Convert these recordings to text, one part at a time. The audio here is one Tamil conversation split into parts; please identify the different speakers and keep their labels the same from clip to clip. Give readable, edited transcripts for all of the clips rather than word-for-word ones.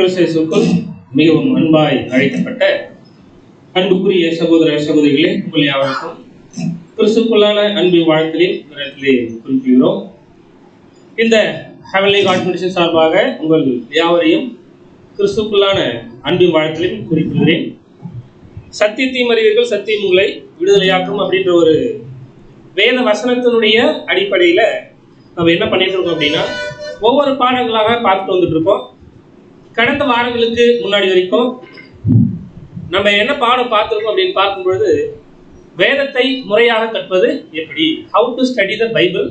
Speaker 1: கிறிஸ்துவுக்குள் மிகவும் அன்பாய் அழைக்கப்பட்ட அன்புக்குரிய சகோதர சகோதரிகளே, உங்கள் யாவருக்கும் கிறிஸ்துக்குள்ளான அன்பின் வாழ்த்தலில் குறிப்பிடுகிறோம். இந்த ஹெவன்லி காட் மிஷன் சார்பாக உங்கள் யாவரையும் கிறிஸ்துக்குள்ளான அன்பின் வாழ்த்தலில் குறிப்பிடுகிறேன். சத்தியத்தையும் அறிவீர்கள், சத்தியம் உங்களை விடுதலையாக்கும் அப்படின்ற ஒரு வேத வசனத்தினுடைய அடிப்படையில நம்ம என்ன பண்ணிட்டு இருக்கோம் அப்படின்னா, ஒவ்வொரு பாடங்களாக பார்த்துட்டு வந்துட்டு இருக்கோம். கடந்த வாரங்களுக்கு முன்னாடி வரைக்கும் நம்ம என்ன பாடம் பார்த்துருக்கோம் அப்படின்னு பார்க்கும்பொழுது, வேதத்தை முறையாக கற்பது எப்படி, how to study the Bible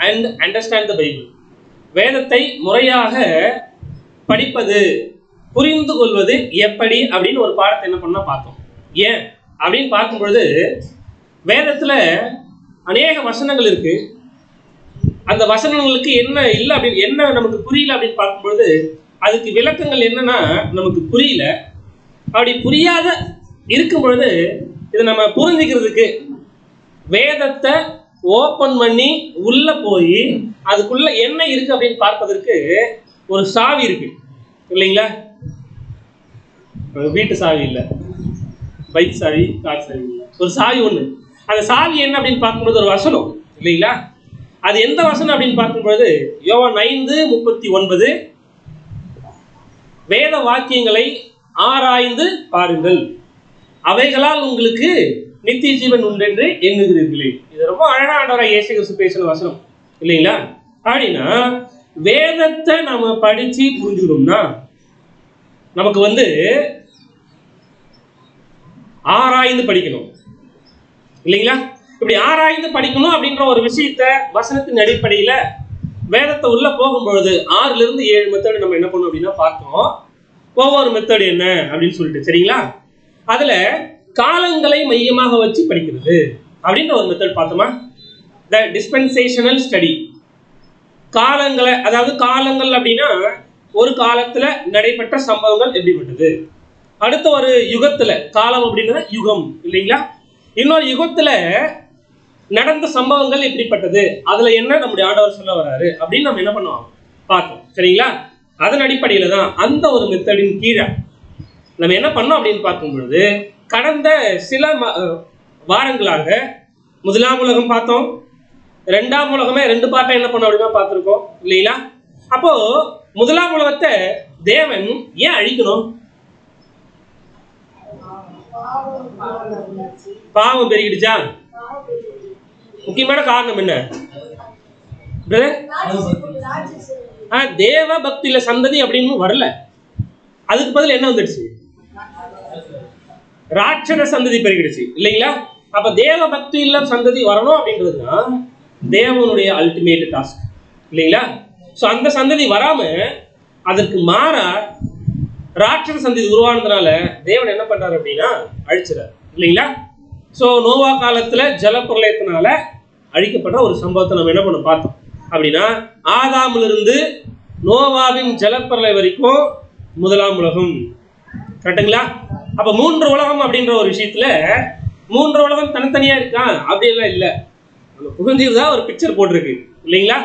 Speaker 1: and understand the Bible, வேதத்தை முறையாக படிப்பது புரிந்து கொள்வது எப்படி அப்படின்னு ஒரு பாடத்தை என்ன பண்ணா பார்த்தோம். ஏன் அப்படின்னு பார்க்கும்பொழுது, வேதத்துல அநேக வசனங்கள் இருக்கு. அந்த வசனங்களுக்கு என்ன இல்லை அப்படின்னு, என்ன நமக்கு புரியல அப்படின்னு பார்க்கும்பொழுது, அதுக்கு விளக்கங்கள் என்னன்னா நமக்கு புரியல. அப்படி புரியாத இருக்கும் பொழுது இதை நம்ம புரிஞ்சுக்கிறதுக்கு வேதத்தை ஓப்பன் பண்ணி உள்ள போய் அதுக்குள்ள என்ன இருக்கு அப்படின்னு பார்ப்பதற்கு ஒரு சாவி இருக்கு இல்லைங்களா? வீட்டு சாவி இல்லை, பைக் சாவி, கார் சாவி, ஒரு சாவி ஒண்ணு. அந்த சாவி என்ன அப்படின்னு பார்க்கும்போது ஒரு வசனம் இல்லைங்களா? அது எந்த வசனம் அப்படின்னு பார்க்கும்பொழுது யோவான் 5:39, வேத வாக்கியங்களை ஆராய்ந்து பாருங்கள், அவைகளால் உங்களுக்கு நித்திய ஜீவன் உண்டு என்று எண்ணுகிறீர்களே. இது ரொம்ப அழகான இயேசு கிறிஸ்து பேசின வசனம் இல்லைங்களா? அப்படின்னா வேதத்தை நம்ம படிச்சு புரிஞ்சுக்கணும்னா நமக்கு ஆராய்ந்து படிக்கணும் இல்லைங்களா? இப்படி ஆராய்ந்து படிக்கணும் அப்படின்ற ஒரு விஷயத்த வசனத்தின் அடிப்படையில வேதத்தை உள்ள போகும்பொழுது 6-7 மெத்தடு நம்ம என்ன பண்ணோம் அப்படின்னா பார்த்தோம். ஒவ்வொரு மெத்தடு என்ன அப்படின்னு சொல்லிட்டு, சரிங்களா? அதுல காலங்களை மையமாக வச்சு படிக்கிறது அப்படின்ற ஒரு மெத்தட் பார்த்தோமா? த டிஸ்பென்சேஷனல் ஸ்டடி. காலங்களை, அதாவது காலங்கள் அப்படின்னா ஒரு காலத்துல நடைபெற்ற சம்பவங்கள் எப்படிப்பட்டது, அடுத்த ஒரு யுகத்துல, காலம் அப்படின்னா யுகம் இல்லைங்களா? இன்னொரு யுகத்துல நடந்த சம்பவங்கள் எப்படிப்பட்டது, அதுல என்ன நம்முடைய ஆண்டவர் சொல்ல வர்றாரு அப்படின்னு நம்ம என்ன பண்ணுவோம் பார்த்தோம், சரிங்களா? அதன் அடிப்படையில தான் அந்த ஒரு மெத்தடின் கீழே நம்ம என்ன பண்ணோம் அப்படின்னு பார்க்கும் பொழுது, கடந்த சில வாரங்களாக முதலாம் உலகம் பார்த்தோம், 2ஆம் உலகமே 2 பார்ட்டா என்ன பண்ணோம் அப்படின்னா பார்த்துருக்கோம் இல்லைங்களா? அப்போ முதலாம் உலகத்தை தேவன் ஏன் அழிக்கணும்? பாவம் பெருகிடுச்சா? முக்கியமான காரணம் என்ன? தேவ பக்தியில சந்ததி அப்படின்னு வரல, அதுக்கு பதில் என்ன வந்துடுச்சு? ராட்சத சந்ததி பெருகிடுச்சு இல்லைங்களா? அப்ப தேவ பக்தியில சந்ததி வரணும் அப்படின்றதுதான் தேவனுடைய அல்டிமேட் டாஸ்க் இல்லைங்களா? சோ அந்த சந்ததி வராம அதற்கு மாறா ராட்சத சந்ததி உருவானதுனால தேவன் என்ன பண்றாரு அப்படின்னா அழிச்சுறாரு இல்லைங்களா? சோ நோவா காலத்துல ஜலப்பிரளயத்தினால அழிக்கப்பட்ட ஒரு சம்பவத்தை நம்ம என்ன பண்ண பார்த்தோம் அப்படின்னா, ஆதாமிலிருந்து நோவாவின் ஜலப்பிரளயம் வரைக்கும் முதலாம் உலகம், கரெக்டுங்களா? அப்ப 3 உலகம் அப்படின்ற ஒரு விஷயத்துல 3 உலகம் தனித்தனியா இருக்கா அப்படியெல்லாம் இல்லை, புகழ்ந்தீர்தான் ஒரு பிக்சர் போட்டிருக்கு இல்லைங்களா?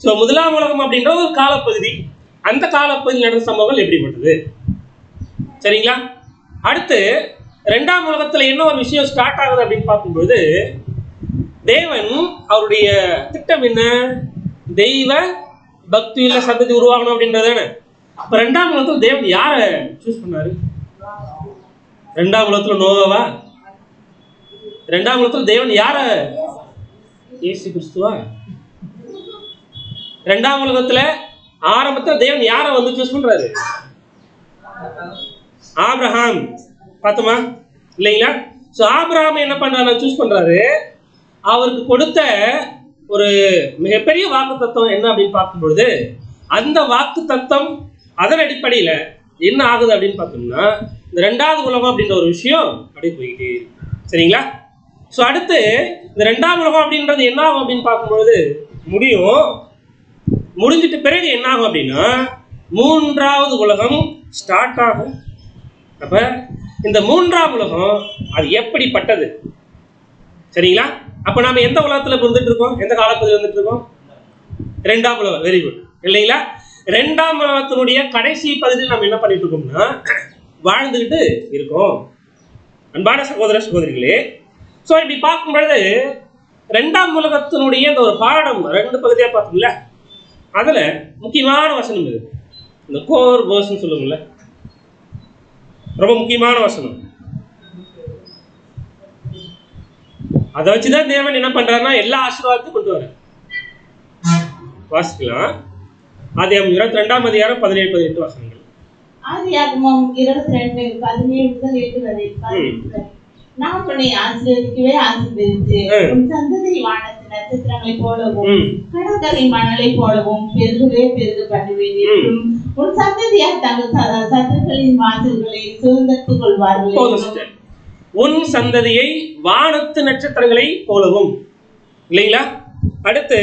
Speaker 1: சோ முதலாம் உலகம் அப்படின்ற ஒரு காலப்பகுதி, அந்த காலப்பகுதியில் நடந்த சம்பவங்கள் எப்படிப்பட்டது, சரிங்களா? அடுத்து 2ஆம் உலகத்துல என்ன ஒரு விஷயம் ஸ்டார்ட் ஆகுது அப்படின்னு பார்க்கும்போது, தேவன் அவருடைய திட்டம் என்ன? தெய்வ பக்தியில சந்ததி உருவாகணும் அப்படின்றதானே. அப்ப 2ஆம் உலகத்துல தேவன் யார சூஸ் பண்ணாரு? 2ஆம் உலகத்துல நோவாவா? 2ஆம் உலகத்துல தேவன் யார? இயேசு கிறிஸ்துவா? 2ஆம் உலகத்துல ஆரம்பத்துல தேவன் யார சூஸ் பண்றாரு? ஆபிரகாம் பார்த்தோமா இல்லைங்களா? சோ ஆபிரகாம் என்ன பண்றாரு? சூஸ் பண்றாரு. அவருக்கு கொடுத்த ஒரு மிகப்பெரிய வாக்கு தத்துவம் என்ன அப்படின்னு பார்க்கும்பொழுது, அந்த வாக்கு தத்துவம் அதன் அடிப்படையில என்ன ஆகுது அப்படின்னு பார்த்தோம்னா, இந்த 2வது உலகம் அப்படின்ற ஒரு விஷயம் அப்படி போயிட்டு, சரிங்களா? ஸோ அடுத்து இந்த 2ஆம் உலகம் அப்படின்றது என்ன ஆகும் அப்படின்னு பார்க்கும்பொழுது முடிஞ்சிட்ட பிறகு என்ன ஆகும் அப்படின்னா 3வது உலகம் ஸ்டார்ட் ஆகும். அப்ப இந்த 3ஆம் உலகம் அது எப்படிப்பட்டது, சரிங்களா? அப்ப நாம எந்த உலகத்துல வந்துட்டு இருக்கோம், எந்த காலப்பகுதியில் வந்துட்டு இருக்கோம்? 2ஆம் உலகம். வெரி குட் இல்லைங்களா? இரண்டாம் உலகத்தினுடைய கடைசி பகுதியில் நம்ம என்ன பண்ணிட்டு இருக்கோம்னா வாழ்ந்துகிட்டு இருக்கோம். அன்பான சகோதர சகோதரிகளே, ஸோ இப்படி பார்க்கும் பொழுது இரண்டாம் உலகத்தினுடைய இந்த ஒரு பாடம் 2 பகுதியா பார்த்தோம்ல, அதுல முக்கியமான வசனம் இது, இந்த கோர் வேர்ஸ்னு சொல்லுவோம்ல, ரொம்ப முக்கியமான வசனம். அதை வச்சுதான் தேவன் என்ன பண்றாருன்னா எல்லா ஆசீர்வாதத்தையும் கொண்டு வர வாசிக்கலாம். ஆதியாகமம் 22ஆம் அதிகாரம் 17-18 வசனங்கள்.
Speaker 2: ஆதியாகமம் 22:17-8 வரை. நான் உன்னை ஆசீர்வதிக்கவே ஆசீர்வதித்து உன் சந்ததி வானத்து நட்சத்திரங்களைப் போலவும் கடற்கரை மணலைப் போலவும் பெருகவே பெருக பண்ணுவேன் என்றும் உன் சந்ததியார் தங்கள் சத்துருக்களின் வாசல்களை சுதந்திரத்துக் கொள்வார்கள்.
Speaker 1: உன் சந்ததியை வானத்து நட்சத்திரங்களை போலவும், இல்லைங்களா? அடுத்து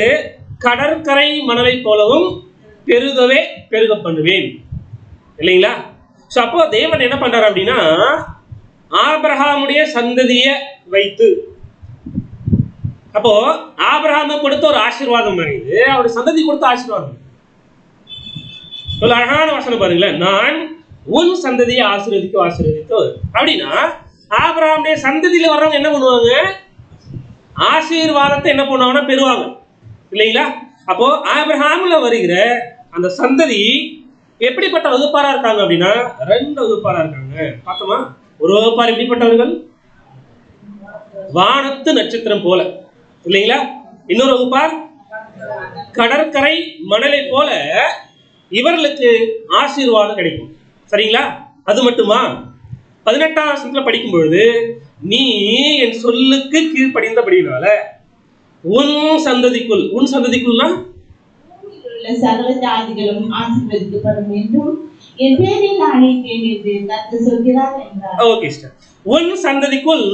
Speaker 1: கடற்கரை மணலை போலவும் பெருகவே பெருக பண்ணுவேன், இல்லைங்களா? ஸோ அப்போ தேவன் என்ன பண்றாரு அப்படின்னா ஆபிரகாமுடைய சந்ததியை வைத்து, அப்போ ஆபிரகாம கொடுத்த ஒரு ஆசீர்வாதம் இது அவருடைய சந்ததி கொடுத்த ஆசீர்வாதம். அழகான வசனம் பாருங்களேன், நான் உன் சந்ததியை ஆசீர்வதித்து அப்படின்னா ஆபிரகாமுடைய சந்ததியில வர்றவங்க என்ன பண்ணுவாங்க? ஆசீர்வாதத்தை என்ன பண்ணுவாங்கன்னா பெறுவாங்க, இல்லைங்களா? அப்போ ஆபிரகாம்ல வருகிற அந்த சந்ததி எப்படிப்பட்ட வகுப்பாரா இருக்காங்க அப்படின்னா 2 வகுப்பாரா இருக்காங்க. பார்த்தோமா? ஒரு வகுப்பார் எப்படிப்பட்டவர்கள்? வானத்து நட்சத்திரம் போல, இல்லைங்களா? இன்னொரு வகுப்பார் கடற்கரை மணலை போல இவர்களுக்கு ஆசீர்வாதம் கிடைக்கும். சரிங்களா? அது மட்டுமா? 18ஆம் வசனத்துல படிக்கும் பொழுது நீ என் சொல்லுக்கு கீழ்ப்படிந்தபடினால உன் சந்ததிக்குள்னா
Speaker 2: சகல ஜாதிகளும் ஆசீர்வதிக்கப்படும் என்றும் என் பேரில் ஆணையிட்டேன் என்று கர்த்தர் சொல்கிறார் என்றார்.
Speaker 1: Okay sister. உன் சந்ததிக்குள்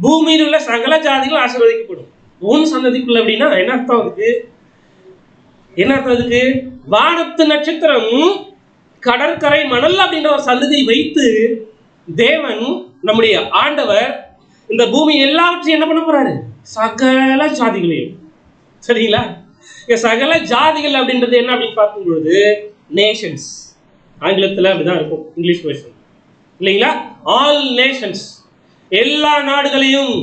Speaker 1: பூமியில் உள்ள சகல ஜாதிகள் ஆசீர்வதிக்கப்படும். உன் சந்ததிக்குள் அப்படின்னா என்ன அர்த்தம் அதுக்கு? என்ன அர்த்தம் அதுக்கு? வானத்து நட்சத்திரம் கடற்கரை மணல் அப்படின்ற ஒரு சந்ததியை வைத்து தேவன் நம்முடைய ஆண்டவர் இந்த பூமி எல்லாவற்றையும் என்ன பண்ண போறாரு? சகல ஜாதிகளையும். சரிங்களா? சகல ஜாதிகள் அப்படின்றது என்ன அப்படின்னு பார்க்கும் பொழுது நேஷன்ஸ், ஆங்கிலத்தில் அப்படிதான் இருக்கும், இங்கிலீஷ் வெர்ஷன், இல்லைங்களா? ஆல் நேஷன்ஸ், எல்லா நாடுகளையும்,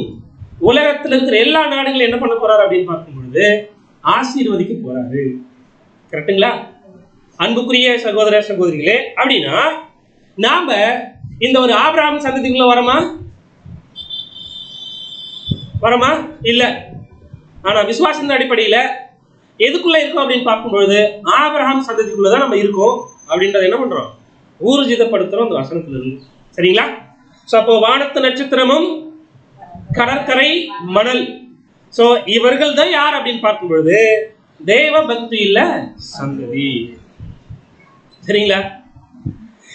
Speaker 1: உலகத்தில் இருக்கிற எல்லா நாடுகளையும் என்ன பண்ண போறாரு அப்படின்னு பார்க்கும் பொழுது ஆசீர்வதிக்க போறாரு. கரெக்டுங்களா? அன்புக்குரிய சகோதர சகோதரிகளே, அப்படின்னா நாம இந்த ஒரு ஆபிரகாம் சந்ததிக்குள்ள வரமா இல்ல. ஆனா விசுவாசத்தின் அடிப்படையில எதுக்குள்ள இருக்கும் அப்படின்னு பார்க்கும்பொழுது ஆபிரகாம் சந்ததிக்குள்ளதான் நம்ம இருக்கோம் அப்படின்றத என்ன பண்றோம்? ஊர்ஜிதப்படுத்துறோம் அந்த வசனத்துல இருந்து. சரிங்களா? சோ அப்போ வானத்து நட்சத்திரமும் கடற்கரை மணல், சோ இவர்கள் தான் யார் அப்படின்னு பார்க்கும் பொழுது தேவ பக்தி இல்ல சந்ததி. சரிங்களா?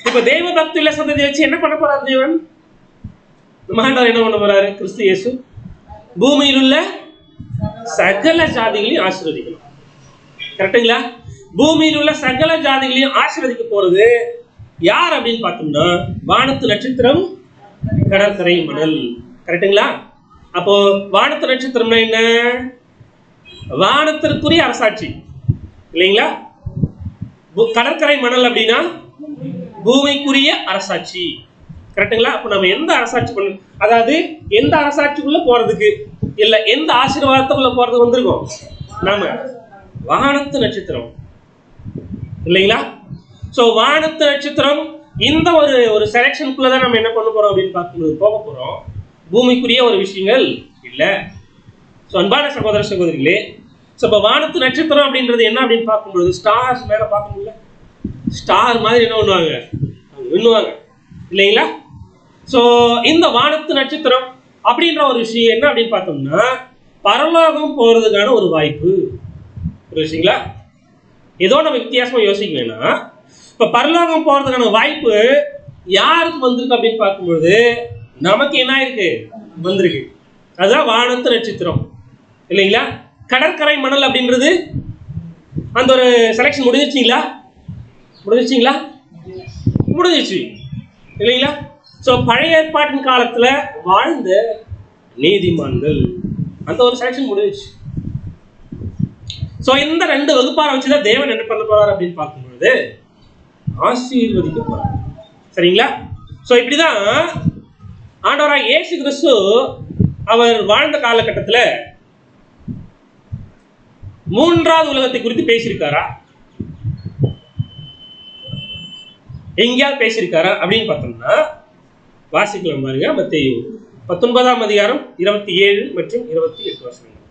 Speaker 1: இப்ப தேவ பக்தி இல்ல சந்ததி வச்சு என்ன பண்ண போறாரு தேவன்? ஆண்டவர் என்ன பண்ண போறாரு? கிறிஸ்து இயேசு பூமியில் உள்ள சகல ஜாதிகளையும் ஆசீர்வதிக்கணும். கரெக்டுங்களா? பூமியில் உள்ள சகல ஜாதிகளையும் ஆசீர்வதிக்க போறது யார் அப்படின்னு பார்த்தோம்னா வானத்து நட்சத்திரம் கடற்கரை மணல். கரெக்டுங்களா? அப்போ வானத்து நட்சத்திரம்னா என்ன? வானத்திற்குரிய அரசாட்சி, இல்லைங்களா? கடற்கரை மணல் அப்படின்னா பூமிக்குரிய அரசாட்சி. கரெக்டுங்களா? அப்ப நம்ம எந்த அரசாட்சி பண்ணணும், அதாவது எந்த அரசாட்சிக்குள்ள போறதுக்கு இல்ல எந்த ஆசீர்வாதத்துக்குள்ள போறது வந்திருக்கோம்? நாம வானத்து நட்சத்திரம், இல்லைங்களா? சோ வானத்து நட்சத்திரம் இந்த ஒரு செலக்ஷனுக்குள்ளதான் நம்ம என்ன பண்ண போறோம் அப்படின்னு பார்க்கும்போது போக போறோம். பூமிக்குரிய ஒரு விஷயங்கள் இல்ல. ஸோ அன்பான சகோதர சகோதரிகளே, ஸோ இப்போ வானத்து நட்சத்திரம் அப்படின்றது என்ன அப்படின்னு பார்க்கும்பொழுது ஸ்டார்ஸ் மேல பார்க்க முடியல, ஸ்டார் மாதிரி என்ன பண்ணுவாங்க? விண்ணுவாங்க, இல்லைங்களா? ஸோ இந்த வானத்து நட்சத்திரம் அப்படின்ற ஒரு விஷயம் என்ன அப்படின்னு பார்த்தோம்னா பரலோகம் போறதுக்கான ஒரு வாய்ப்பு. புரியுதுங்களா? ஏதோ நம்ம வித்தியாசமா யோசிக்க வேணாம். இப்ப பரலோகம் போறதுக்கான வாய்ப்பு யாருக்கு வந்திருக்கு அப்படின்னு பார்க்கும்பொழுது நமக்கு என்ன இருக்கு? வந்திருக்கு. அதுதான் வானத்து நட்சத்திரம், இல்லைங்களா? கடற்கரை மணல் அப்படின்றது அந்த ஒரு செலக்ஷன் முடிஞ்சிருச்சுங்களா? முடிஞ்சிருச்சு, இல்லைங்களா? ஸோ பழைய ஏற்பாட்டின் காலத்துல வாழ்ந்த நீதிமான்கள் அந்த ஒரு செலக்ஷன் முடிஞ்சிச்சு. ஸோ இந்த 2 வகுப்பாரை வச்சுதான் தேவன் என்ன பண்ண போறாரு அப்படின்னு பார்க்கும்போது பண்ணுது? ஆசீர்வதிக்கப்படுது. சரிங்களா? ஸோ இப்படிதான் ஆண்டவராக இயேசு கிறிஸ்து அவர் வாழ்ந்த காலகட்டத்தில் மூன்றாவது உலகத்தை குறித்து பேசியிருக்காரா? எங்கேயாவது பேசியிருக்காரா அப்படின்னு பார்த்தோம்னா வாசிக்கலாம் பாருங்க. மத்தேயு 19ஆம் அதிகாரம் 27 மற்றும் 28 வசனங்கள்.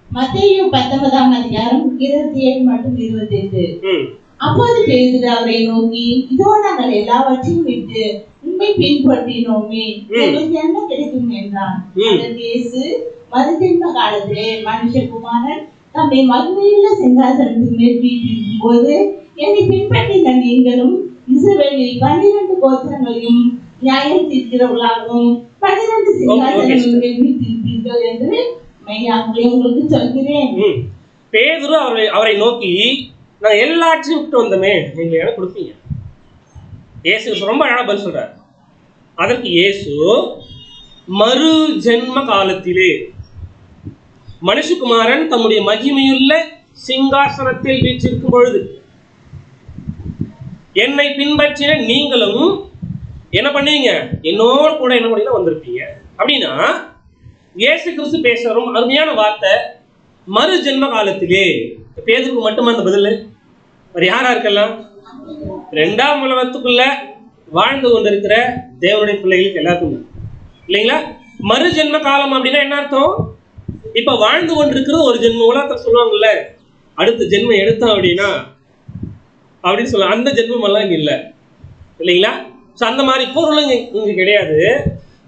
Speaker 2: மத்தேயு 19ஆம் அதிகாரம் 27 மற்றும் 28. அப்போது பேதுரு அவரை நோக்கி, இதோ நாங்கள் எல்லாவற்றையும் விட்டு உண்மை பின்பற்றினோமே, எங்களுக்கு என்ன கிடைக்கும் என்றான். அதற்கு இயேசு, மறுஜென்ம காலத்திலே மனுஷகுமாரன் தம்முடைய மகிமையுள்ள சிங்காசனத்தின் மேல் வீற்றிருக்கும் போது என்னை பின்பற்றின நீங்களும் இஸ்ரவேலில் 12 கோத்திரங்களையும் நியாயம் தீர்க்கிறவர்களாகவும் 12 சிங்காசனங்களின் மேல் வீற்றிருப்பீர்கள் என்று மெய்யாகவே உங்களுக்கு சொல்கிறேன்.
Speaker 1: பேதுரு அவரை நோக்கி, நான் எல்லாத்தையும் விட்டு வந்தோமே, நீங்க எனக்கு கொடுப்பீங்க? இயேசு ரொம்ப அழகா பதில் சொல்றார். அதற்கு இயேசு, மறு ஜென்ம காலத்திலே மனுஷகுமாரன் தம்முடைய மகிமையுள்ள சிங்காசனத்தில் வீற்றிருக்கும் பொழுது என்னை பின்பற்றின நீங்களும் என்ன பண்ணுவீங்க? என்னோடு கூட என்ன பண்ணீங்க? வந்திருப்பீங்க. அப்படின்னா இயேசு கிறிஸ்து பேசுற ரொம்ப அருமையான வார்த்தை, மறு ஜென்ம காலத்திலே. பேதுருக்கு மட்டுமா அந்த பதில்? வேற யாரா இருக்கலாம்? 2ஆம் உலகத்துக்குள்ள வாழ்ந்து கொண்டிருக்கிற தேவனுடைய பிள்ளைகளுக்கு எல்லாருக்கும் இல்லைங்களா? மறு ஜென்ம காலம் அப்படின்னா என்ன அர்த்தம்? இப்ப வாழ்ந்து கொண்டிருக்கிறது ஒரு ஜென்ம உலகத்தை சொல்லுவாங்கல்ல, அடுத்த ஜென்மம் எடுத்தோம் அப்படின்னா அப்படின்னு சொல்ல, அந்த ஜென்மம் எல்லாம் இங்க இல்லை இல்லைங்களா? ஸோ அந்த மாதிரி பொருளும் இங்க கிடையாது.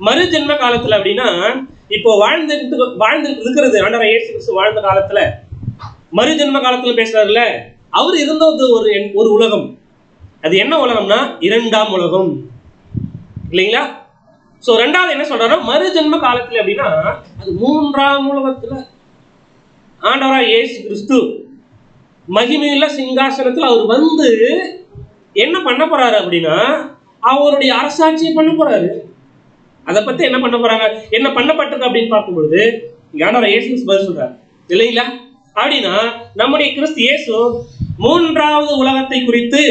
Speaker 1: மறு ஜென்ம காலத்துல அப்படின்னா இப்போ வாழ்ந்துட்டு இருக்கிறது ஆண்டவர் இயேசு கிறிஸ்து வாழ்ந்த காலத்துல, மறு ஜென்ம காலத்துல பேசுறாருல, அவர் இருந்தது ஒரு உலகம். அது என்ன உலகம்னா 2ஆம் உலகம் இல்லைங்களா? ஸோ 2வது என்ன சொல்றாரு? மறு ஜென்ம காலத்துல அப்படின்னா அது 3ஆம் உலகத்துல ஆண்டவராக இயேசு கிறிஸ்து மகிமையுள்ள சிங்காசனத்தில் அவர் வந்து என்ன பண்ண போறாரு அப்படின்னா அவருடைய அரசாட்சியை பண்ண போறாரு. அதை பத்தி என்ன பண்ண போறாங்க, என்ன பண்ணப்பட்டிருக்கு அப்படின்னு பார்க்கும்பொழுது ஆண்டவராக இயேசு கிறிஸ்து பதில் சொல்றாரு இல்லைங்களா? அப்படின்னா நம்முடைய கிறிஸ்து இயேசு 3வது உலகத்தை குறித்து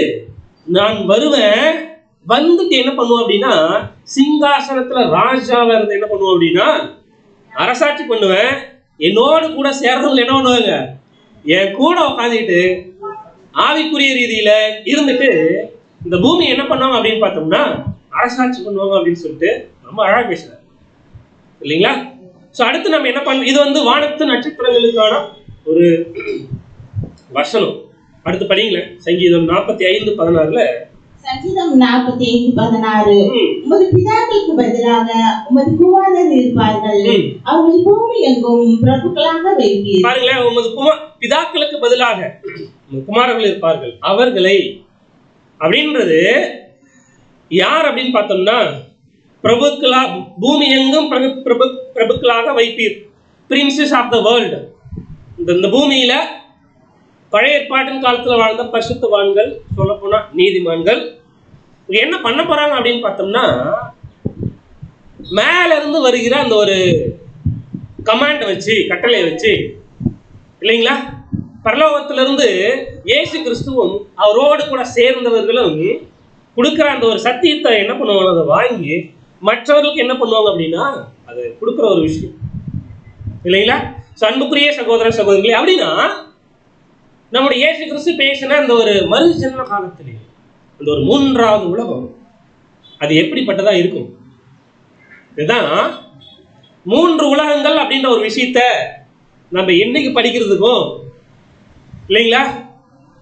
Speaker 1: நான் வருவேன், வந்துட்டு என்ன பண்ணுவோம் அப்படின்னா சிங்காசனத்துல ராஜாவா இருந்து என்ன பண்ணுவோம் அப்படின்னா அரசாட்சி பண்ணுவேன். என்னோடு கூட சேர்றவங்க என்ன பண்ணுவாங்க? என் கூட உட்காந்துட்டு ஆவிக்குரிய ரீதியில இருந்துட்டு இந்த பூமி என்ன பண்ணுவாங்க அப்படின்னு பார்த்தோம்னா அரசாட்சி பண்ணுவாங்க அப்படின்னு சொல்லிட்டு ரொம்ப அழகா பேசுறாரு இல்லைங்களா? ஸோ அடுத்து நம்ம என்ன பண்ண, இது வந்து வானத்து நட்சத்திரங்களுக்கான ஒரு வசனம். அடுத்து படிங்களேன், சங்கீதம் 45:16.
Speaker 2: சங்கீதம் 45:16. உமது பிதாக்களுக்கு பதிலாக உமது குமாரர் இருப்பார்கள், அவர்கள் பூமி எங்கும் பிரபுக்களாக வைப்பீர்.
Speaker 1: பாருங்களேன், உமது பிதாக்களுக்கு பதிலாக குமாரர்கள் இருப்பார்கள், அவர்களை அப்படின்றது யார் அப்படின்னு பார்த்தோம்னா பிரபுக்களா, பூமி எங்கும் பிரபுக்களாக வைப்பீர். Princes of the world. இந்த பூமியில பழைய ஏற்பாட்டின் காலத்துல வாழ்ந்த பரிசுத்தவான்கள், சொல்ல போனா நீதிமான்கள் என்ன பண்ண போறாங்க அப்படின்னு பார்த்தோம்னா மேல இருந்து வருகிற அந்த ஒரு கமாண்ட் வச்சு, கட்டளையை வச்சு இல்லைங்களா, பரலோகத்திலிருந்து இயேசு கிறிஸ்துவும் அவரோடு கூட சேர்ந்தவர்களும் கொடுக்குற அந்த ஒரு சத்தியத்தை என்ன பண்ணுவாங்க, அதை வாங்கி மற்றவர்களுக்கு என்ன பண்ணுவாங்க அப்படின்னா அது கொடுக்குற ஒரு விஷயம் இல்லைங்களா? அன்புக்குரிய சகோதர சகோதரிகளே, அப்படின்னா நம்முடைய இயேசு கிறிஸ்து பேசின அந்த ஒரு மறு ஜென்ம காலத்திலே அந்த ஒரு 3வது உலகம் அது எப்படிப்பட்டதா இருக்கும்? இதுதான் 3 உலகங்கள் அப்படின்ற ஒரு விஷயத்த நம்ம என்னைக்கு படிக்கிறதுக்கும் இல்லைங்களா,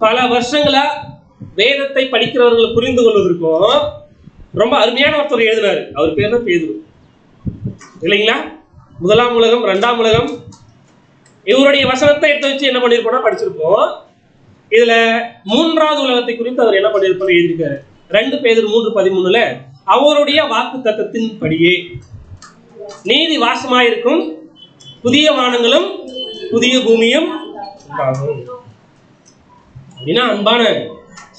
Speaker 1: பல வருஷங்களா வேதத்தை படிக்கிறவர்களை புரிந்து கொள்வதற்கும் ரொம்ப அருமையான ஒருத்தர் எழுதினாரு. அவர் பேர் தான் பேதுரு இல்லைங்களா? 1ஆம் உலகம், 2ஆம் உலகம், இவருடைய வசனத்தை எடுத்து வச்சு என்ன பண்ணிருப்போம்னா படிச்சிருப்போம். இதுல 3வது உலகத்தை குறித்து அவர் என்ன பண்ணிருப்பாரு எழுதியிருக்காரு. 2 பேதுரு 3:13 அவருடைய வாக்கு தத்தத்தின் படியே நீதி வாசமாயிருக்கும், புதிய வானங்களும் புதிய பூமியும் உண்டாகும். அப்படின்னா அன்பான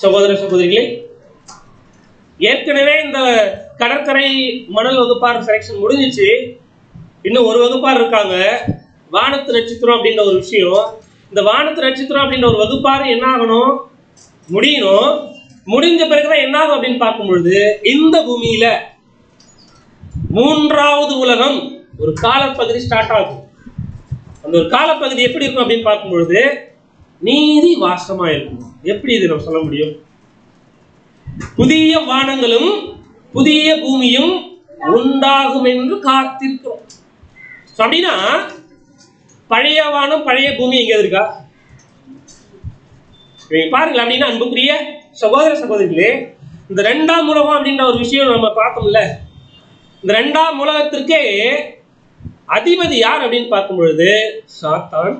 Speaker 1: சகோதர சகோதரிகளே, ஏற்கனவே இந்த கடற்கரை மணல் வகுப்பார் செலக்ஷன் முடிஞ்சிச்சு, இன்னும் ஒரு வகுப்பார் இருக்காங்க. வானத்து நட்சத்திரம் அப்படின்ற ஒரு விஷயம், இந்த வானத்து நட்சத்திரம் அப்படின்ற ஒரு வகுப்பார் என்ன ஆகணும், முடியணும். முடிஞ்ச பிறகுதான் என்ன ஆகும் அப்படின்னு பார்க்கும் பொழுது, இந்த பூமியில மூன்றாவது உலகம் ஒரு காலப்பகுதி ஸ்டார்ட் ஆகும். அந்த ஒரு காலப்பகுதி எப்படி இருக்கும் அப்படின்னு பார்க்கும் பொழுது நீதி வாசமா இருக்கும். எப்படி இது நம்ம சொல்ல முடியும்? புதிய வானங்களும் புதிய பூமியும் உண்டாகும் என்று காத்திருக்கிறோம். அப்படின்னா பழைய வானம் பழைய பூமி எங்க இருக்கா பாருங்க. அப்படின்னா அன்புக்குரிய சகோதர சகோதரிகளே, இந்த 2ஆம் உலகம் அப்படின்ற ஒரு விஷயம் நம்ம பார்த்தோம்ல. இந்த 2ஆம் உலகத்திற்கே அதிபதி யார் அப்படின்னு பார்க்கும் பொழுது சாத்தான்,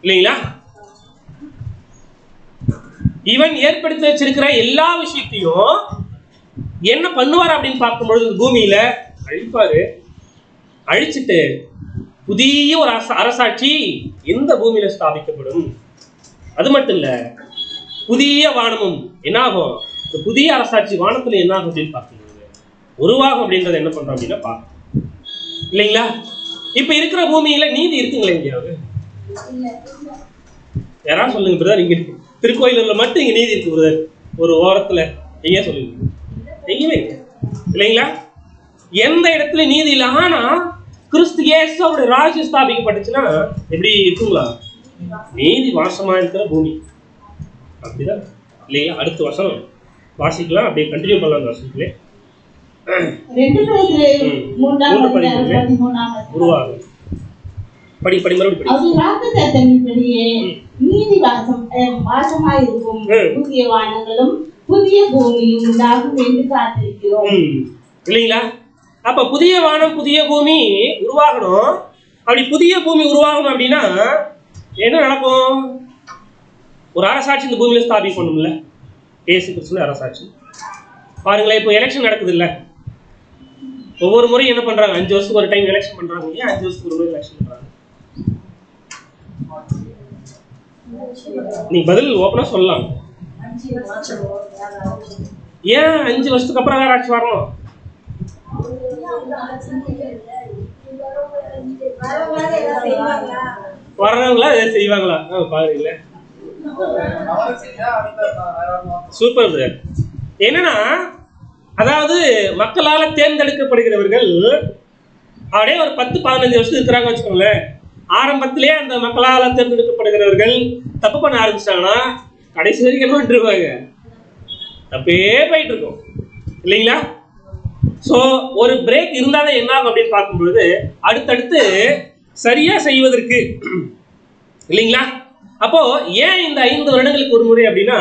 Speaker 1: இல்லைங்களா? இவன் ஏற்படுத்தி வச்சிருக்கிற எல்லா விஷயத்தையும் என்ன பண்ணுவார் அப்படின்னு பார்க்கும் பொழுது பூமியில அழிப்பாரு. அழிச்சிட்டு புதிய ஒரு அரசாட்சி இந்த பூமியில ஸ்தாபிக்கப்படும். அது மட்டும் இல்ல, புதிய வானமும் என்ன ஆகும், இந்த புதிய அரசாட்சி வானத்துல என்ன ஆகும் அப்படின்னு பார்க்கும்போது உருவாகும். அப்படின்றத என்ன பண்றோம் அப்படின்னா பார்க்கணும், இல்லைங்களா? இப்ப இருக்கிற பூமியில நீதி இருக்குங்களா எங்கேயாவது? யாராவது சொல்லுங்க பிரதர். இங்க இருக்கு திருக்கோயிலூர்ல மட்டும் இங்க நீதி இருக்கு பிரதர். ஒரு ஓரத்துல எங்க சொல்லுங்க, எங்கேயுமே இல்லைங்களா? எந்த இடத்துல நீதி இல்லை. ஆனா கிறிஸ்து இயேசுவோட ராஜ்யம் ஸ்தாபிக்கப்பட்டுச்சுன்னா எப்படி இருக்குங்களா? நீதி வாசமா இருக்கிற பூமி. அப்படிதான் இல்லைங்களா? அடுத்த வசனம் வாசிக்கலாம், அப்படியே கண்டினியூ பண்ணலாம். வசனத்திலே உருவாகும். படி படி மறுபடியும்
Speaker 2: நீதி வாசமா இருக்கும் புதிய வானங்களும் புதிய பூமியும் உண்டாகும் என்று காத்திருக்கிறோம்.
Speaker 1: இல்லைங்களா? அப்ப புதிய வானம் புதிய பூமி உருவாகணும். அப்படி புதிய பூமி உருவாகணும் அப்படின்னா என்ன நடக்கும்? ஒரு அரசாட்சி இந்த பூமியில ஸ்தாபிக்கணும்ல. இயேசு கிறிஸ்து அரசாட்சி. பாருங்களேன், இப்போ எலெக்ஷன் நடக்குது இல்ல? ஒவ்வொரு முறையும் என்ன பண்றாங்க? 5 வருஷத்துக்கு ஒரு டைம் எலெக்ஷன் பண்றாங்க. ஏன் 5 வருஷத்துக்கு ஒரு முறை எலெக்ஷன் பண்றாங்க? நீ பதில் ஓப்பனா சொல்லலாம். ஏன் 5 வருஷத்துக்கு அப்புறம் வேற ஆட்சி வரணும்? வர்றவங்களா இதை செய்வாங்களா? பாருங்கள, சூப்பர். என்னன்னா, அதாவது மக்களால தேர்ந்தெடுக்கப்படுகிறவர்கள் அப்படியே ஒரு 10-15 வருஷம் இருக்கிறாங்க வச்சுக்கோங்களேன். ஆரம்பத்திலேயே அந்த மக்களால் தேர்ந்தெடுக்கப்படுகிறவர்கள் தப்பு பண்ண ஆரம்பிச்சிட்டாங்கன்னா கடைசி வரைக்கும் என்ன பண்ணிருப்பாங்க? தப்பே போயிட்டு இருக்கும், இல்லைங்களா? ஸோ ஒரு பிரேக் இருந்தாலும் என்ன ஆகும் அப்படின்னு பார்க்கும்பொழுது அடுத்தடுத்து சரியா செய்வதற்கு, இல்லைங்களா? அப்போ ஏன் இந்த 5 வருடங்களுக்கு ஒரு முறை அப்படின்னா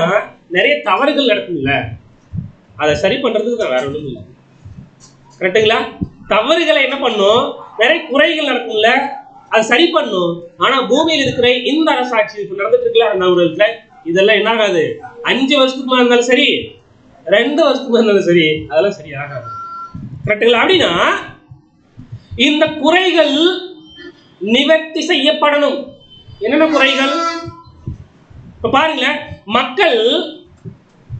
Speaker 1: நிறைய தவறுகள் நடக்கும்ல, அதை சரி பண்றதுக்கு தான், வேற ஒன்றும் இல்லை. கரெக்டுங்களா? தவறுகளை என்ன பண்ணும், நிறைய குறைகள் நடக்கும்ல, அதை சரி பண்ணும். ஆனா பூமியில் இருக்கிற இந்த அரசாட்சி நடந்துட்டு இருக்கல 2ஆம் உலகத்துல, இதெல்லாம் என்ன ஆகாது. 5 வருஷத்துக்கு இருந்தாலும் சரி, 2 வருஷத்துக்கு இருந்தாலும் சரி, அதெல்லாம் சரி ஆகாது. கரெக்டுங்களா? அப்படின்னா இந்த குறைகள் நிவர்த்தி செய்யப்படணும். என்னென்ன குறைகள்? இப்ப பாருங்களேன், மக்கள்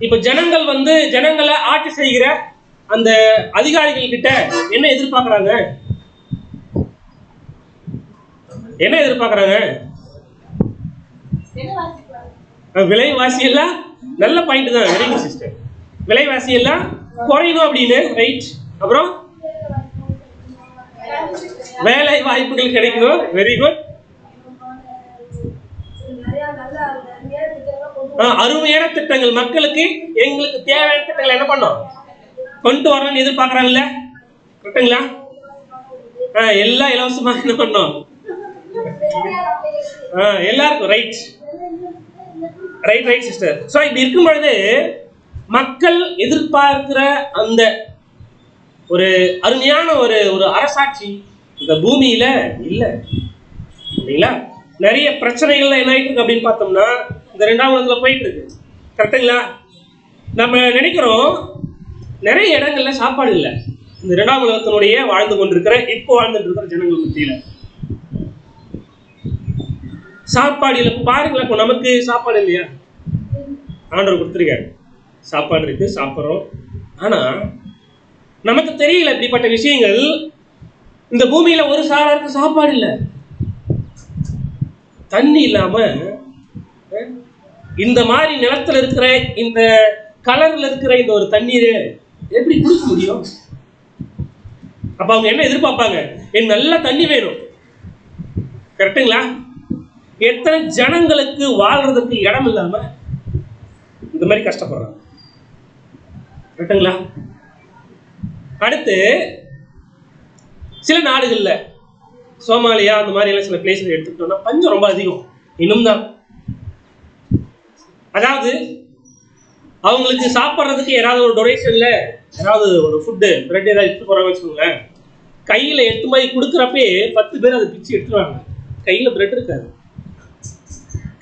Speaker 1: இப்ப ஜனங்களை ஆட்சி செய்கிற அந்த அதிகாரிகள் கிட்ட என்ன எதிர்பார்க்கறாங்க? என்ன எதிர்பார்க்கறாங்க? விலைவாசி எல்லாம் நல்ல பாயிண்ட் தான், வெரி குட் சிஸ்டர். விலைவாசி எல்லாம் குறையணும் அப்படின்னு, ரைட். அப்புறம் வேலை வாய்ப்புகள் கிடைக்கணும், வெரி குட். அருமையான திட்டங்கள், மக்களுக்கு எங்களுக்கு தேவையான திட்டங்கள் என்ன பண்ணோம், கொண்டு வரணும்னு எதிர்பார்க்கறாங்கல்ல. கரெக்டுங்களா? எல்லாம் இலவசமா என்ன பண்ணோம் எல்லாருக்கும், right right right sister. So இப்படி இருக்கும் பொழுது மக்கள் எதிர்பார்க்கிற அந்த ஒரு அருமையான ஒரு அரசாட்சி இந்த பூமியில இல்லை, இல்லைங்களா? நிறைய பிரச்சனைகள்லாம் என்ன ஆயிட்டு இருக்கு அப்படின்னு பார்த்தோம்னா இந்த 2ஆம் உலகத்துல போயிட்டு இருக்கு. கரெக்டுங்களா? நம்ம நினைக்கிறோம் நிறைய இடங்கள்ல சாப்பாடு இல்லை. இந்த 2ஆம் உலகத்தினுடைய வாழ்ந்துட்டு இருக்கிற ஜனங்கள் மத்தியில சாப்பாடு இல்லை. பாருங்களேன், இப்போ நமக்கு சாப்பாடு இல்லையா? ஆண்டவர் கொடுத்துருக்காரு, சாப்பாடு இருக்கு, சாப்பிட்றோம். ஆனா நமக்கு தெரியல இப்படிப்பட்ட விஷயங்கள். இந்த பூமியில ஒரு சாராருக்கு சாப்பாடு இல்லை, தண்ணி இல்லாம இந்த மாதிரி நிலத்துல இருக்கிற இந்த கலர்ல இருக்கிற இந்த ஒரு தண்ணீரை எப்படி குடிக்க முடியும்? அப்ப அவங்க என்ன எதிர்பார்ப்பாங்க? எனக்கு நல்ல தண்ணி வேணும். கரெக்டுங்களா? எத்தனை ஜனங்களுக்கு வாழ்றதுக்கு இடம் இல்லாம இந்த மாதிரி கஷ்டப்படுறாங்க. கரெக்டுங்களா? அடுத்து சில நாடுகள்ல சோமாலியா அந்த மாதிரி எல்லாம் சில பிளேஸ்ல எடுத்துக்கிட்டோம்னா பஞ்சம் ரொம்ப அதிகம் இன்னும் தான். அதாவது அவங்களுக்கு சாப்பிட்றதுக்கு யாராவது ஒரு டொனேஷன்ல ஏதாவது ஒரு ஃபுட்டு பிரெட் ஏதாவது எடுத்து போறாங்க வச்சுக்கோங்களேன், கையில எடுத்து போய் கொடுக்குறப்பே 10 பேர் அதை பிச்சு எடுத்துருவாங்க. கையில பிரெட் இருக்காது,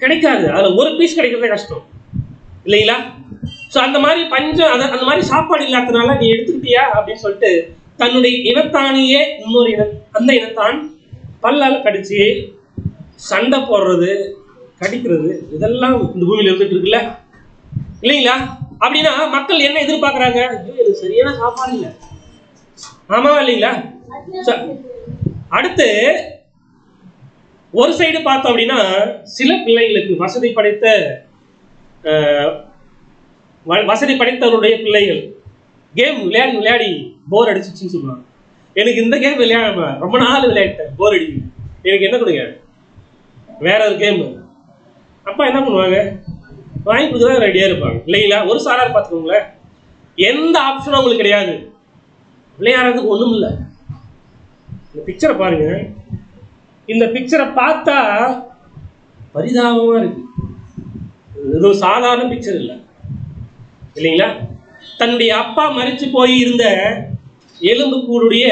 Speaker 1: கிடைக்காது, அதுல ஒரு பீஸ் கிடைக்கிறதே கஷ்டம் இல்லைங்களா? ஸோ அந்த மாதிரி பஞ்சம், அந்த மாதிரி சாப்பாடு இல்லாததுனால நீ எடுத்துக்கிட்டியா அப்படின்னு சொல்லிட்டு தன்னுடைய இனத்தானியே இன்னொரு இனம், அந்த இனத்தான் பல்லால் கடிச்சு சண்டை போடுறது, கடிக்கிறது, இதெல்லாம் இந்த பூமியில இருந்துட்டு இருக்குல்ல இல்லைங்களா? அப்படின்னா மக்கள் என்ன எதிர்பார்க்கறாங்க? இது சரியான சாப்பாடு இல்லை, ஆமாவா இல்லைங்களா? அடுத்து ஒரு சைடு பார்த்தோம் அப்படின்னா சில பிள்ளைகளுக்கு வசதி படைத்தவருடைய பிள்ளைகள் கேம் விளையாடி விளையாடி போர் அடிச்சிச்சுன்னு சொல்லுவாங்க. எனக்கு இந்த கேம் விளையாட ரொம்ப நாள் விளையாட்டேன், போர் அடிக்குது, எனக்கு என்ன கொடுங்க வேற ஒரு கேம். அப்பா என்ன பண்ணுவாங்க? வாங்கி கொடுக்குறதா ரெடியா இருப்பாங்க இல்லைங்களா? ஒரு சாரார் பார்த்துக்கோங்களேன், எந்த ஆப்ஷனும் உங்களுக்கு கிடையாது, விளையாடுறதுக்கு ஒண்ணும் இல்லை. இந்த பிக்சரை பாருங்க, இந்த பிக்சரை பார்த்தா பரிதாபமா இருக்கு. இது ஒரு சாதாரண பிக்சர் இல்லை இல்லைங்களா? தன்னுடைய அப்பா மரிச்சு போய் இருந்த எலும்பு கூடுடைய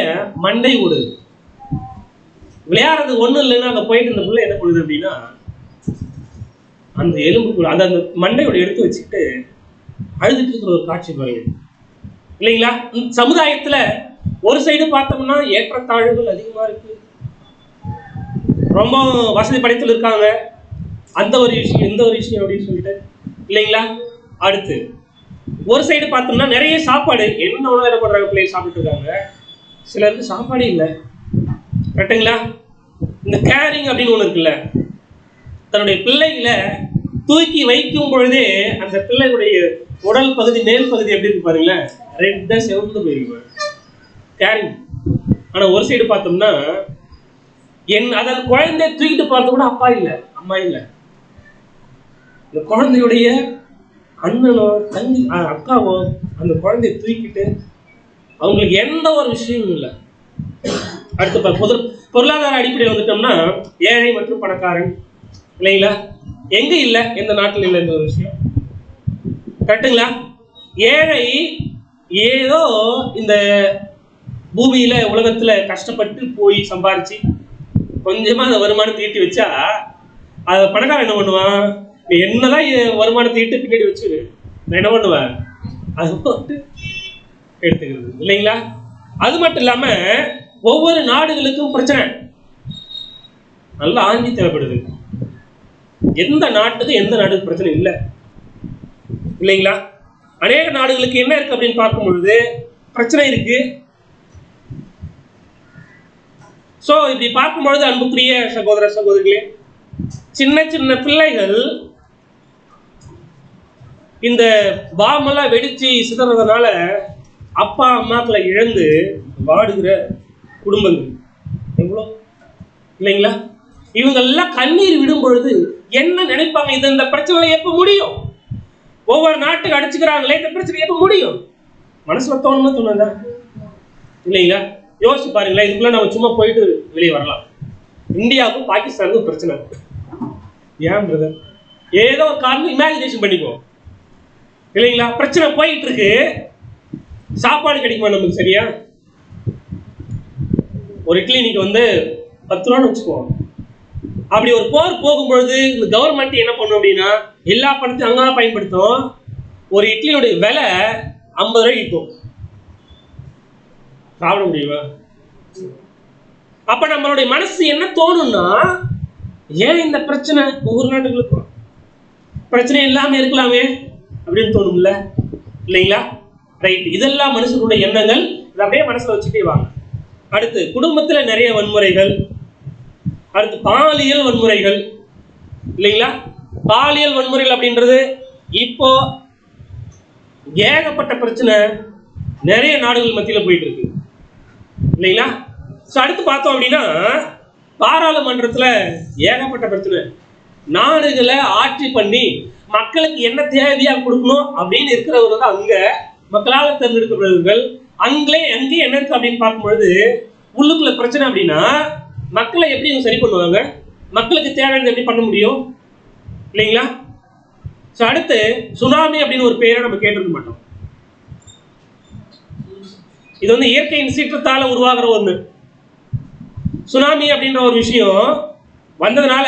Speaker 1: மண்டை ஓடு, விளையாடுறது ஒண்ணும் இல்லைன்னா அங்க போயிட்டு இந்த பிள்ளை என்ன பண்ணுது அப்படின்னா அந்த எலும்பு கூடு அந்த மண்டையோட எடுத்து வச்சுக்கிட்டு அழுதுட்டு இருக்கிற ஒரு காட்சி பாருங்க இல்லைங்களா? சமுதாயத்துல ஒரு சைடு பார்த்தோம்னா ஏற்றத்தாழ்வுகள் அதிகமா இருக்கு, ரொம்ப வசதி படைத்தல் இருக்காங்க, அந்த ஒரு விஷயம் இந்த ஒரு விஷயம் அப்படின்னு சொல்லிட்டு இல்லைங்களா? அடுத்து ஒரு சைடு பார்த்தோம்னா நிறைய சாப்பாடு, என்ன உணவு என்ன பண்றாங்க, பிள்ளைங்க சாப்பிட்டு இருக்காங்க, சிலருக்கு சாப்பாடு இல்லை. கரெக்டுங்களா? இந்த கேரிங் அப்படின்னு ஒண்ணு இருக்குல்ல, தன்னுடைய பிள்ளைகளை தூக்கி வைக்கும் பொழுதே அந்த பிள்ளைகளுடைய உடல் பகுதி மேல் பகுதி எப்படி இருக்கு பாருங்களேன், ரெட்டா செவந்து போயிருக்கு கேரிங். ஆனா ஒரு சைடு பார்த்தோம்னா அதன் குழந்தைய தூக்கிட்டு போறது கூட அப்பா இல்லை அம்மா இல்லை, இந்த குழந்தையுடைய அண்ணனோ தங்கி அக்காவோ அந்த குழந்தைய தூக்கிட்டு அவங்களுக்கு எந்த ஒரு விஷயமும் இல்லை. அடுத்து பொருளாதார அடிப்படையில் வந்துட்டோம்னா ஏழை மற்றும் பணக்காரன் இல்லைங்களா? எங்க இல்லை, எந்த நாட்டில் இல்லை இந்த ஒரு விஷயம். கரெக்டுங்களா? ஏழை ஏதோ இந்த பூமியில உலகத்துல கஷ்டப்பட்டு போய் சம்பாரிச்சு கொஞ்சமா அந்த வருமானத்தை ஈட்டி வச்சா அதை பணக்காரன் என்ன பண்ணுவான்? என்னதான் வருமானத்தை ஈட்டு பின்னாடி வச்சு நான் என்ன பண்ணுவேன், அது போட்டு எடுத்துக்கிறது இல்லைங்களா? அது மட்டும் இல்லாம ஒவ்வொரு நாடுகளுக்கும் பிரச்சனை, நல்ல ஆங்கி தேவைப்படுது. எந்த நாட்டுக்கு எந்த நாட்டுக்கு பிரச்சனை இல்லை இல்லைங்களா? அநேக நாடுகளுக்கு என்ன இருக்கு அப்படின்னு பார்க்கும் பொழுது பிரச்சனை இருக்கு. சோ இப்படி பார்க்கும்பொழுது அன்புக்குரிய சகோதர சகோதரிகளே, சின்ன சின்ன பிள்ளைகள் இந்த பாம்பெல்லாம் வெடிச்சு சிதறதுனால அப்பா அம்மாக்களை இழந்து வாடுகிற குடும்பங்கள் எவ்வளோ இல்லைங்களா? இவங்கெல்லாம் கண்ணீர் விடும் பொழுது என்ன நினைப்பாங்க? இந்த பிரச்சனை எப்ப முடியும்? ஒவ்வொரு நாட்டுக்கு அடிச்சுக்கிறாங்களே, இந்த பிரச்சனை எப்ப முடியும்? மனசுல தோணுமா தோணுதா இல்லைங்களா? யோசிச்சு பாருங்களேன், இதுக்குள்ள நம்ம சும்மா போயிட்டு வெளியே வரலாம். இந்தியாவுக்கும் பாகிஸ்தானுக்கும் பிரச்சனை, ஏன் பிரதர்? ஏதோ ஒரு காரணம் இமேஜினேஷன் பண்ணிக்கோ இல்லைங்களா? பிரச்சனை போயிட்டு இருக்கு, சாப்பாடு கிடைக்குமா நமக்கு சரியா? ஒரு இட்லி இன்னைக்கு 10 ரூபான்னு வச்சுக்குவோம். அப்படி ஒரு போர் போகும்பொழுது இந்த கவர்மெண்ட் என்ன பண்ணும் அப்படின்னா எல்லா பணத்தையும் அங்கதான் பயன்படுத்தும். ஒரு இட்லியோடைய விலை 50 ரூபாய் இருக்கும், சாப்பிட முடியுமா? அப்ப நம்மளுடைய மனசு என்ன தோணும்னா, ஏன் இந்த பிரச்சனை ஒவ்வொரு நாட்டுகளுக்கும் பிரச்சனை இல்லாம இருக்கலாமே அப்படின்னு தோணும்ல இல்லைங்களா? ரைட், இதெல்லாம் மனுஷனுடைய எண்ணங்கள், இதை அப்படியே மனசுல வச்சுட்டே வாங்க. அடுத்து குடும்பத்துல நிறைய வன்முறைகள், அடுத்து பாலியல் வன்முறைகள் இல்லைங்களா? பாலியல் வன்முறைகள் அப்படின்றது இப்போ ஏகப்பட்ட பிரச்சனை நிறைய நாடுகள் மத்தியில் போயிட்டு இருக்கு இல்லைங்களா? ஸோ அடுத்து பார்த்தோம் அப்படின்னா பாராளுமன்றத்தில் ஏகப்பட்ட பிரச்சனை. நாடுகளை ஆட்சி பண்ணி மக்களுக்கு என்ன தேவையாக கொடுக்கணும் அப்படின்னு இருக்கிறவர்கள் தான் அங்கே மக்களால் தேர்ந்தெடுக்கப்படுவர்கள். அங்கேயும் என்ன இருக்கு அப்படின்னு பார்க்கும்பொழுது உள்ளுக்குள்ள பிரச்சனை அப்படின்னா மக்களை எப்படி இவங்க சரி பண்ணுவாங்க, மக்களுக்கு தேவையானது எப்படி பண்ண முடியும் இல்லைங்களா? ஸோ அடுத்து சுனாமி அப்படின்னு ஒரு பேரை நம்ம கேட்டிருக்க மாட்டோம். இது வந்து இயற்கையின் சீற்றத்தால உருவாகிற ஒன்று. சுனாமி அப்படின்ற ஒரு விஷயம் வந்ததுனால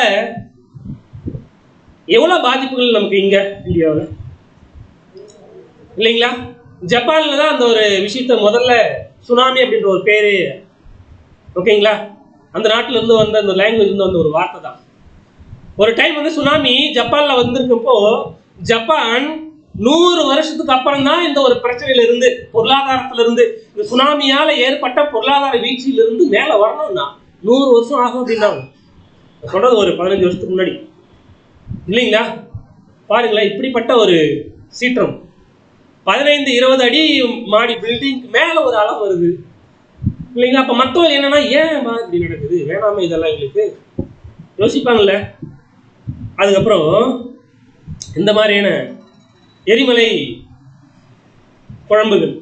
Speaker 1: எவ்வளவு பாதிப்புகள் நமக்கு இங்க இந்தியாவில் இல்லைங்களா? ஜப்பான்ல தான் அந்த ஒரு விஷயத்த முதல்ல சுனாமி அப்படின்ற ஒரு பேரு, ஓகேங்களா? அந்த நாட்டில இருந்து வந்த அந்த லாங்குவேஜ் இருந்து வந்த ஒரு வார்த்தை தான். ஒரு டைம் வந்து சுனாமி ஜப்பான்ல வந்திருக்கப்போ ஜப்பான் 100 வருஷத்துக்கு அப்புறம் தான் இந்த ஒரு பிரச்சனையில இருந்து, பொருளாதாரத்துல இருந்து, இந்த சுனாமியால ஏற்பட்ட பொருளாதார வீழ்ச்சியிலிருந்து மேல வரணும்னா 100 வருஷம் ஆகும் அப்படின்னாங்க. சொல்றது ஒரு 15 வருஷத்துக்கு முன்னாடி இல்லைங்களா? பாருங்களேன், இப்படிப்பட்ட ஒரு சீற்றம் 15-20 அடி மாடி பில்டிங் மேல ஒரு அளவு வருது இல்லைங்களா? அப்ப மற்றவங்க என்னன்னா ஏன் இப்படி நடக்குது, வேணாம இதெல்லாம் எங்களுக்கு யோசிப்பாங்கல்ல. அதுக்கப்புறம் இந்த மாதிரியான எரிமலை குழம்புகள்,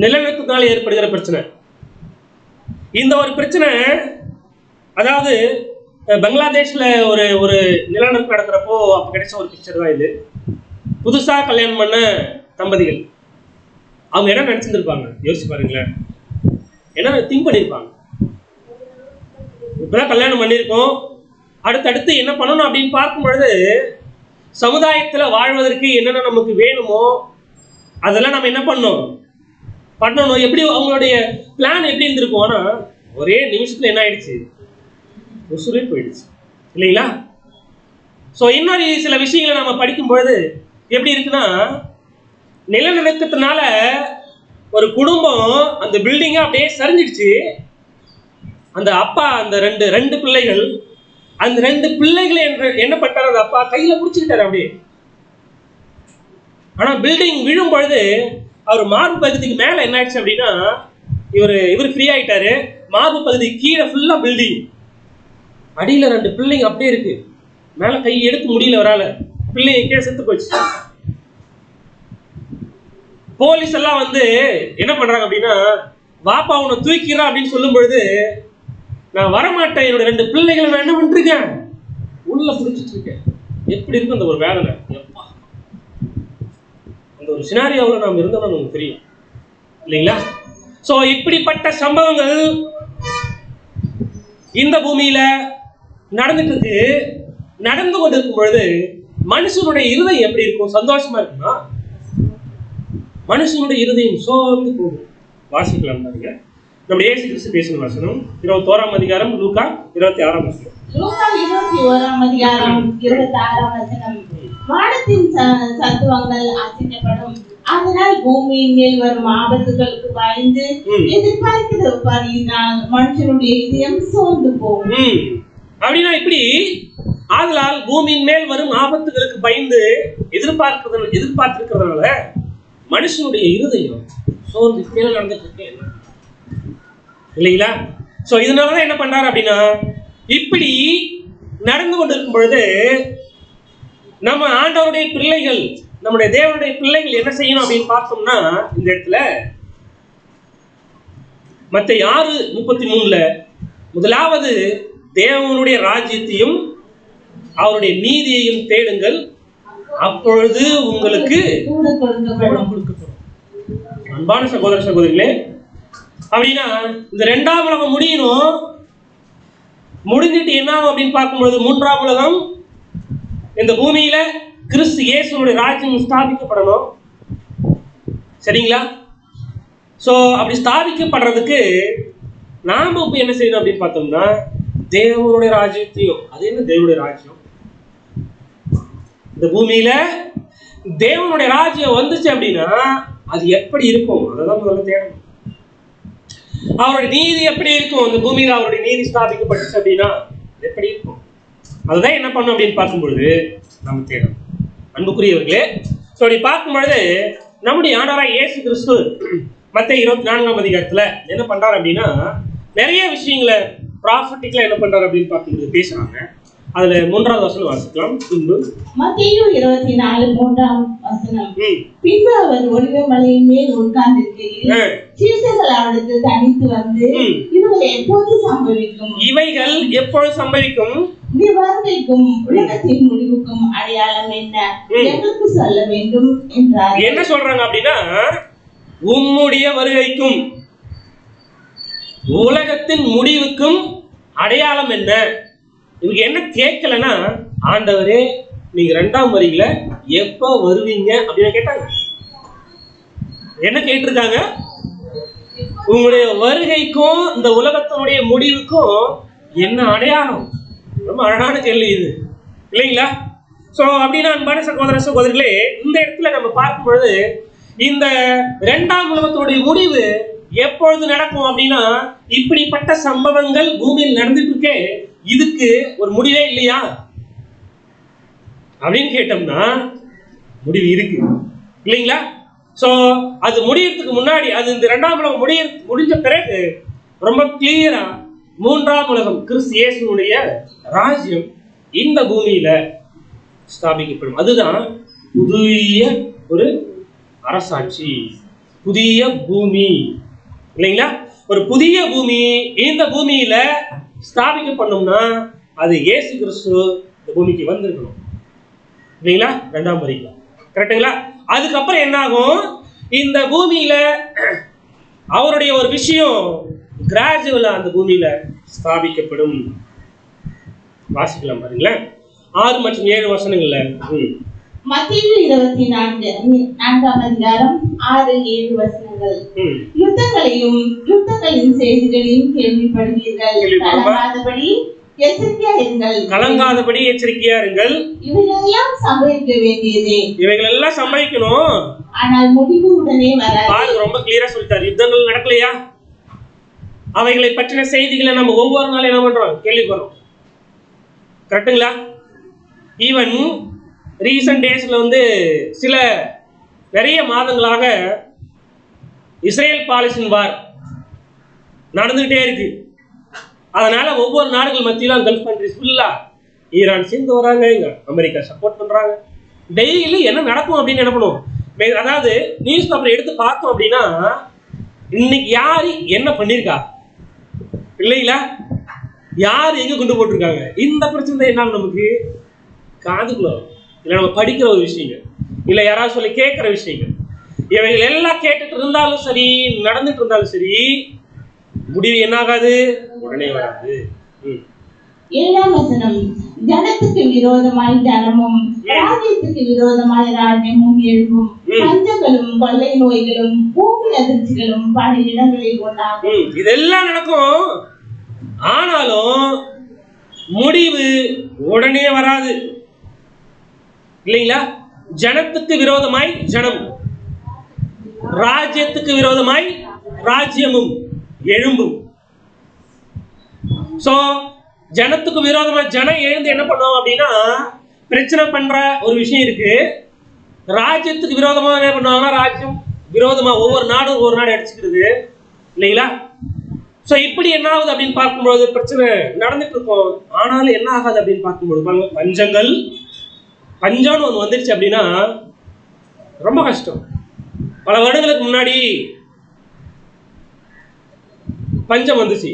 Speaker 1: நிலநடுக்கத்தால் ஏற்படுகிற பிரச்சனை. இந்த ஒரு பிரச்சனை, அதாவது பங்களாதேஷ்ல ஒரு ஒரு நிலநடுக்கம் நடக்கிறப்போ அப்ப கிடைச்ச ஒரு பிக்சர் தான் இது. புதுசா கல்யாணம் பண்ண தம்பதிகள் அவங்க என்ன நினைச்சிருப்பாங்க யோசிச்சு பாருங்களேன். என்ன திங்க் பண்ணிருப்பாங்க, இப்பதான் கல்யாணம் பண்ணியிருக்கோம், அடுத்தடுத்து என்ன பண்ணணும் அப்படின்னு பார்க்கும் பொழுது சமுதாயத்துல வாழ்வதற்கு என்னென்ன நமக்கு வேணுமோ அதெல்லாம் நம்ம என்ன பண்ணணும், எப்படி அவங்களுடைய பிளான் எப்படி இருந்திருக்கும். ஆனா ஒரே நிமிஷத்துல என்ன ஆயிடுச்சு, உசுரே போயிடுச்சு இல்லைங்களா? ஸோ இன்னொரு சில விஷயங்களை நம்ம படிக்கும் பொழுது எப்படி இருக்குன்னா, நிலநடுக்கத்தினால ஒரு குடும்பம் அந்த பில்டிங்கா அப்படியே சரிஞ்சிடுச்சு. அந்த அப்பா அந்த ரெண்டு பிள்ளைகள், அந்த 2 பிள்ளைகளை என்ன பண்றாரு, அந்த அப்பா கையில பிடிச்சுக்கிட்டாரு அப்படியே. ஆனா பில்டிங் விழும் பொழுது அவர் மார்பு பகுதிக்கு மேல என்ன ஆயிடுச்சு அப்படின்னா இவர் ஃப்ரீ ஆயிட்டாரு. மார்பு பகுதி கீழே ஃபுல்லா பில்டிங், அடியில 2 பிள்ளைங்க அப்படியே இருக்கு. மேல கை எடுக்க முடியல அவரால, பிள்ளைங்க கீழே செத்து போச்சு. போலீஸ் எல்லாம் வந்து என்ன பண்றாங்க அப்படின்னா, வாப்பா உன்னை தூக்கிறா அப்படின்னு சொல்லும் பொழுது நான் வரமாட்டேன், என்னோட 2 பிள்ளைகளை நான் என்ன பண்ணிருக்கேன் உள்ள பிடிச்சிட்டு இருக்கேன். எப்படி இருக்கும் அந்த ஒரு வேதனை, எப்பா அந்த ஒரு சினாரியோவில் நாம் இருந்தோம்னு நமக்கு தெரியும் இல்லைங்களா? ஸோ இப்படிப்பட்ட சம்பவங்கள் இந்த பூமியில நடந்துட்டு இருக்கு. நடந்து கொண்டு இருக்கும் பொழுது மனுஷனுடைய இருதயம் எப்படி இருக்கும், சந்தோஷமா இருக்குமா? மனுஷனுடைய இருதயம் சோர்ந்து போகும். வாசிக்கலாம் பாருங்க, நம்ம இயேசு கிறிஸ்து பேசின வசனம் 21ஆம் அதிகாரம், லூக்கா 26ஆம் வசனம்.
Speaker 2: லூக்கா 21ஆம் அதிகாரம் 26ஆம் வசனம். வானத்தின் சத்துவங்கள் அசைக்கப்படும், அதனால் பூமியின் மேல் வரும் ஆபத்துகளுக்கு பயந்து எதிர்பார்க்கிறபடியினால் மனுஷனுடைய இதயம் சோர்ந்து போகும்.
Speaker 1: அப்படின்னா இப்படி ஆதலால் பூமியின் மேல் வரும் ஆபத்துகளுக்கு பயந்து எதிர்பார்த்திருக்கிறதுனால மனுஷனுடைய இருதயம் சோர்ந்து மேல நடந்துட்டு இருக்கு இல்லைங்களா? சோ இதனாலதான் என்ன பண்றாரு அப்படின்னா, இப்படி நடந்து கொண்டிருக்கும் பொழுது நம்ம ஆண்டவருடைய பிள்ளைகள், நம்முடைய தேவனுடைய பிள்ளைகள் என்ன செய்யணும் அப்படின்னு பார்த்தோம்னா, இந்த இடத்துல மத்தேயு 6:33 முதலாவது தேவனுடைய ராஜ்யத்தையும் அவருடைய நீதியையும் தேடுங்கள், அப்பொழுது உங்களுக்கு கொடுக்கப்படும். அன்பான சகோதர சகோதரிகளே, அப்படின்னா இந்த 2ஆம் உலகம் முடியணும். முடிஞ்சிட்டு என்ன ஆகும் அப்படின்னு பார்க்கும்பொழுது 3ஆம் உலகம் இந்த பூமியில கிறிஸ்து இயேசுனுடைய ராஜ்யம் ஸ்தாபிக்கப்படணும். சரிங்களா? சோ அப்படி ஸ்தாபிக்கப்படுறதுக்கு நாம இப்ப என்ன செய்யணும் அப்படின்னு பார்த்தோம்னா, தேவனுடைய ராஜ்யத்தையும், அது என்ன தேவனுடைய ராஜ்யம், இந்த பூமியில தேவனுடைய ராஜ்யம் வந்துச்சு அப்படின்னா அது எப்படி இருக்கும், அதான் முதல்ல தேடணும். அவருடைய நீதி எப்படி இருக்கும், இந்த பூமியில அவருடைய நீதி ஸ்தாபிக்கப்பட்டுச்சு அப்படின்னா எப்படி இருக்கும். அதுதான் என்ன பண்ணும் அப்படின்னு பார்க்கும்பொழுது நம்ம தேடும். அன்புக்குரியவர்களே, ஸோ அப்படி பார்க்கும்பொழுது நம்முடைய ஆண்டவராய் இயேசு கிறிஸ்து மத்தேயு 24ஆம் அதிகாரத்துல என்ன பண்றாரு அப்படின்னா, நிறைய விஷயங்களை ப்ராஃபட்டிக்கலா என்ன பண்றாரு அப்படின்னு பார்க்கும்போது பேசுறாங்க. அதுல 3வது வசனம் வாசிக்கலாம். பின்பு
Speaker 2: மத்தேயு 24:3 வசனம். பின்பு அவர் ஒலிவ மலையின் மேல் உட்கார்ந்திருக்கையில் சீஷர்கள் அவருக்கு தனித்து வந்து, இவைகள் எப்போது சம்பவிக்கும்?
Speaker 1: இவைகள் எப்பொழுது சம்பவிக்கும்?
Speaker 2: வருகைக்கும் உலகத்தின் முடிவுக்கும் அடையாளம் என்ன? எங்களுக்கு சொல்ல வேண்டும் என்றார்.
Speaker 1: என்ன சொல்றாங்க அப்படின்னா, உம்முடைய வருகைக்கும் உலகத்தின் முடிவுக்கும் அடையாளம் என்ன? இவங்க என்ன கேட்கலன்னா, ஆண்டவரே நீங்க 2ஆம் வரியில எப்ப வருவீங்க அப்படின்னு கேட்டாங்க. என்ன கேட்டிருக்காங்க? உங்களுடைய வருகைக்கும் இந்த உலகத்தினுடைய முடிவுக்கும் என்ன அடையாளம்? ரொம்ப அழகான கேள்வி இது, இல்லைங்களா? சோ அப்படின்னா அன்பான சகோதர சகோதரிகளே, இந்த இடத்துல நம்ம பார்க்கும் பொழுது இந்த 2ஆம் உலகத்தினுடைய முடிவு எப்பொழுது நடக்கும் அப்படின்னா, இப்படிப்பட்ட சம்பவங்கள் பூமியில் நடந்துட்டு இருக்கே, இதுக்கு ஒரு முடிவே இல்லையா அப்படின்னு கேட்டோம்னா முடிவு இருக்கு, இல்லைங்களா? சோ அது முடியறதுக்கு முன்னாடி, அது இந்த 2ஆம் உலகம் முடிஞ்ச பிறகு ரொம்ப கிளியரா 3ஆம் உலகம் கிறிஸ்து இயேசுவுடைய ராஜ்யம் இந்த பூமியில ஸ்தாபிக்கப்படும். அதுதான் புதிய ஒரு அரசாட்சி, புதிய பூமி, இல்லைங்களா? ஒரு புதிய பூமி இந்த பூமியில ஸ்தாபிக்கப்படணும்னா அது இயேசு கிறிஸ்து இந்த பூமிக்கு வந்திருக்கணும், இல்லைங்களா? 2ஆம் வரியில, கரெக்டுங்களா? அதுக்கப்புறம் என்ன ஆகும்? இந்த பூமியில அவருடைய ஒரு விஷயம் கிராஜுவலா அந்த பூமியில ஸ்தாபிக்கப்படும். வாசிக்கலாம் பாருங்களேன், 6 மற்றும் 7 வசனங்கள்ல.
Speaker 2: மத்தேயு 24ஆம் அதிகாரம் 6-7 வசனங்கள். யுத்தங்களையும் யுத்தங்களின் செய்திகளையும் கேள்விப்படுவீர்கள்.
Speaker 1: கலங்காதபடி எச்சரிக்கையா இருங்கள்.
Speaker 2: இவைகளெல்லாம் சம்பவிக்க வேண்டியதே.
Speaker 1: இவைகள் எல்லாம் சம்பவிக்கணும்,
Speaker 2: ஆனால் முடிவு உடனே வராது.
Speaker 1: பாருங்க, ரொம்ப கிளியரா சொல்லிட்டாரு. யுத்தங்கள் நடக்கலையா? அவைகளை பற்றின செய்திகளை நம்ம ஒவ்வொரு நாளும் என்ன பண்றோம்? கேள்விப்படுறோம், கரெக்டுங்களா? ஈவன் ரீசன்ட் டேஸ்ல சில நிறைய மாதங்களாக இஸ்ரேல் பாலஸ்தீன் வார் நடந்துகிட்டே இருக்கு. அதனால ஒவ்வொரு நாடுகள் மத்தியிலும் கல்ஃப் கண்ட்ரிஸ் ஃபுல்லா ஈரான் சேர்ந்து வராங்க, இங்க அமெரிக்கா சப்போர்ட் பண்றாங்க. டெய்லி என்ன நடக்கும் அப்படின்னு என்ன பண்ணுவோம், அதாவது நியூஸ் பேப்பர் எடுத்து பார்த்தோம் அப்படின்னா இன்னைக்கு யாரு என்ன பண்ணிருக்கா, இல்லைங்களா? யார் எங்க கொண்டு போட்டிருக்காங்க, இந்த பிரச்சனை என்ன நமக்கு காதுக்குள்ள, இல்லை நம்ம படிக்கிற ஒரு விஷயங்கள், இல்லை யாராவது சொல்லி கேட்கிற விஷயங்கள், இவைகள் எல்லாம் கேட்டுட்டு இருந்தாலும் சரி, நடந்துட்டு இருந்தாலும் சரி, முடிவு என்ன ஆகாது? உடனே வராது.
Speaker 2: 7ஆம் வசனம். ஜனத்துக்கு விரோதமாய் ஜனமும் ராஜ்யத்துக்கு விரோதமாய் ராஜ்யமும் எழும்பும். பஞ்சங்களும் கொள்ளை நோய்களும் பூமி அதிர்ச்சிகளும் பல இடங்களில் உண்டாகும்.
Speaker 1: இதெல்லாம் நடக்கும், ஆனாலும் முடிவு உடனே வராது, இல்லைங்களா? ஜனத்துக்கு விரோதமாய் ஜனம், ராஜ்யத்துக்கு விரோதமாய் ராஜ்யமும் எழும்பும். சோ ஜனத்துக்கு விரோதமா ஜனம் எழுந்து என்ன பண்ணுவோம் அப்படின்னா பிரச்சனை பண்ற ஒரு விஷயம் இருக்கு. ராஜ்யத்துக்கு விரோதமா என்ன பண்ணுவாங்கன்னா ராஜ்யம் விரோதமா ஒவ்வொரு நாடு அடிச்சுக்கிறது, இல்லைங்களா? சோ இப்படி என்ன ஆகுது அப்படின்னு பார்க்கும்போது பிரச்சனை நடந்துட்டு இருக்கும், ஆனாலும் என்ன ஆகாது அப்படின்னு பார்க்கும்போது பஞ்சம்னு ஒன்று வந்துருச்சு அப்படின்னா ரொம்ப கஷ்டம். பல வருடங்களுக்கு முன்னாடி பஞ்சம் வந்துச்சு,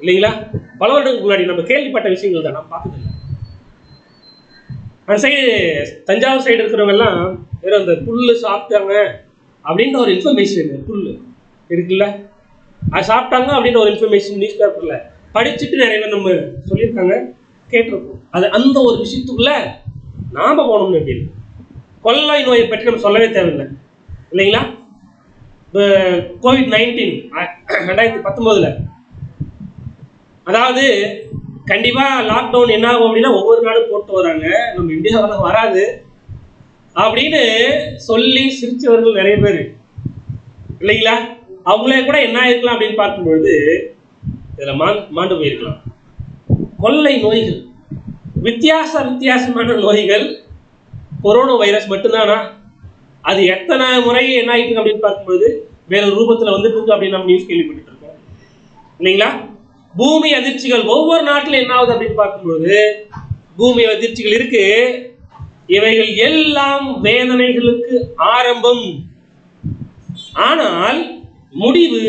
Speaker 1: இல்லைங்களா? பல வருடங்களுக்கு முன்னாடி நம்ம கேள்விப்பட்ட விஷயங்கள் தான், நம்ம பார்த்ததில்லை. அந்த சைடு தஞ்சாவூர் சைடு இருக்கிறவங்க எல்லாம் வெறும் அந்த புல்லு சாப்பிட்டாங்க அப்படின்ற ஒரு இன்ஃபர்மேஷன், புல்லு இருக்குல்ல அது சாப்பிட்டாங்க அப்படின்ற ஒரு இன்ஃபர்மேஷன் நியூஸ் பேப்பர்ல படிச்சுட்டு நிறைய பேர் நம்ம சொல்லியிருக்காங்க, கேட்டிருக்கோம். அது அந்த ஒரு விஷயத்துக்குள்ள நாம போனோம்னு அப்படின்னு கொள்ளை நோயை பற்றி நம்ம சொல்லவே தேவையில்லை, இல்லைங்களா? COVID-19 2019 அதாவது கண்டிப்பா லாக்டவுன் என்ன ஆகும் அப்படின்னா ஒவ்வொரு நாடும் போட்டு வராங்க, நம்ம இந்தியாவில் வராது அப்படின்னு சொல்லி சிரிச்சவர்கள் நிறைய பேர், இல்லைங்களா? அவங்களே கூட என்ன ஆயிருக்கலாம் அப்படின்னு பார்க்கும்பொழுது இதுல மாண்டு போயிருக்கலாம். கொள்ளை நோய்கள் வித்தியாசமான நோய்கள் கொரோனா வைரஸ் மட்டும்தானா? அது எத்தனை முறை என்ன ஆயிட்டு அப்படின்னு பார்க்கும்போது வேற ரூபத்துல வந்துட்டு இருக்கு அப்படின்னு நம்ம நியூஸ் கேள்விப்பட்டு இருக்கோம் இல்லைங்களா? பூமி அதிர்ச்சிகள் ஒவ்வொரு நாட்டிலும் என்ன ஆகுது அப்படின்னு பார்க்கும்போது பூமி அதிர்ச்சிகள் இருக்கு. இவைகள் எல்லாம் வேதனைகளுக்கு ஆரம்பம். ஆனால் முடிவு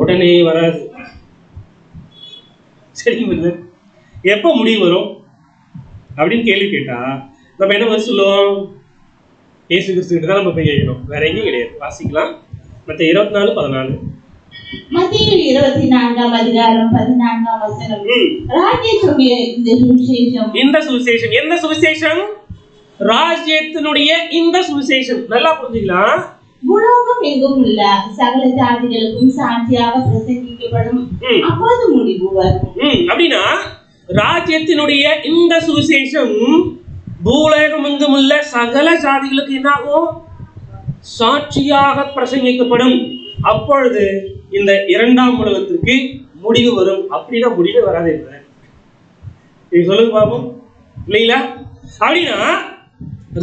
Speaker 1: உடனே வராது. சரிங்க, எப்ப முடிவு வரும் அப்படின்னு கேள்வி கேட்டா நம்ம என்ன பதில் சொல்லுவோம்? இயேசு கிறிஸ்து தான் நம்ம போய் கேட்கணும், வேற எங்கேயும் கிடையாது. வாசிக்கலாம் மத்தேயு 24:14.
Speaker 2: மத்தேயு 24:14 ராஜ்யத்தினுடைய இந்த சுவிசேஷம்
Speaker 1: எந்த சுவிசேஷம்? ராஜ்யத்தினுடைய இந்த சுவிசேஷம். நல்லா புரிஞ்சுக்கலாம்.
Speaker 2: பூலோகம் எங்கும் உள்ள சகல ஜாதிகளுக்கும் சாட்சியாக பிரசங்கிக்கப்படும், அப்போது முடிவு வரும்.
Speaker 1: அப்படின்னா ராஜ்யத்தினுடைய இந்த சுவிசேஷம் பூலோகம் எங்கும் உள்ள சகல ஜாதிகளுக்கு என்னாகும்? சாட்சியாக பிரசங்கிக்கப்படும். அப்பொழுது இந்த இரண்டாம் உலகத்திற்கு முடிவு வரும். அப்படின்னா முடிவு வராது. நீங்க சொல்லுங்க பாப்போம், இல்லைங்களா? அப்படின்னா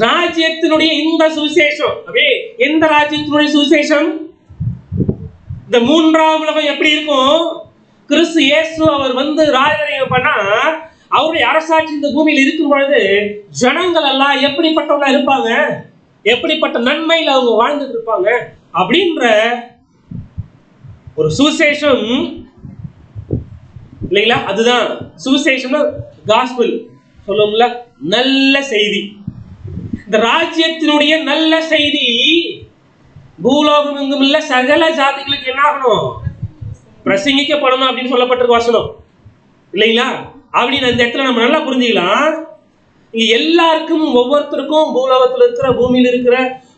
Speaker 1: ராஜ்யத்தினுடைய இந்த சுவிசேஷம், அப்படியே எந்த ராஜ்யத்தினுடைய சுவிசேஷம்? இந்த மூன்றாம் உலகம் எப்படி இருக்கும்? கிறிஸ்து இயேசு அவர் வந்து ராஜரீகம் பண்ணா அவருடைய அரசாட்சி இந்த பூமியில் இருக்கும் பொழுது ஜனங்கள் எல்லாம் எப்படிப்பட்டவங்க இருப்பாங்க, எப்படிப்பட்ட நன்மையில் அவங்க வாழ்ந்துட்டு இருப்பாங்க அப்படின்ற ஒரு சுவிசேஷம் இல்லைங்களா? அதுதான் சுவிசேஷம், காஸ்பல் சொல்லுவோம்ல, நல்ல செய்தி. இந்த ராஜ்யத்தினுடைய நல்ல செய்தி பூலோகம் எங்கும் உள்ள சகல ஜாதிகளுக்கு என்ன ஆகணும்? பிரசங்கிக்கப்படணும் அப்படின்னு சொல்லப்பட்டிருக்க வசனம் இல்லைங்களா? அப்படின்னு அந்த இடத்துல நம்ம நல்லா புரிஞ்சுக்கலாம். இங்க எல்லாருக்கும் ஒவ்வொருத்தருக்கும் பூலோகத்தில் இருக்கிற பூமியில் இருக்கிற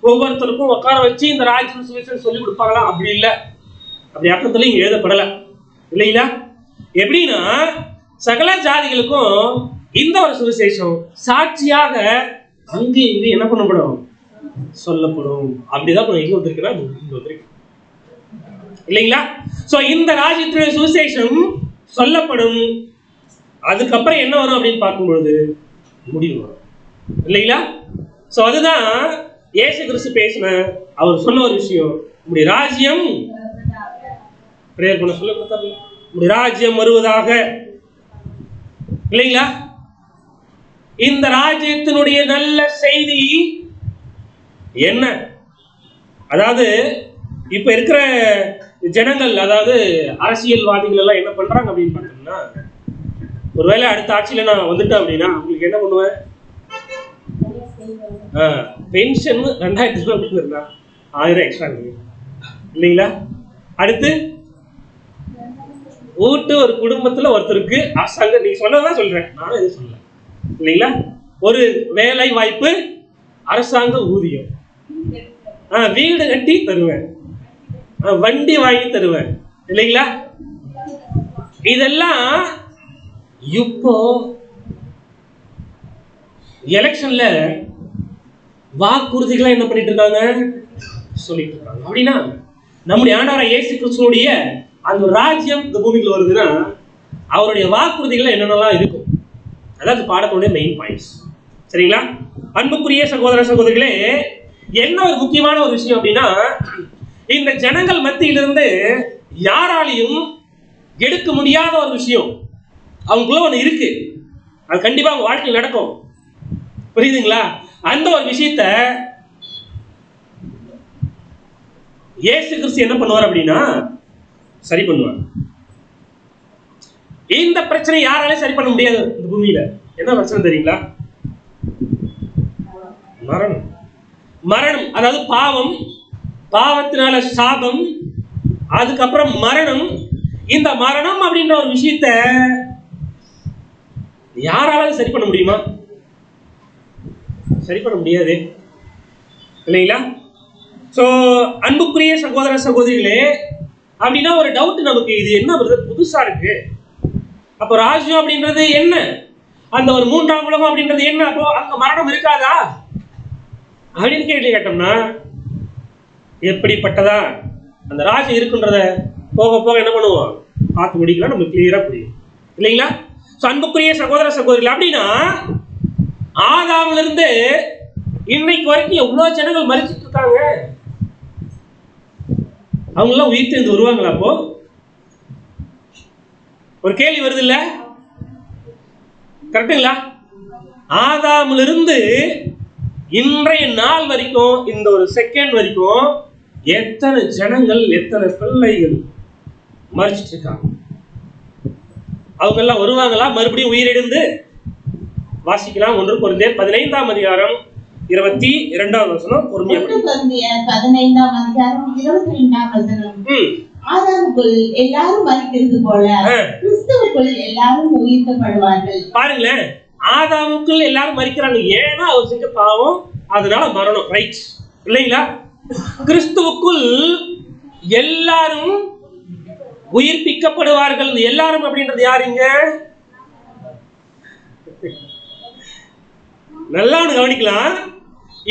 Speaker 1: ஒவ்வொருத்தருக்கும் உட்கார வச்சு இந்த ராஜ்ய சுவிசேஷம் சொல்லி கொடுப்பாங்களா? அப்படி இல்லை. அப்படி அர்த்தத்துல இங்க எழுதப்படலை இல்லைங்களா? எப்படின்னா சகல ஜாதிகளுக்கும் இந்த ஒரு சுவிசேஷம் சாட்சியாக அங்கே இங்கு என்ன பண்ணப்படும்? சொல்லப்படும். அப்படிதான் இங்க வந்திருக்கிறா, இங்க வந்திருக்கு இல்லைங்களா? சோ இந்த ராஜ்யத்தினுடைய சுவிசேஷம் சொல்லப்படும். அதுக்கப்புறம் என்ன வரும் அப்படின்னு பார்க்கும்பொழுது முடிவு வரும் இல்லைங்களா? சோ அதுதான் இயேசு கிறிஸ்து பேசின அவர் சொன்ன ஒரு விஷயம். உங்களுடைய ராஜ்யம் பிரேயர் பண்ண சொல்ல கொடுத்தாரு, உங்களுடைய ராஜ்யம் வருவதாக இல்லைங்களா? இந்த ராஜ்யத்தினுடைய நல்ல செய்தி என்ன? அதாவது இப்ப இருக்கிற ஜனங்கள், அதாவது அரசியல்வாதிகள் எல்லாம் என்ன பண்றாங்க அப்படின்னு பார்த்தோம்னா, ஒருவேளை அடுத்த ஆட்சியில நான் வந்துட்டேன் அப்படின்னா உங்களுக்கு என்ன பண்ணுவேன்? பென்ஷன் 2000 ரூபாய் இருந்தா 1000 எக்ஸ்ட்ரா இல்லைங்களா? அடுத்து வீட்டு ஒரு குடும்பத்துல ஒருத்தருக்கு அரசாங்கம், நீங்க சொன்னதான் சொல்றேன், நானும் எதுவும் சொல்லல இல்லைங்களா? ஒரு வேலை வாய்ப்பு, அரசாங்க ஊதியம், வீடு கட்டி தருவேன், வண்டி வாங்கி தருவேன் இல்லைங்களா? இதெல்லாம் இப்போ எலெக்ஷன்ல வாக்குறுதிகளை என்ன பண்ணிட்டு இருக்காங்க? சொல்லிட்டு இருக்காங்க. அப்படின்னா நம்முடைய ஆண்டவர் இயேசு கிறிஸ்துவுடைய அந்த ராஜ்யம் இந்த பூமிக்கு வருதுன்னா அவருடைய வாக்குறுதிகள் என்னென்னலாம் இருக்கும்? அதாவது பாடத்துடைய மெயின் பாயிண்ட்ஸ். சரிங்களா? அன்புக்குரிய சகோதர சகோதரிகளே, என்ன ஒரு முக்கியமான ஒரு விஷயம் அப்படின்னா, இந்த ஜனங்கள் மத்தியிலிருந்து யாராலையும் எடுக்க முடியாத ஒரு விஷயம் அவங்களுக்குள்ள ஒன்று இருக்கு. அது கண்டிப்பா அவங்க வாழ்க்கையில் நடக்கும். புரியுதுங்களா? அந்த ஒரு விஷயத்த இயேசு கிறிஸ்து என்ன பண்ணுவார் அப்படின்னா சரி பண்ணுவார். இந்த பிரச்சனை யாராலையும் சரி பண்ண முடியாது. இந்த பூமியில என்ன பிரச்சனை தெரியுங்களா? மரணம். மரணம், அதாவது பாவம், பாவத்தினால சாபம், அதுக்கப்புறம் மரணம். இந்த மரணம் அப்படின்ற ஒரு விஷயத்த யாராலும் சரி பண்ண முடியுமா? சரி பண்ண முடியாது இல்லைங்களா? சோ அன்புக்குரிய சகோதர சகோதரிகளே, அப்படின்னா ஒரு டவுட் நமக்கு, இது என்ன புதுசா இருக்கு? அப்போ ராஜ்யம் அப்படின்றது என்ன? அந்த ஒரு மூன்றாம் உலகம் அப்படின்றது என்ன? அப்போ அங்க மரணம் இருக்காதா அப்படின்னு கேள்வி கேட்டோம்னா, எப்படிப்பட்டதா அந்த ராஜ்யம் இருக்குன்றத போக போக என்ன பண்ணுவோம்? பார்த்து முடிக்கலாம், நமக்கு கிளியரா புரியும் இல்லைங்களா? அன்புக்குரிய சகோதர சகோதரிகள், அப்படின்னா ஆதாம்ல இருந்து இன்னைக்கு வரைக்கும் எவ்வளவு ஜனங்கள் மரிச்சிட்டு இருக்காங்க. அவங்க எல்லாம் உயிர் தெரிந்து வருவாங்களா? அப்போ ஒரு கேள்வி வருது இல்ல? கரெக்டுங்களா? ஆதாம்ல இருந்து இன்றைய நாள் வரைக்கும், இந்த ஒரு செகண்ட் வரைக்கும் எத்தனை ஜனங்கள், எத்தனை பிள்ளைகள் மரிச்சிட்டு இருக்காங்க. அவங்க எல்லாம் வருவாங்களா மறுபடியும் உயிரிழந்து? வாசிக்கலாம். 1 கொரிந்தியர் 15ஆம் அதிகாரம் 22ஆம் வசனம். பொறுமையா
Speaker 2: 1 கொரிந்தியர் 15ஆம் அதிகாரம் 22ஆம் வசனம். ஆதாமுக்குள் எல்லாரும் மரிக்கிறது போல கிறிஸ்துவுக்குள் எல்லாரும் உயிர்க்கப்படுவார்கள்.
Speaker 1: பாருங்களேன், ஆதாமுக்குள் எல்லாரும் மரிக்கிறாங்க. ஏன்னா அவர் செஞ்ச பாவம், அதனால மரணம். ரைட் இல்லைங்களா? கிறிஸ்துவுக்குள் எல்லாரும் உயிர்ப்பிக்கப்படுவார்கள். எல்லாரும் அப்படின்றது யாருங்க? நல்லா கவனிக்கலாம்.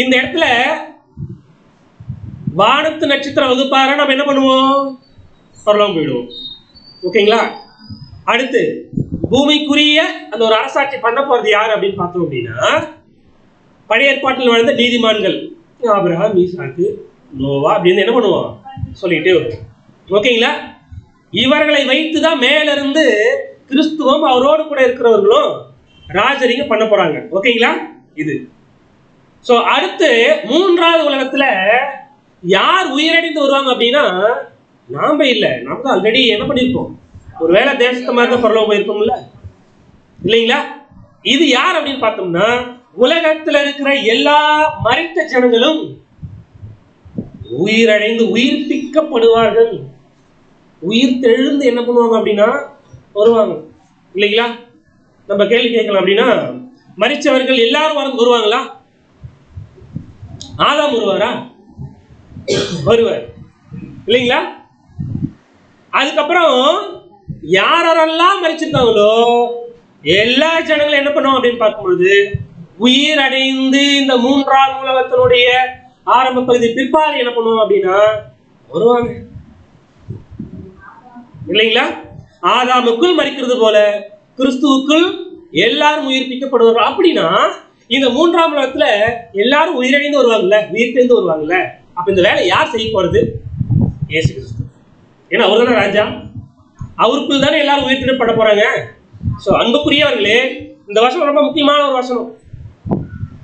Speaker 1: இந்த இடத்துல வானத்து நட்சத்திரம் வகுப்பார நம்ம என்ன பண்ணுவோம்? பரலோகம் போயிடுவோம். ஓகேங்களா? அடுத்து பூமிக்குரிய அந்த ஒரு அரசாட்சி பண்ண போறது யாரு அப்படின்னு பார்த்தோம் அப்படின்னா, பழைய ஏற்பாட்டில் வாழ்ந்த நீதிமான்கள் ஆபிரகாம், ஈசாக்கு, நோவா அப்படின்னு என்ன பண்ணுவோம் சொல்லிட்டே வரும். ஓகேங்களா? இவர்களை வைத்துதான் மேல இருந்து கிறிஸ்துவம் அவரோடு கூட இருக்கிறவர்களும் ராஜரிக பண்ண போறாங்க. ஓகேங்களா? இது சோ அடுத்து 3வது உலகத்துல யார் உயிரடைந்து வருவாங்க அப்படின்னா, நாம இல்ல, நாம தான் ஆல்ரெடி என்ன பண்ணிருப்போம், ஒருவேளை தேசத்தமா இருக்க பரலோகம் போயிருப்போம்ல, இல்லைங்களா? இது யார் அப்படின்னு பார்த்தோம்னா, உலகத்துல இருக்கிற எல்லா மரித்த ஜனங்களும் உயிரடைந்து உயிர்ப்பிக்கப்படுவார்கள். உயிர் தெழுந்து என்ன பண்ணுவாங்க அப்படின்னா வருவாங்க. இல்லைங்களா? நம்ம கேள்வி கேட்கலாம். அப்படின்னா மரிச்சவர்கள் எல்லாரும் வருவாங்களா? ஆதாம் வருவாரா? வருவார். இல்லைங்களா? அதுக்கப்புறம் யாரெல்லாம் மரிச்சிருக்காங்களோ எல்லா ஜனங்களும் என்ன பண்ணுவோம் அப்படின்னு பார்க்கும்பொழுது உயிர் அடைந்து இந்த 3ஆம் உலகத்தினுடைய ஆரம்ப பகுதி பிற்பாடு என்ன பண்ணுவோம் அப்படின்னா வருவாங்க. இல்லைங்களா? ஆதாமுக்குள் மரிக்கிறது போல கிறிஸ்துவுக்குள் எல்லாரும் உயிர்ப்பிக்கப்படுவார்கள். அப்படின்னா இந்த 3ஆம் உலகத்துல எல்லாரும் உயிரிழந்து வருவாங்கல்ல, உயிர் தெரிந்து வருவாங்கல்ல. அப்ப இந்த வேலை யார் செய்ய போறது? இயேசு கிறிஸ்து. ஏன்னா அவர் தானே ராஜா, அவருக்குள் தானே எல்லாரும் உயிர்ப்பிக்கப்பட போறாங்க. சோ அன்புக்குரியவர்களே, இந்த வசனம் ரொம்ப முக்கியமான ஒரு வசனம்.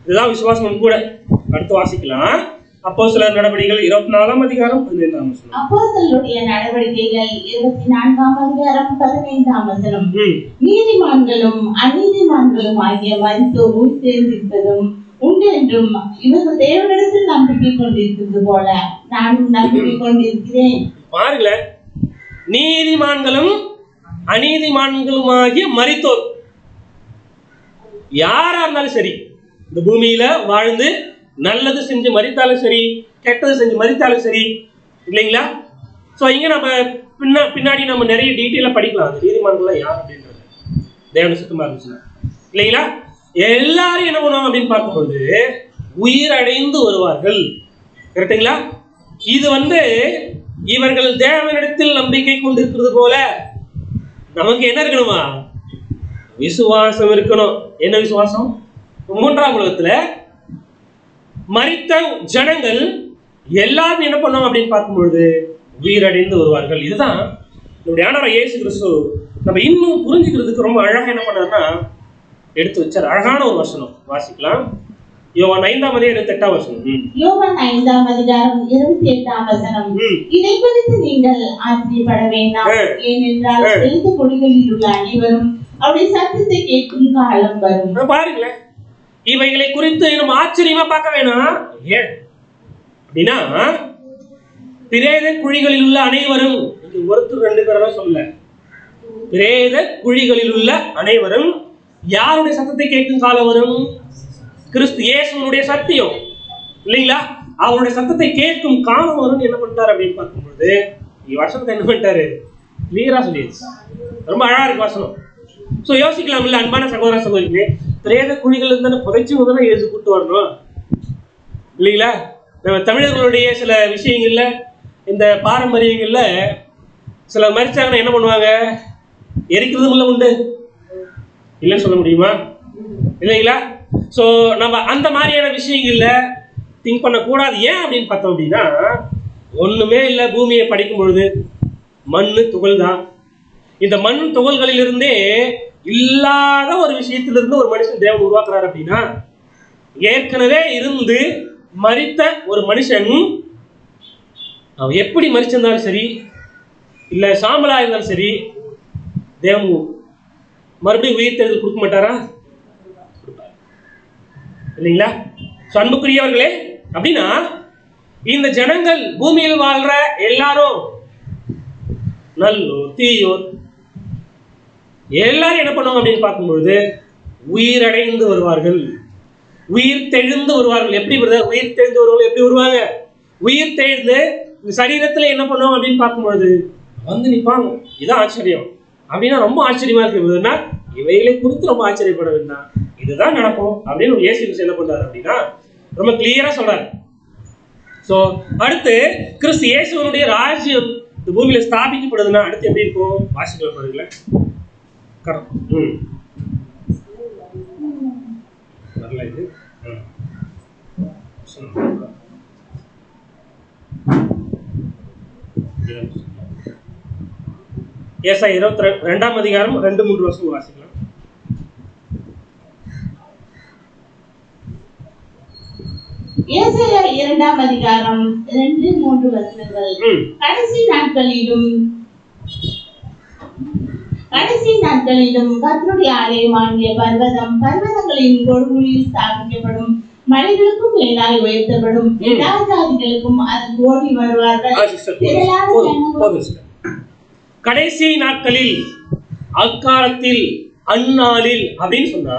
Speaker 1: இதுதான் விசுவாசம் கூட. அடுத்து வாசிக்கலாம். அப்போஸ்தலர் நடவடிக்கைகள் 24ஆம் அதிகாரம் 15ஆம் வசனம்.
Speaker 2: அப்போஸ்தலருடைய நடவடிக்கைகள் 24ஆம் அதிகாரம் 15ஆம் வசனம். நீதிமான்களும் அநீதிமான்களும் ஆகிய மரித்தோர் உயிர்த்தெழுந்திருப்பதும் உண்டு என்றும் இவர்கள் தேவனிடத்தில் நம்பிக்கை கொண்டிருக்கிறது போல நானும் நம்பிக்கை கொண்டிருக்கிறேன்.
Speaker 1: பாருங்களேன், நீதிமான்களும் அநீதிமான்களுமாகிய மரித்தோர் யாரா இருந்தாலும் சரி, இந்த பூமியில வாழ்ந்து நல்லது செஞ்சு மரித்தாலும் சரி, கெட்டது செஞ்சு மரித்தாலும் சரி, இல்லைங்களா? ஸோ இங்க நம்ம பின்னாடி நம்ம நிறைய டீட்டெயிலா படிக்கலாம். அந்த நீதிமன்றம்லாம் யார் அப்படின்றது தேவன சுத்தமா இருந்துச்சுன்னா, இல்லைங்களா? எல்லாரும் என்ன பண்ணுவாங்க அப்படின்னு பார்க்கும்போது உயிர் அடைந்து வருவார்கள். கரெக்டுங்களா? இது இவர்கள் தேவனிடத்தில் நம்பிக்கை கொண்டிருக்கிறது போல நமக்கு என்ன இருக்கணுமா? விசுவாசம் இருக்கணும். என்ன விசுவாசம்? 3ஆம் உலகத்துல மரித்த ஜனங்கள் எல்லாரும் என்ன பண்ணுவாங்க அப்படின்னு பார்க்கும்பொழுது உயிரடைந்து வருவார்கள். இதுதான் நம்முடைய ஆண்டவர் இயேசு கிறிஸ்து நம்ம இன்னும் புரிஞ்சுக்கிறதுக்கு ரொம்ப அழகா என்ன பண்ணாருன்னா எடுத்து வச்சார். அழகான ஒரு வசனம் வாசிக்கலாம். யோவான் 5ஆம் அதிகாரம் 28ஆம் வசனம்.
Speaker 2: யோவான் 5ஆம் அதிகாரம் 28ஆம் வசனம். இதை குறித்து நீங்கள் ஆச்சரியப்பட வேண்டாம், ஏனென்றால் எழுத்து கொடிகளில் உள்ள அனைவரும் அவருடைய சத்தத்தை கேட்கும் காலம் வரும்.
Speaker 1: பாருங்களேன், இவைகளை குறித்து நம்ம ஆச்சரியமா பார்க்க வேணாம். ஏன் அப்படின்னா பிரேத குழிகளில் உள்ள அனைவரும், ஒருத்தர் 2 பேரெல்லாம் சொல்லல, பிரேத குழிகளில் உள்ள அனைவரும் யாருடைய சத்தத்தை கேட்கும் காலம் வரும்? கிறிஸ்து இயேசுனுடைய சத்தியம், இல்லைங்களா? அவருடைய சத்தத்தை கேட்கும் காலம் வரும். என்ன பண்ணிட்டாரு அப்படின்னு பார்க்கும்போது வசனத்தை என்ன பண்ணிட்டாரு? கிளியரா சொல்லிடுச்சு. ரொம்ப அழகா இருக்கு வசனம். ஸோ யோசிக்கலாம் இல்லை அன்பான சகோதர சகோதரிகளே, பிரேத குழிகள் இருந்தாலும் புதைச்சி முதல்ல இயேசு கூட்டு வரணும், இல்லைங்களா? நம்ம தமிழர்களுடைய சில விஷயங்கள்ல, இந்த பாரம்பரியங்கள்ல சில மரிச்சாங்கன்னா என்ன பண்ணுவாங்க? எரிக்கிறதும் இல்லை உண்டு, இல்லைன்னு சொல்ல முடியுமா? இல்லைங்களா? ஸோ நம்ம அந்த மாதிரியான விஷயங்கள்ல திங்க் பண்ணக்கூடாது. ஏன் அப்படின்னு பார்த்தோம் அப்படின்னா, ஒண்ணுமே இல்லை. பூமியை படிக்கும் பொழுது மண்ணு துகள் தான். இந்த மண் துகள்களிலிருந்தே இல்லாத ஒரு விஷயத்திலிருந்து ஒரு மனுஷன் தேவன் உருவாக்குறாரு அப்படின்னா, ஏற்கனவே இருந்து மரித்த ஒரு மனுஷன் அவன் எப்படி மரிச்சிருந்தாலும் சரி, இல்ல சாம்பலா இருந்தாலும் சரி, தேவன் மறுபடியும் உயிர் தேர்தல் கொடுக்க மாட்டாரா? இல்லைங்களா? அன்புக்குரியவர்களே, அப்படின்னா இந்த ஜனங்கள் பூமியில் வாழ்ற எல்லாரும் நல்லோர் தீயோர் எல்லாரும் என்ன பண்ணுவாங்க அப்படின்னு பார்க்கும்பொழுது உயிரடைந்து வருவார்கள், உயிர் தெழுந்து வருவார்கள். எப்படி வருது? உயிர் தெழுந்து வருவார்கள். எப்படி வருவாங்க? உயிர் தெழுந்து சரீரத்துல என்ன பண்ணுவாங்க அப்படின்னு பார்க்கும்பொழுது வந்து நிற்பாங்க. இதுதான் ஆச்சரியம். அப்படின்னா ரொம்ப ஆச்சரியமா இருக்குதுன்னா, இவைகளை குறித்து ரொம்ப ஆச்சரியப்பட வேண்டாம், இதுதான் நடக்கும் அப்படின்னு இயேசு கிறிஸ்து என்ன பண்றாரு அப்படின்னா ரொம்ப கிளியரா சொல்றாரு. சோ அடுத்து கிறிஸ்து இயேசுவனுடைய ராஜ்யம் இந்த பூமியில ஸ்தாபிக்கப்படுதுன்னா அடுத்து எப்படி இருக்கும்? வாசிக்கலாம் பாருங்களேன். வரல இது. ஏசாயா 22ஆம் அதிகாரம் 2-3 வசனம் வாசிக்கலாம்.
Speaker 2: ஏசாயா 2ஆம் அதிகாரம் 2-3 வசனங்கள். கடைசி நாட்களிலும் கர்த்தருடைய ஆலயமாகிய பர்வதங்களின் கொடுமுடியில் ஸ்தாபிக்கப்படும், மலைகளுக்கும் மேலாய் உயர்த்தப்படும், எல்லா ஜாதிகளுக்கும் அதற்கு ஓடி வருவார்கள்.
Speaker 1: கடைசி நாட்களில், அக்காலத்தில், அந்நாளில் அப்படின்னு சொன்னா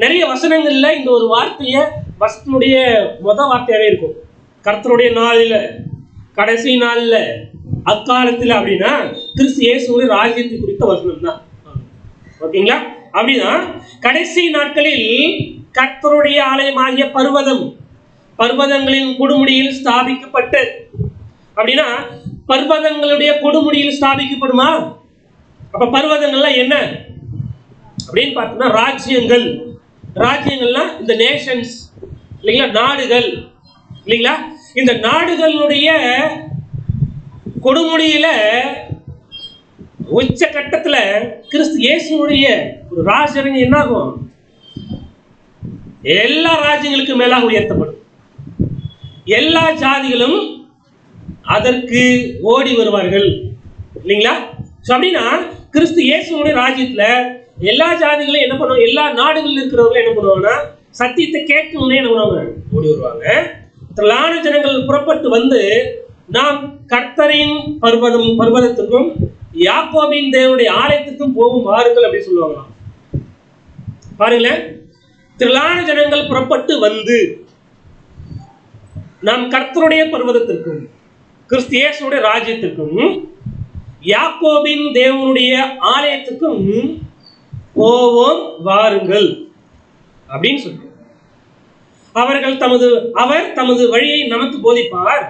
Speaker 1: நிறைய வசனங்கள்ல இந்த ஒரு வார்த்தைய வசனத்துடைய வார்த்தையாவே இருக்கும். கர்த்தருடைய நாளில், கடைசி நாள்ல, அக்காலத்தில் அப்படின்னா கிறிஸ்து இயேசுவின் ராஜ்யத்தை குறித்த வசனம் தான். ஓகேங்களா? அப்படின்னா கடைசி நாட்களில் கர்த்தருடைய ஆலயமாகிய பர்வதங்களின் கொடுமுடியில் ஸ்தாபிக்கப்பட்டு, அப்படின்னா பர்வதங்களுடைய கொடுமுடியில் ஸ்தாபிக்கப்படுமா? அப்ப பர்வதங்கள்லாம் என்ன அப்படின்னு பார்த்தோம்னா ராஜ்யங்கள்லாம் இந்த நேஷன்ஸ் இல்லைங்களா, நாடுகள் இல்லைங்களா. இந்த நாடுகளுடைய கொடுமுடியில உச்ச கட்டத்துல கிறிஸ்து இயேசுனுடைய ஒரு ராஜ்யம் என்ன ஆகும்? எல்லா ராஜ்யங்களுக்கு மேலாக உயர்த்தப்படும். எல்லா ஜாதிகளும் அதற்கு ஓடி வருவார்கள் இல்லைங்களா. அப்படின்னா கிறிஸ்து இயேசுனுடைய ராஜ்யத்துல எல்லா ஜாதிகளும் என்ன பண்ணுவாங்க? எல்லா நாடுகளில் இருக்கிறவங்க என்ன பண்ணுவாங்கன்னா சத்தியத்தை கேட்கணும்னே என்ன பண்ணுவாங்க? ஓடி வருவாங்க. திரளான ஜனங்கள் புறப்பட்டு வந்து நாம் கர்த்தரின் பர்வதத்துக்கும் யாக்கோபின் தேவனுடைய ஆலயத்துக்கும் போகும் வாருங்கள் அப்படின்னு சொல்லுவாங்களாம். பாருங்களேன், திரளான ஜனங்கள் புறப்பட்டு வந்து நாம் கர்த்தருடைய பர்வதத்திற்கும் கிறிஸ்து இயேசுடைய ராஜ்யத்திற்கும் யாக்கோபின் தேவனுடைய ஆலயத்துக்கும் போவோம் வாருங்கள் அப்படின்னு சொல்றாங்க. அவர் தமது வழியை நமக்கு போதிப்பார்,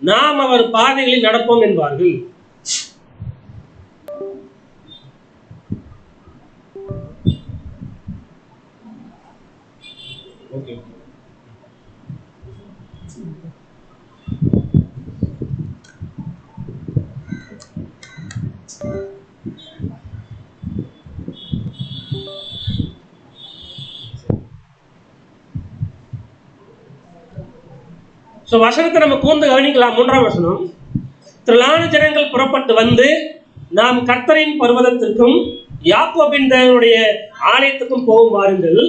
Speaker 1: நாம் அவர் பாதைகளில் நடப்போம் என்பார்கள். ஓகே. வசனத்தை நம்ம கூர்ந்து கவனிக்கலாம். 3ஆம் வசனம், திரளான ஜனங்கள் புறப்பட்டு வந்து நாம் கர்த்தரின் பர்வதத்திற்கும் யாக்கோபின் தேவனுடைய ஆலயத்துக்கும் போகும் வாருங்கள்,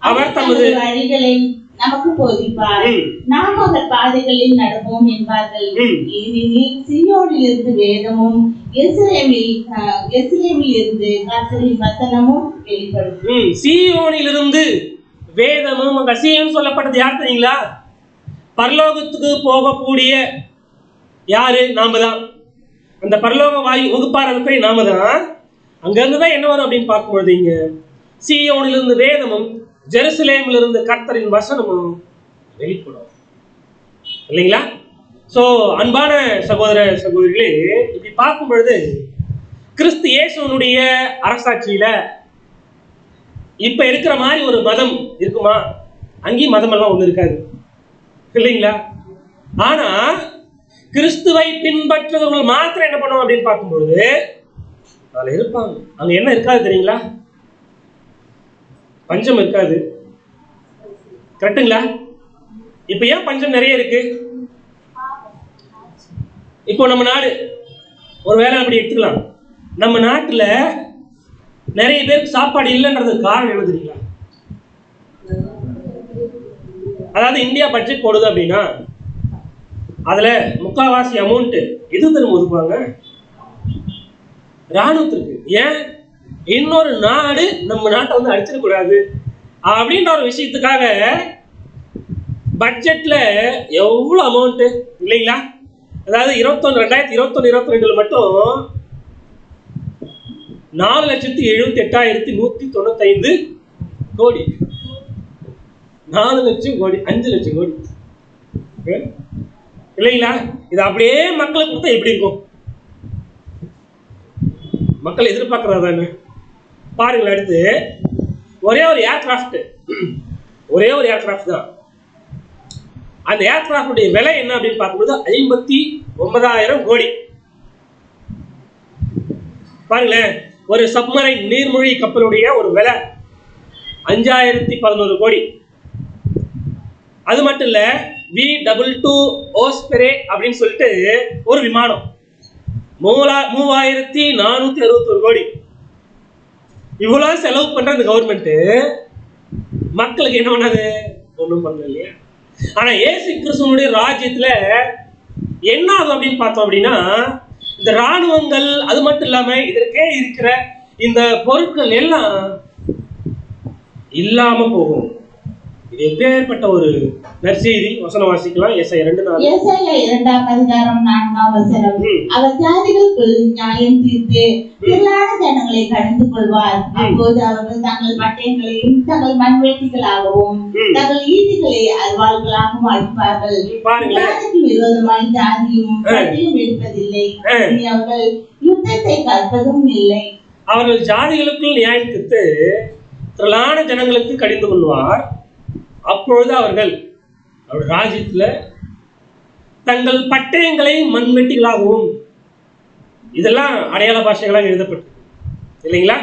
Speaker 1: அவர் தமது
Speaker 2: வழிகளை நமக்கு போதிப்பார், நாம் அவர் பாதைகளில் நடப்போம் என்பார்கள். ஏனெனில் சீயோனில் இருந்து வேதமும் எருசலேமில் இருந்து கர்த்தரின் வசனமும் வெளிப்படும்.
Speaker 1: சீயோனில் இருந்து வேதமும், அங்க சீயோன் சொல்லப்பட்டது யார் தெரியுங்களா? பரலோகத்துக்கு போகக்கூடிய யாரு? நாம தான். அந்த பரலோக வாயு வகுப்பாரத்தை நாம தான். அங்க இருந்துதான் என்ன வரும் அப்படின்னு பார்க்கும்பொழுது இங்க சீயோனிலிருந்து வேதமும் ஜெருசலேமில் இருந்து கர்த்தரின் வசனமும் வெளிப்படும் இல்லைங்களா. சோ அன்பான சகோதர சகோதரிகளே, இப்படி பார்க்கும் பொழுது கிறிஸ்து இயேசுனுடைய அரசாட்சியில
Speaker 3: இப்ப இருக்கிற மாதிரி ஒரு மதம் இருக்குமா? அங்கேயும் மதம் எல்லாம் ஒண்ணு இருக்காது இல்லைங்களா? ஆனா கிறிஸ்துவை பின்பற்றுபவர்கள் மாத்திரம் என்ன பண்ணுவோம் அப்படின்னு பார்க்கும்பொழுது அதுல இருப்பாங்க. அங்க என்ன இருக்காது தெரியுங்களா? பஞ்சம் இருக்காது. கரெக்டுங்களா? இப்ப ஏன் பஞ்சம் நிறைய இருக்கு? இப்போ நம்ம நாடு ஒரு வேலை அப்படி எடுத்துக்கலாம். நம்ம நாட்டுல நிறைய பேருக்கு சாப்பாடு இல்லைன்றதுக்கு காரணம் என்ன தெரியுங்களா? அதாவது இந்தியா பட்ஜெட் போடுது அப்படின்னா அதுல முக்கால்வாசி அமௌண்ட் எது தெரியும் ஒதுக்குவாங்க? ராணுவத்திற்கு. ஏன்? இன்னொரு நாடு நம்ம நாட்டை வந்து அடிச்சிடக்கூடாது அப்படின்ற ஒரு விஷயத்துக்காக பட்ஜெட்ல எவ்வளவு அமௌண்ட் இல்லைங்களா? அதாவது 2021-22 மட்டும் 4,78,195 கோடி. 4 லட்சம் கோடி, 5 லட்சம் கோடி இல்லைங்களா? இது அப்படியே மக்களுக்கு கொடுத்தா எப்படி இருக்கும்? மக்கள் எதிர்பார்க்கறதானே பாருங்களேன். அடுத்து ஒரே ஒரு ஏர்கிராஃப்ட் தான். அந்த ஏர்கிராஃப்டுடைய விலை என்ன அப்படின்னு பார்க்கும்போது 59,000 கோடி. பாருங்களேன், ஒரு சப்மரைன் நீர்மூழ்கி கப்பலுடைய ஒரு விலை 5,011 கோடி. அது மட்டும் இல்ல, V22 ஓஸ்பெரே அப்படின்னு சொல்லிட்டு ஒரு விமானம் 3,461 கோடி. இவ்வளவு செலவு பண்ற இந்த கவர்மெண்ட் மக்களுக்கு என்ன பண்ணாது? ஒண்ணும் பண்ணல இல்லையா? ஆனா இயேசு கிறிஸ்துவினுடைய ராஜ்யத்துல என்ன ஆகும் அப்படின்னு பார்த்தோம் அப்படின்னா, இந்த ராணுவங்கள் அது மட்டும் இல்லாம இதற்கே இருக்கிற இந்த பொருட்கள் எல்லாம் இல்லாம போகும். இது எப்பேற்பட்ட ஒரு நற்செய்தி. வசனம் வாசிக்கலாம். ஏசாயா 2:4.
Speaker 2: ஏசாயா 2:4. அவர் ஜாதிகளுக்குள் நியாயம் தீர்த்து திரளான ஜனங்களை கடிந்து கொள்வார். அப்போது அவர்கள் தங்கள் பட்டயங்களையும் தங்கள் மண்வெட்டிகளாகவும் தங்கள் ஈட்டிகளை அருவாள்களாகவும் அடிப்பார்கள். ஜாதிக்கு விரோதமாய் ஜாதியும் பட்டயம் எடுப்பதில்லை, அவர்கள் யுத்தத்தை கற்பதும் இல்லை.
Speaker 3: அவர்கள் ஜாதிகளுக்குள் நியாயம் தீர்த்து திரளான ஜனங்களுக்கு கடிந்து கொள்வார். அப்பொழுது அவர்கள் ராஜ்யத்துல தங்கள் பட்டயங்களை மண்வெட்டிகளாகவும், இதெல்லாம் அடையாள பாஷைகளாக எழுதப்பட்டது இல்லைங்களா?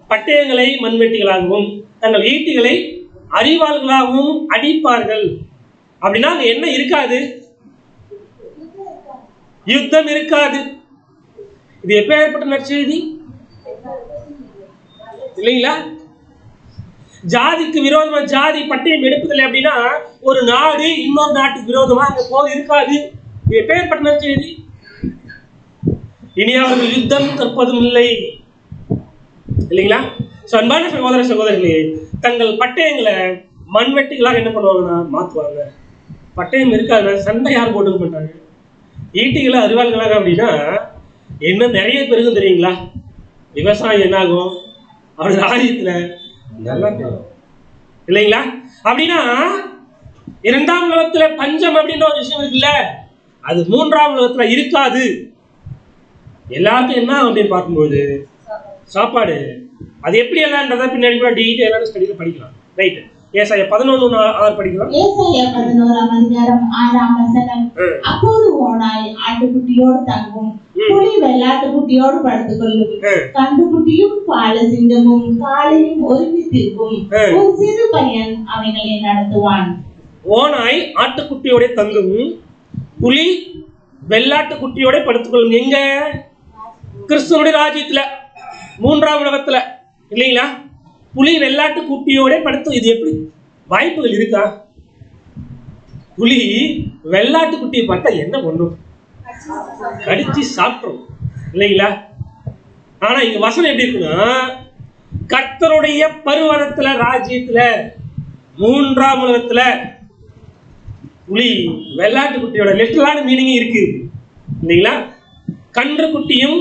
Speaker 3: பட்டயங்களை மண்வெட்டிகளாகவும் தங்கள் ஈட்டிகளை அரிவாள்களாகவும் அடிப்பார்கள். அப்படின்னா அங்க என்ன இருக்காது? யுத்தம் இருக்காது. இது எப்ப ஏற்பட்ட நற்செய்தி இல்லைங்களா? ஜாதிக்கு விரோதமா ஜாதி பட்டயம் எடுப்பதில்லை அப்படின்னா ஒரு நாடு இன்னொரு நாட்டுக்கு விரோதமா அங்க போது இருக்காது. இது எப்ப ஏற்பட்ட நற்செய்தி? இனி அவர்கள் யுத்தம் கற்பதும் இல்லை இல்லைங்களா? அன்பான சகோதர சகோதரிகளே, தங்கள் பட்டயங்களை மண்வெட்டிகளாக என்ன பண்ணுவாங்கன்னா மாற்றுவாங்க. பட்டயம் இருக்காது, சண்டை யாரும் போட்டுக்க மாட்டாங்க. ஈட்டிகளை அரிவாள்களாக அப்படின்னா என்ன நிறைய பேருக்கும் தெரியுங்களா? விவசாயம் என்ன ஆகும்? அவருடைய ராஜ்யத்துல நல்லா இல்லைங்களா? அப்படின்னா 2ஆம் உலகத்துல பஞ்சம் அப்படின்ற ஒரு விஷயம் இருக்குல்ல, அது 3ஆம் உலகத்துல இருக்காது. எல்லாருக்கும் என்ன அப்படின்னு பார்க்கும்போது சாப்பாடு. அது எப்படி எல்லாம்ன்றத பின்னாடி கூட டீடைலா ஸ்டடியில படிக்கலாம். ரைட். ஏசாயா 11:6 படிக்கலாம்.
Speaker 2: ஏசாயா 11:6. அப்போது ஓனாய் ஆட்டுக்குட்டியோடு தங்கும், புலி வெள்ளாட்டுக்குட்டியோடு படுத்துக் கொள்ளும், கண்டுக்குட்டியும் பாலசிங்கமும் காலையும் ஒருமித்திருக்கும், ஒரு சிறு பையன் அவைகளை நடத்துவான்.
Speaker 3: ஓனாய் ஆட்டுக்குட்டியோட தங்கும், புலி வெள்ளாட்டுக்குட்டியோட படுத்துக் கொள்ளும். எங்க? கிறிஸ்துவனுடைய ராஜ்யத்துல 3ஆம் உலகத்துல இல்லைங்களா? புலி வெள்ளாட்டு குட்டியோட படுத்து. இது எப்படி வாய்ப்புகள் இருக்கா? புலி வெள்ளாட்டு குட்டியை பார்த்தா என்ன பண்ணும்? கடிச்சு சாப்பிடும் இல்லைங்களா? ஆனா இங்க வசனம் எப்படி இருக்குன்னா, கர்த்தருடைய பருவதத்துல ராஜ்யத்துல 3ஆம் உலகத்துல புலி வெள்ளாட்டு குட்டியோட லிட்டலான மீனிங் இருக்கு இல்லைங்களா? கன்று குட்டியும்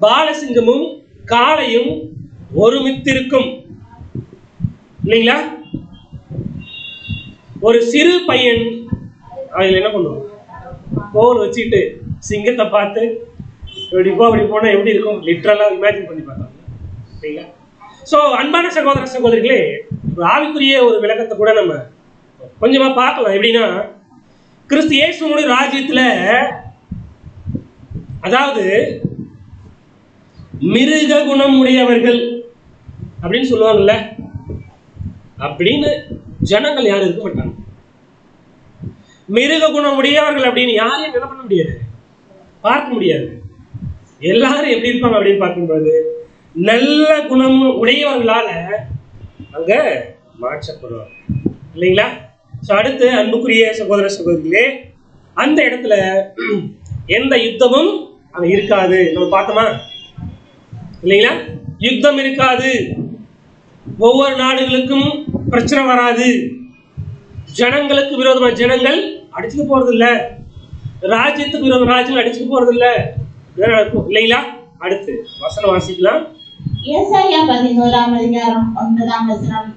Speaker 3: பாலசிங்கமும் காளையும் ஒருமித்திருக்கும் இல்லைங்களா? ஒரு சிறு பையன் அவன் என்ன பண்ணுவான்? போன் வச்சுக்கிட்டு சிங்கத்தை பார்த்து இப்படி போனா எப்படி இருக்கும்? லிட்டரலா இமேஜின் பண்ணி பார்த்தாங்க இல்லைங்களா? சோ அன்பான சகோதர சகோதரிகளே, ஒரு ஆவிக்குரிய ஒரு விளக்கத்தை கூட நம்ம கொஞ்சமா பார்க்கலாம். எப்படின்னா, கிறிஸ்து இயேசுவுடைய ராஜ்யத்துல, அதாவது மிருக குணம் உடையவர்கள் அப்படின்னு சொல்லுவாங்கல்ல, அப்படின்னு ஜனங்கள் யாரும் இருக்க மாட்டாங்க. மிருக குணம் உடையவர்கள் அப்படின்னு யாரையும் என்ன பண்ண முடியாது, பார்க்க முடியாது. எல்லாரும் எப்படி இருப்பாங்க அப்படின்னு பார்க்கும்போது நல்ல குணம் உடையவர்களால அங்க மாற்றப்படுவாங்க இல்லைங்களா? அடுத்து அன்புக்குரிய சகோதர சகோதரிகளே, அந்த இடத்துல எந்த யுத்தமும் அங்க இருக்காது. நம்ம பார்த்தோமா இல்லைங்களா? யுத்தம் இருக்காது, ஒவ்வொரு நாடுகளுக்கும் பிரச்சனை வராது, ஜனங்களுக்கு விரோதமா ஜனங்கள் அடிச்சுக்க போறது இல்ல, ராஜ்யத்துக்கு விரோத ராஜ்யம் அடிச்சுக்க போறது இல்ல, இல்லைங்களா? அடுத்து வசனம் வாசிக்கலாம்.
Speaker 2: ஏசாயா 11ஆம் அதிகாரம் 9ஆம் வசனம்.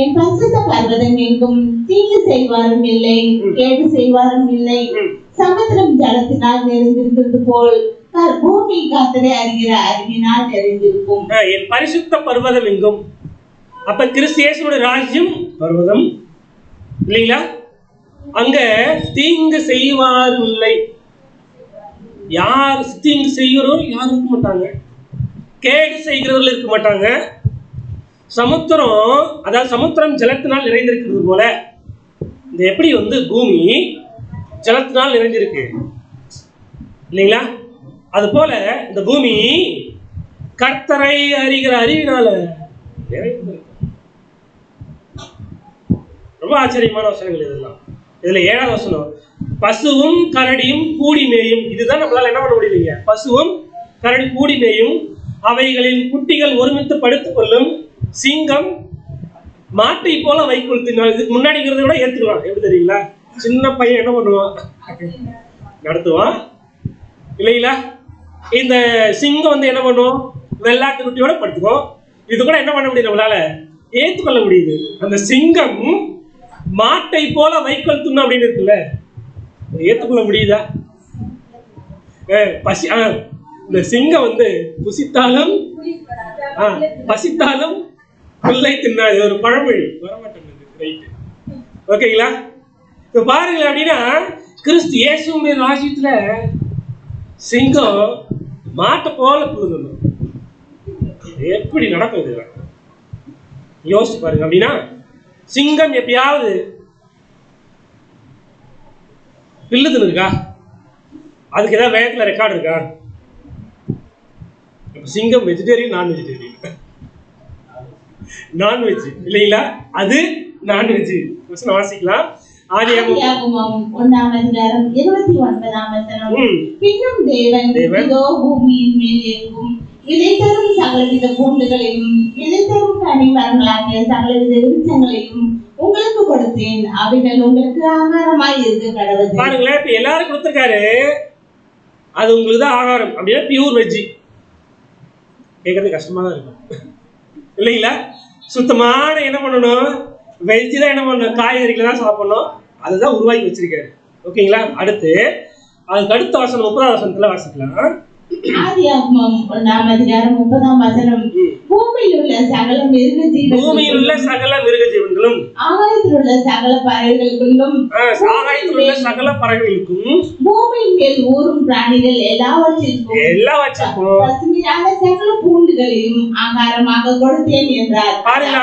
Speaker 2: என் பரிசுத்த பர்வதம் எங்கும் தீங்கு செய்வாரும் இல்லை, கேடு செய்வாரும் இல்லை. சமுத்திரம் ஜலத்தினால் நிறைந்திருந்தது போல் பூமி கர்த்தரை அறிகிற அறிவினால் நிறைந்திருக்கும்.
Speaker 3: என் பரிசுத்த பர்வதம் எங்கும், அப்ப கிறிஸ்து இயேசுவோட ராஜ்யம் பர்வதம் இல்லைங்களா? அங்க தீங்கு செய்வாரும் இல்லை. யார் தீங்கு செய்கிறோம் யாரும் இருக்க மாட்டாங்க, கேடு செய்கிறவர்கள் இருக்க மாட்டாங்க. சமுத்திரம், அதாவது சமுத்திரம் ஜலத்தினால் நிறைந்திருக்கிறது போல, இந்த எப்படி பூமி ஜலத்தினால் நிறைந்திருக்கு இல்லைங்களா? அது போல இந்த பூமி கர்த்தரை அறிகிற அறிவினால நிறைந்திருக்கு. ரொம்ப ஆச்சரியமான வசனங்கள் இதெல்லாம். இதுல 7ஆவது வசனம், பசுவும் கரடியும் கூடி மேயும். இதுதான் நம்மளால என்ன பண்ண முடியலைங்க, பசுவும் கரடி கூடி மேயும், அவைகளின் குட்டிகள் ஒருமித்து படுத்துக் கொள்ளும், சிங்கம் மாட்டை போல வைக்கோல் தின்னால். இதுக்கு முன்னாடி கூட ஏத்துக்கலாம். எப்படி தெரியுங்களா? சின்ன பையன் என்ன பண்ணுவான், நடத்துவான் இல்லைங்களா? இந்த சிங்கம் என்ன பண்ணும், வெள்ளாட்டு குட்டியோட படுத்துக்கும். இது கூட என்ன பண்ண முடியும், நம்மளால ஏத்துக்கொள்ள முடியுது. அந்த சிங்கம் மாட்டை போல வைக்கோல் தின்னும் அப்படின்னு இருக்குல்ல, ஏத்துக்கொள்ள முடியுதா? பசி இந்த சிங்கம் புசித்தாலும் பசித்தாலும் புல்லை தின்னாது, ஒரு பழமொழி வரமாட்டேங்குது. ஓகேங்களா? இப்ப பாருங்களேன், அப்படின்னா கிறிஸ்து இயேசுவின் ராஜ்யத்துல சிங்கம் மாட்டை போல புல்லுங்க. எப்படி நடக்கும் இது? யோசிச்சு பாருங்க. அப்படின்னா சிங்கம் எப்பயாவது பில்லுதுன்னு இருக்கா? அதுக்கு ஏதாவது வேகத்துல ரெக்கார்டு இருக்கா? சிங்கம் வெஜிடேரியன், நான் வெஜிடேரியன், நான்வெஜ் இல்லைங்களா? அது நான்வெஜ். வாசிக்கலாம்.
Speaker 2: ஆதியாகமம் 1ஆம் அதிகாரம் 29ஆம் வசனம். பின்னும் தேவன் இதோ பூமியின் மேல் எங்கும் விதை தரும் சகலவித பூண்டுகளையும் விதை தரும் கனி மரங்களாகிய சகலவித விருட்சங்களையும் உங்களுக்கு கொடுத்தேன், அவைகள் உங்களுக்கு ஆகாரமாய் இருக்க கடவுள்.
Speaker 3: பாருங்களேன், இப்ப எல்லாரும் கொடுத்திருக்காரு, அது உங்களுக்கு தான் ஆகாரம். அப்படின்னா பியூர் வெஜ். கேட்கறது கஷ்டமா தான் இருக்கும் இல்லைங்களா? சுத்தமான என்ன பண்ணணும், வெஜ் தான் என்ன பண்ணணும், காய்கறிகளை தான் சாப்பிடணும். அதுதான் உருவாக்கி வச்சிருக்காரு. ஓகேங்களா? அடுத்து அதுக்கு அடுத்த வசனம் 30ஆம் வசனத்துல வாசிக்கலாம்.
Speaker 2: ஆதியாகமம் 1ஆம் அதிகாரம் 30ஆம் வசனம். பூமியில் உள்ள சகல மிருக ஜீவன்களும்,
Speaker 3: பூமியில் உள்ள சகல மிருக ஜீவன்களும்,
Speaker 2: ஆகாயத்தில் உள்ள சகல பறவைகளுக்கும்,
Speaker 3: ஆகாயத்தில் உள்ள சகல பறவைகளுக்கும்,
Speaker 2: பூமியின் மேல் ஊரும் பிராணிகள் எல்லாவற்றிற்கும் பசுமையான சகல பூண்டுகளையும் ஆகாரமாக கொடுத்தேன் என்றார்.
Speaker 3: பாருங்க,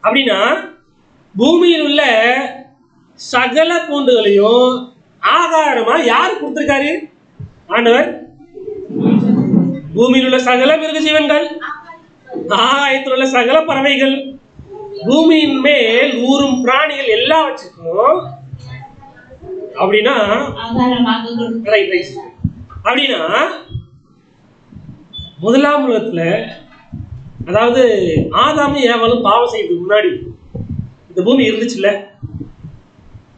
Speaker 3: அப்படின்னா பூமியில் உள்ள சகல பூண்டுகளையும் ஆகாரமா யார் கொடுத்திருக்காரு? ஆண்டவர். பூமியில் உள்ள சகல மிருக ஜீவன்கள், ஆகாயத்தில் உள்ள சகல பறவைகள், பூமியின் மேல் ஊரும் பிராணிகள் எல்லாவற்றுக்கும் அப்படின்னா அப்படின்னா முதலாம் உலகத்துல, அதாவது ஆதாமும் ஏவாளும் பாவம் செய்யறதுக்கு முன்னாடி இந்த பூமி இருந்துச்சுல்ல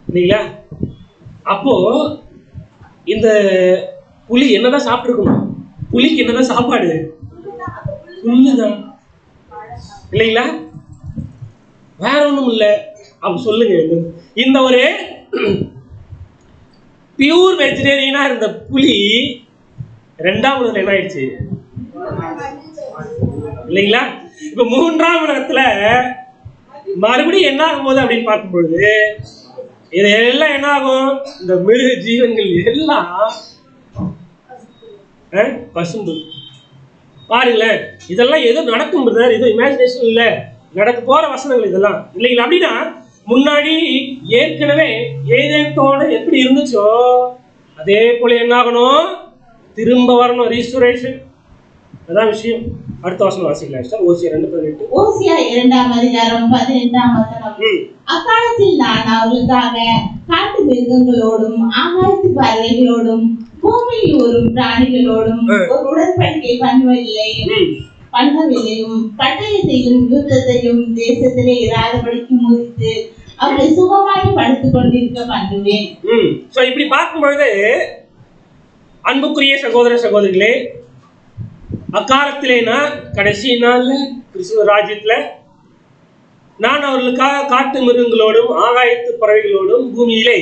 Speaker 3: இல்லைங்களா? அப்போ இந்த புலி என்னதான் சாப்பிட்டுருக்கணும்? புலிக்கு என்னதான் சாப்பாடு? புல்லுதான் இல்லைங்களா? வேற ஒண்ணும் இல்ல. அப்ப சொல்லுங்க, இந்த ஒரு பியூர் வெஜிடேரியனா இருந்த புலி 2ஆம் உலகத்துல என்ன ஆயிடுச்சு இல்லைங்களா? இப்ப மூன்றாம் உலகத்துல மறுபடியும் என்ன ஆகும் போது அப்படின்னு பார்க்கும் பொழுது இது எல்லாம் என்ன ஆகும்? இந்த மிருக ஜீவன்கள் எல்லாம் பசும்பு. பாருங்களேன், இதெல்லாம் ஏதோ நடக்கும் பிரதர், ஏதோ இமேஜினேஷன் இல்ல, நடக்க போற வசனங்கள் இதெல்லாம் இல்லைங்களா? அப்படின்னா முன்னாடி ஏற்கனவே ஏதேன் தோட்டம் எப்படி இருந்துச்சோ அதே போல என்ன ஆகணும்? திரும்ப வரணும், ரீஸ்டோரேஷன். அதான் விஷயம். அடுத்த வசனம் வாசிக்கலாம். ஓசியா 2:18.
Speaker 2: ஓசியா 2:18. அக்காலத்தில் நான் அவர்களுக்காக காட்டு மிருகங்களோடும் ஆகாயத்து பறவைகளோடும் பூமியில் ஊரும் பிராணிகளோடும் ஒரு உடன்படிக்கை பண்ணவில்லையும் பட்டயத்தையும் யுத்தத்தையும் தேசத்திலே இராதபடிக்கு முறித்து அவரை சுகமாய் படுத்துக் கொண்டிருக்க பண்ணுவேன்.
Speaker 3: இப்படி பார்க்கும் பொழுது அன்புக்குரிய சகோதர சகோதரிகளே, அக்காலத்திலேனா கடைசி நாள்ல கிறிஸ்துவ ராஜ்யத்துல நான் அவர்களுக்காக காட்டு மிருகங்களோடும் ஆகாயத்து பறவைகளோடும் பூமியிலே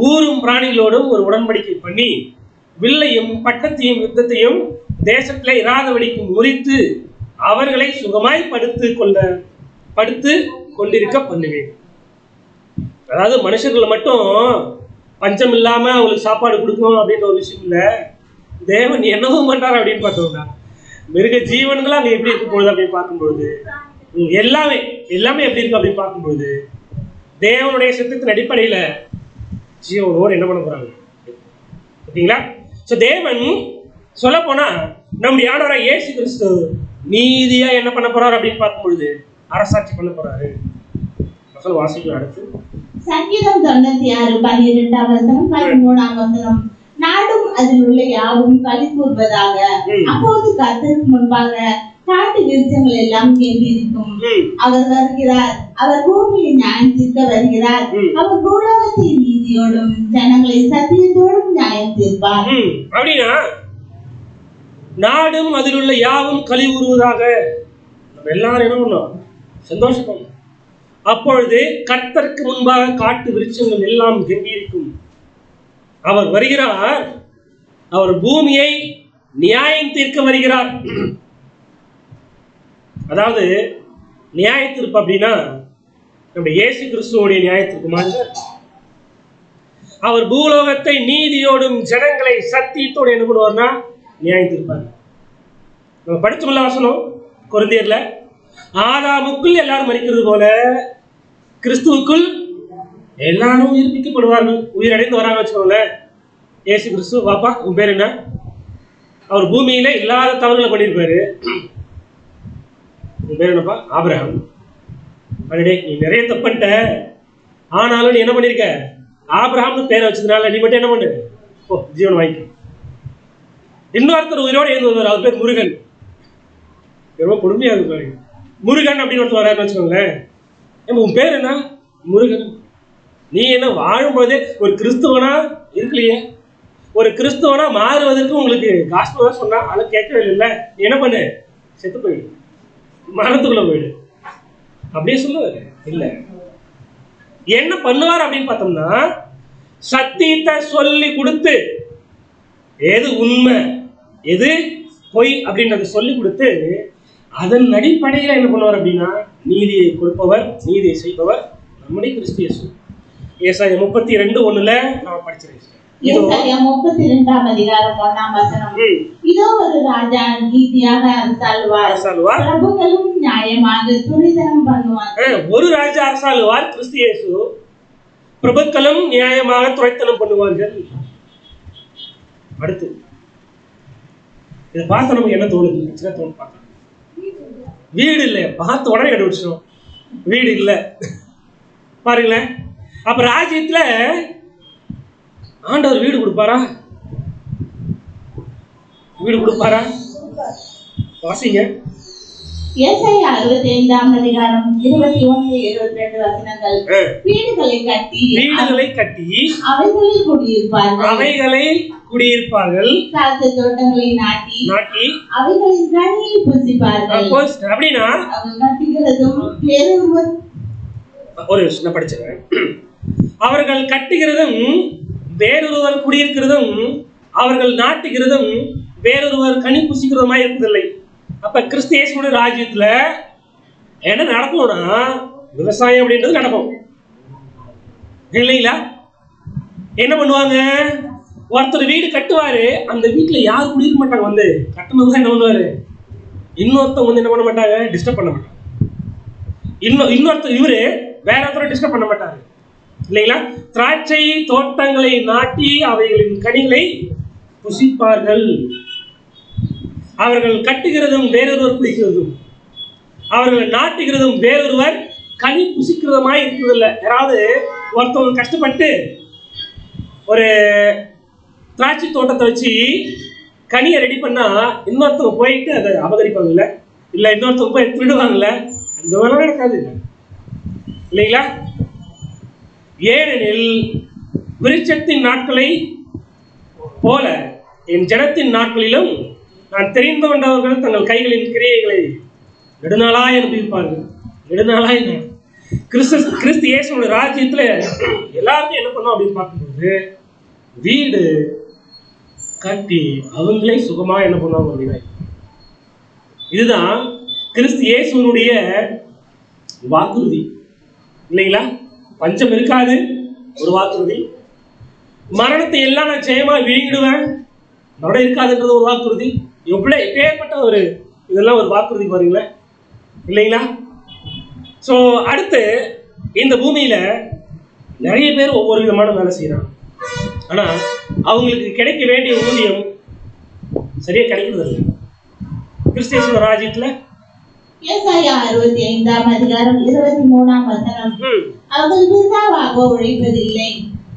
Speaker 3: ஊரும் பிராணிகளோடும் ஒரு உடன்படிக்கை பண்ணி வில்லையும் பட்டத்தையும் யுத்தத்தையும் தேசத்திலே இராதபடிக்கு முறித்து அவர்களை சுகமாய் படுத்து கொண்டிருக்க பண்ணுவேன். அதாவது மனுஷர்களை மட்டும் பஞ்சம் இல்லாம அவங்களுக்கு சாப்பாடு கொடுக்கணும் அப்படின்ற ஒரு விஷயம் இல்ல. தேவன் என்னவும் பண்றாரு அப்படின்னு பார்த்தோம்னா மிருக ஜீவன்கள் அங்க எப்படி இருக்கும் பொழுது அப்படின்னு பார்க்கும்பொழுது எல்லாமே எப்படி இருக்கு அப்படின்னு பார்க்கும்பொழுது தேவனுடைய சித்தத்தின் அடிப்படையில ஜீவனோடு என்ன பண்ண போறாங்க ஓகேங்களா? தேவன் சொல்ல போனா நம்முடைய ஆண்டவராகிய இயேசு கிறிஸ்து நீதியா என்ன பண்ண போறாரு அப்படின்னு பார்க்கும் பொழுது அரசாட்சி பண்ண போறாரு. வாசிக்கலாம். அடுத்து
Speaker 2: சங்கீதம் 96:12-13. நாடும் அதில் உள்ள யாவும் களி கூறுவதாக. அப்போது கர்த்தருக்கு முன்பாக காட்டு விருட்சங்கள் எல்லாம் கேட்டிருக்கும். அவர் வருகிறார், அவர் பூமியை நியாயம் தீர்க்க வருகிறார். அவர் பூலோகத்தை நீதியோடும் ஜனங்களை சத்தியத்தோடும் நியாயம் தீர்ப்பார்.
Speaker 3: அப்படின்னா நாடும் அதில் உள்ள யாவும் களி கூறுவதாக. நம்ம எல்லாரும் என்ன பண்ணோம்? சந்தோஷப்படணும். அப்பொழுது கர்த்தருக்கு முன்பாக காட்டு விருட்சங்கள் எல்லாம் கெம்பியிருக்கும். அவர் வருகிறார், அவர் பூமியை நியாயம் தீர்க்க வருகிறார். அதாவது நியாய தீர்ப்பு அப்படின்னா நம்ம இயேசு கிறிஸ்துவோடைய நியாய தீர்ப்பு மாதிரி அவர் பூலோகத்தை நீதியோடும் ஜனங்களை சத்தியத்தோடு என்ன பண்ணுவார்னா நியாயம் தீர்ப்பார். நம்ம படிச்சோம்ல வசனம் கொரிந்தியர்ல, ஆதாமுக்குள் எல்லாரும் மரிக்கிறது போல கிறிஸ்துவுக்குள் எல்லாரும் உயிர்ப்பிக்கப்படுவார்கள். உயிரடைந்து வராங்க வச்சுக்கோங்களேன். இயேசு கிறிஸ்து, பாப்பா உன் பேர் என்ன? அவர் பூமியில இல்லாத தவறுகளை பண்ணியிருப்பாரு. உன் பேர் என்னப்பா? ஆபிரகாம். அடடே, நீ நிறைய தப்பிட்ட, ஆனாலும் நீ என்ன பண்ணிருக்க? ஆபிரகாம்னு பேரை வச்சதுனால நீ மட்டும் என்ன பண்ணு? ஓ, ஜீவன் வாங்கிக்க. இன்னொருத்தர் உயிரோடு எழுந்து வருவார், அவர் பேர் முருகன். ரொம்ப கொடுமையா இருப்பாரு. முருகன் அப்படின்னு ஒருத்தர் வராருன்னு வச்சுக்கோங்களேன். உன் பேர் என்ன? முருகன். நீ என்ன வாழும்போதே ஒரு கிறிஸ்துவனா இருக்கலையே? ஒரு கிறிஸ்துவனா மாறுவதற்கு உங்களுக்கு காஸ்பலா சொன்னா அதை கேட்கவே இல்லை. நீ என்ன பண்ணு? செத்து போயிடு, மரணத்துக்குள்ள போயிடு அப்படியே சொல்லுவாரு. இல்ல, என்ன பண்ணுவார் அப்படின்னு பார்த்தோம்னா சத்தியத்தை சொல்லி கொடுத்து எது உண்மை எது பொய் அப்படின்றத சொல்லி கொடுத்து அதன் அடிப்படையில் என்ன பண்ணுவார் அப்படின்னா நீதியை கொடுப்பவர், நீதியை செய்பவர் நம்முடைய கிறிஸ்து இயேசு. ஏசாயா 32:1 நாம படிச்சிருக்கோம்.
Speaker 2: ஏசாயா 32:1. இதோ ஒரு ராஜா நீதியாக அரசாளுவார், பிரபுக்களும் நியாயமாக துரிதனம் பண்ணுவார்கள்.
Speaker 3: ஒரு ராஜா அரசாளுவார், கிறிஸ்து இயேசு. பிரபுக்களும் நியாயமாக துரைத்தனம் பண்ணுவார்கள். அடுத்து இதை பார்த்து நமக்கு என்ன தோணுது? பார்க்க வீடு இல்லை, பார்த்து உடனே கண்டுபிடிச்சோம் வீடு இல்லை. பாருங்களேன், அப்ப ராஜ்யத்துல ஆண்டவர் வீடு கொடுப்பாரா? வீடு கொடுப்பாரா? வாசிங்க.
Speaker 2: ஏசாயா 65:21-22 வசனங்கள். வீடுகளை கட்டி அவைகளில் குடியிருப்பார்கள். திராட்சை தோட்டங்களை நாட்டி அவைகளின் கனியை புசிப்பார்கள்.
Speaker 3: அப்படின்னா
Speaker 2: அவர்கள் கட்டுகிறதும் வேறொருவர்
Speaker 3: ஒரு விஷயம் படிச்சுக்கிறேன். அவர்கள் கட்டுகிறதும் வேறொருவர் குடியிருக்கிறதும் அவர்கள் நாட்டுகிறதும் வேறொருவர் கனி புசிக்கிறதுமாய் இருப்பதில்லை. அப்ப கிறிஸ்து இயேசுவோட ராஜ்யத்துல என்ன நடக்கும்னா விவசாயம் அப்படின்றது நடக்கும் இல்லைங்களா? என்ன பண்ணுவாங்க, ஒருத்தர் வீடு கட்டுவாரு, அந்த வீட்டுல யாரும் குடியிருக்க மாட்டாங்க. வந்து கட்டுனது தான் என்ன பண்ணுவாரு, இன்னொருத்தவங்க வந்து என்ன பண்ண மாட்டாங்க, டிஸ்டர்ப் பண்ண மாட்டாங்க. இன்னொருத்தர் இவரு வேற ஒருத்தரை டிஸ்டர்ப் பண்ண மாட்டாரு இல்லைங்களா? திராட்சை தோட்டங்களை நாட்டி அவைகளின் கனிகளை புசிப்பார்கள். அவர்கள் கட்டுகிறதும் வேறொருவர் புசிக்கிறதும், அவர்கள் நாட்டுகிறதும் வேறொருவர் கனி புசிக்கிறதுமாய் இருக்கிறதில்ல. யாராவது ஒருத்தவங்க கஷ்டப்பட்டு ஒரு திராட்சை தோட்டத்தை வச்சு கனியை ரெடி பண்ணா இன்னொருத்தவங்க போயிட்டு அதை அபகரிப்பாங்கல்ல, இல்லை இன்னொருத்தவங்க போய் திருடுவாங்கல்ல, அந்த வேலை நடக்காது இல்லைங்களா? ஏனெனில் விருட்சத்தின் நாட்களை போல என் ஜனத்தின் நாட்களிலும் நான் தெரிந்து கொண்டவர்கள் தங்கள் கைகளின் கிரியைகளை நெடுநாளாய் அனுபவிப்பார்கள். நெடுநாளாய் கிறிஸ்து இயேசுவோட ராஜ்யத்துல எல்லாருக்கும் என்ன பண்ணும் அப்படின்னு பார்க்கும்போது, வீடு கட்டி அவங்களே சுகமா என்ன பண்ணுவாங்க அப்படின்னா, இதுதான் கிறிஸ்து இயேசுனுடைய வாக்குறுதி இல்லைங்களா? பஞ்சம் இருக்காது ஒரு வாக்குறுதி, மரணத்தை எல்லாம் நான் ஜெயமா விழுங்கிடுவேன் நட இருக்காதுன்றது ஒரு வாக்குறுதி. எவ்வளவு எப்பேற்பட்ட ஒரு இதெல்லாம் ஒரு வாக்குறுதி பாருங்களேன் இல்லைங்களா? ஸோ அடுத்து இந்த பூமியில நிறைய பேர் ஒவ்வொரு விதமான வேலை செய்யறாங்க. ஆனா அவங்களுக்கு கிடைக்க வேண்டிய ஊதியம் சரியா கிடைக்கிறது இல்லை. கிறிஸ்திய ராஜ்யத்துல
Speaker 2: ஏசாயா 65:23 அவர்கள் விருதாவாக உழைப்பதில்லை,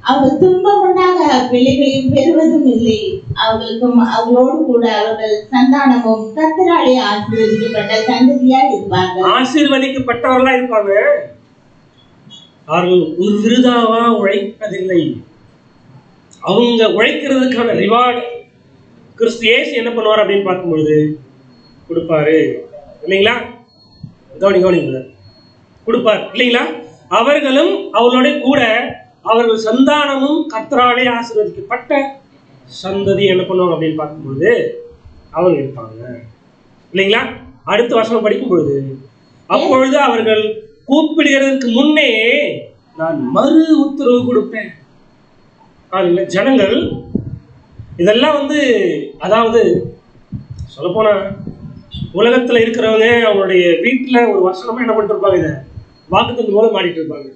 Speaker 2: அவர்கள் துன்பம் உண்டாக பிள்ளைகளையும் பெறுவதும் இல்லை, அவர்களோடு கூட அவர்கள் சந்தானமும் கர்த்தராலே ஆசீர்வதிக்கப்பட்ட சந்ததியாய் இருப்பார்கள்.
Speaker 3: ஆசீர்வதிக்கப்பட்டவர்களா இருப்பாங்க. அவர்கள் ஒரு விருதாவா உழைப்பதில்லை. அவங்க உழைக்கிறதுக்கான ரிவார்டு கிறிஸ்து இயேசு என்ன பண்ணுவார் அப்படின்னு பார்க்கும்பொழுது கொடுப்பாரு இல்லைங்களா? கவனிங்க கொடுப்பார் இல்லைங்களா? அவர்களும் அவர்களோட கூட அவர்கள் சந்தானமும் கர்த்தராலே ஆசீர்வதிக்கப்பட்ட சந்ததி என்ன பண்ணுவாங்க அப்படின்னு பார்க்கும்பொழுது அவங்க இருப்பாங்க இல்லைங்களா? அடுத்த வசனம் படிக்கும் பொழுது, அப்பொழுது அவர்கள் கூப்பிடுகிறதுக்கு முன்னே நான் மறு உத்தரவு கொடுப்பேன். ஜனங்கள் இதெல்லாம் வந்து, அதாவது சொல்ல போனா உலகத்துல இருக்கிறவங்க அவங்களுடைய வீட்டுல ஒரு வசனமா என்ன பண்ணிட்டு இருப்பாங்க, இதை வாக்குத்தத்தம் மூலம் மாடிட்டு இருப்பாங்க.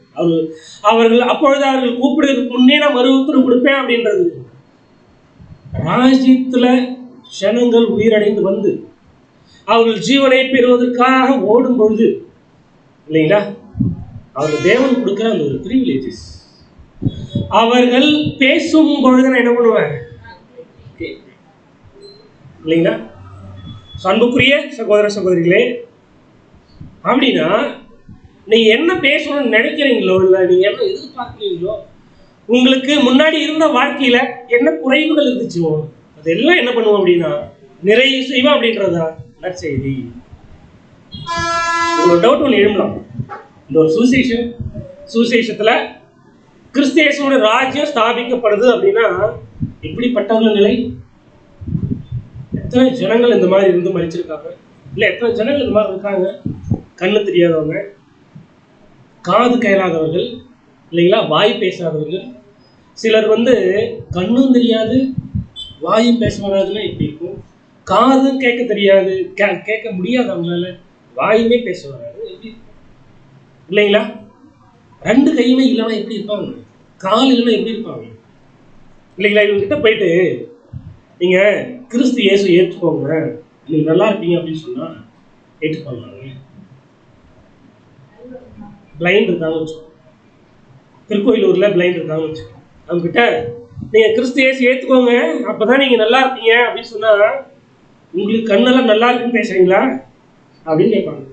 Speaker 3: அவர்கள் அப்பொழுது அவர்கள் கூப்பிடுறதுக்கு முன்னே நான் மறு உத்தரவு கொடுப்பேன் அப்படின்றது. ராஜ்யத்துல ஜனங்கள் உயிரடைந்து வந்து அவர்கள் ஜீவனை பெறுவதற்காக ஓடும் பொழுது இல்லைங்களா, அவர்கள் தேவன் கொடுக்கிற அந்த ஒரு பிரிவிலேஜஸ். அவர்கள் பேசும் பொழுது நான் என்ன பண்ணுவேன் இல்லைங்களா? அன்புக்குரிய சகோதர சகோதரிகளே, அப்படின்னா நீங்க என்ன பேசணும்னு நினைக்கிறீங்களோ, இல்லை நீங்க என்ன எதிர்பார்க்கிறீங்களோ, உங்களுக்கு முன்னாடி இருந்த வாழ்க்கையில என்ன குறைவுகள் இருந்துச்சோ அதெல்லாம் என்ன பண்ணுவோம் அப்படின்னா நிறைவு செய்வோம் அப்படின்றதா நற்செய்தி. ஒரு டவுட் ஒன்று எழும்பலாம். இந்த ஒரு சுவிசேஷத்துல கிறிஸ்தியேசுவோட ராஜ்யம் ஸ்தாபிக்கப்படுது அப்படின்னா எப்படிப்பட்டவங்க நிலை? எத்தனை ஜனங்கள் இந்த மாதிரி இருந்து மறிச்சிருக்காங்க, இல்லை எத்தனை ஜனங்கள் இந்த மாதிரி இருக்காங்க, கண்ணு தெரியாதவங்க, காது கேளாதவர்கள் இல்லைங்களா, வாய் பேசாதவர்கள். சிலர் வந்து கண்ணும் தெரியாது வாயும் பேச வராதுன்னா எப்படி இருக்கும்? காதும் கேட்க தெரியாது, கேட்க முடியாது அவங்களால, வாயுமே பேச வராது, எப்படி இல்லைங்களா? ரெண்டு கையுமே இல்லைன்னா எப்படி இருப்பாங்க? கால் இல்லைன்னா எப்படி இருப்பாங்க இல்லைங்களா? இவங்க கிட்ட போயிட்டு நீங்க கிறிஸ்து இயேசு ஏற்றுக்கோங்க, நீங்க நல்லா இருப்பீங்க அப்படின்னு சொன்னா ஏற்றுக்கொள்வாங்க. பிளைண்ட் இருக்காங்க வச்சுக்கோ, திருக்கோயிலூர்ல பிளைண்ட் இருக்காங்க வச்சுக்கோ, அவங்க கிட்ட நீங்க கிறிஸ்து இயேசு ஏற்றுக்கோங்க அப்பதான் நீங்க நல்லா இருப்பீங்க அப்படின்னு சொன்னா, உங்களுக்கு கண்ணெல்லாம் நல்லா இருக்குன்னு பேசுறீங்களா அப்படின்னு கேட்பாங்க.